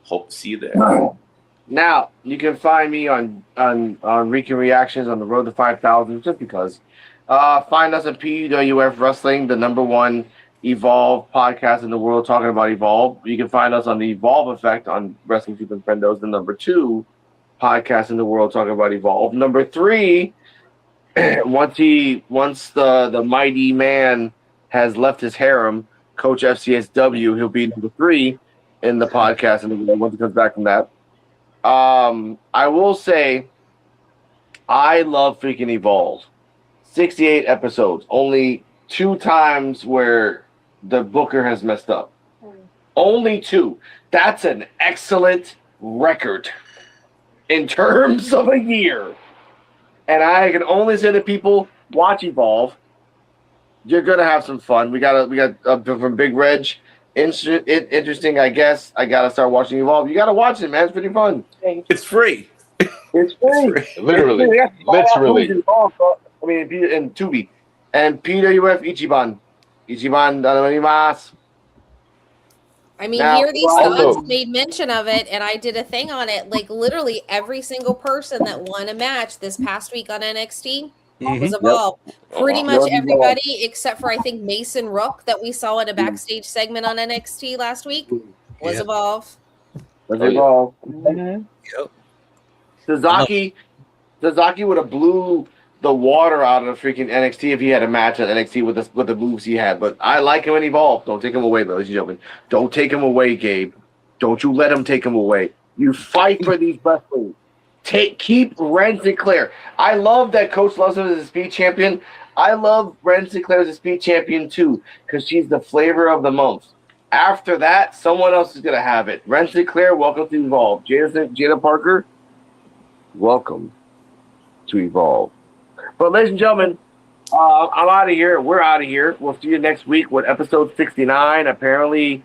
hope to see you there. Now you can find me on Rican Reactions on the Road to 5,000, just because. Find us at PUWF Wrestling, the #1 Evolve podcast in the world, talking about Evolve. You can find us on the Evolve Effect on Wrestling Super Friendos, the #2 podcast in the world, talking about Evolve. #3, once the mighty man has left his harem, Coach FCSW, he'll be #3 in the podcast in the world once he comes back from that. I will say, I love freaking Evolve. 68 episodes, only 2 times where the booker has messed up. Only 2. That's an excellent record in terms of a year. And I can only say to people, watch Evolve. You're gonna have some fun. We got from Big Reg. Interesting, I guess. I gotta start watching Evolve. You gotta watch it, man. It's pretty fun. It's free. It's free. Literally. Literally. I mean, in Tubi. And PWF Ichiban. Ichiban danorimasu. I mean, Now, here these also- thoughts made mention of it, and I did a thing on it. Like, literally every single person that won a match this past week on NXT was Evolve. Pretty much everybody, except for I think Mason Rook that we saw in a backstage segment on NXT last week, was Evolve. Was Evolve. Yep. Sasaki would have blew the water out of the freaking NXT if he had a match at NXT with the moves he had. But I like him in Evolve. Don't take him away, ladies and gentlemen. Don't take him away, Gabe. Don't you let him take him away. You fight for these wrestlers. Keep Ren Sinclair. I love that Coach loves him as a speed champion. I love Ren Sinclair as a speed champion too, because she's the flavor of the month. After that, someone else is gonna have it. Ren Sinclair, welcome to Evolve. Jada Parker, welcome to Evolve. But ladies and gentlemen, I'm out of here. We're out of here. We'll see you next week with episode 69. Apparently,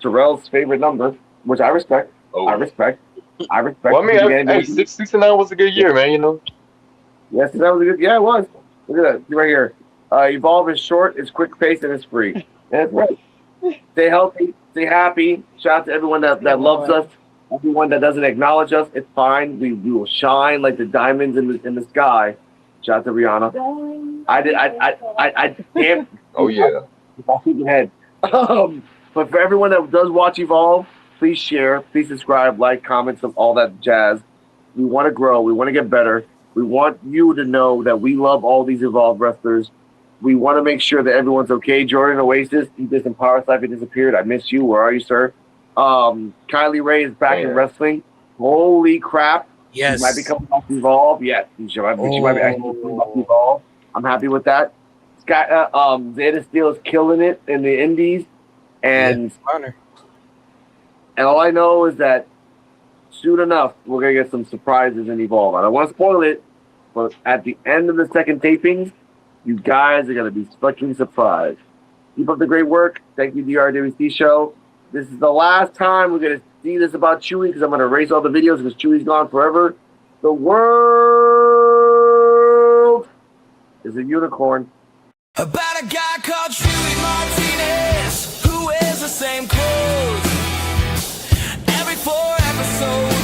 Terrell's favorite number, which I respect. Oh. I respect. Well, I mean, hey, 69 was a good year, man. Yes, that was a good. Yeah, it was. Look at that. See right here. Evolve is short, it's quick paced, and it's free. That's right. Stay healthy, stay happy. Shout out to everyone that loves us. Everyone that doesn't acknowledge us, it's fine. We will shine like the diamonds in the sky. Shout out to Rihanna. I damn. Oh yeah. I'll keep your head. But for everyone that does watch Evolve, please share, please subscribe, like, comments, and all that jazz. We want to grow. We want to get better. We want you to know that we love all these Evolve wrestlers. We want to make sure that everyone's okay. Jordan Oasis, he did some power slap. He disappeared. I miss you. Where are you, sir? Kylie Ray is back in wrestling. Holy crap. Yes. She might be coming off Evolve. Yes. She might be actually coming off Evolve. I'm happy with that. Zeta Steel is killing it in the indies. And and all I know is that soon enough, we're going to get some surprises in Evolve. I don't want to spoil it, but at the end of the second tapings, you guys are going to be fucking surprised. Keep up the great work. Thank you, the RWC show. This is the last time we're going to see this about Chewy because I'm going to erase all the videos because Chewy's gone forever. The world is a unicorn. About a guy called Chewy Martinez who wears the same clothes every 4 episodes.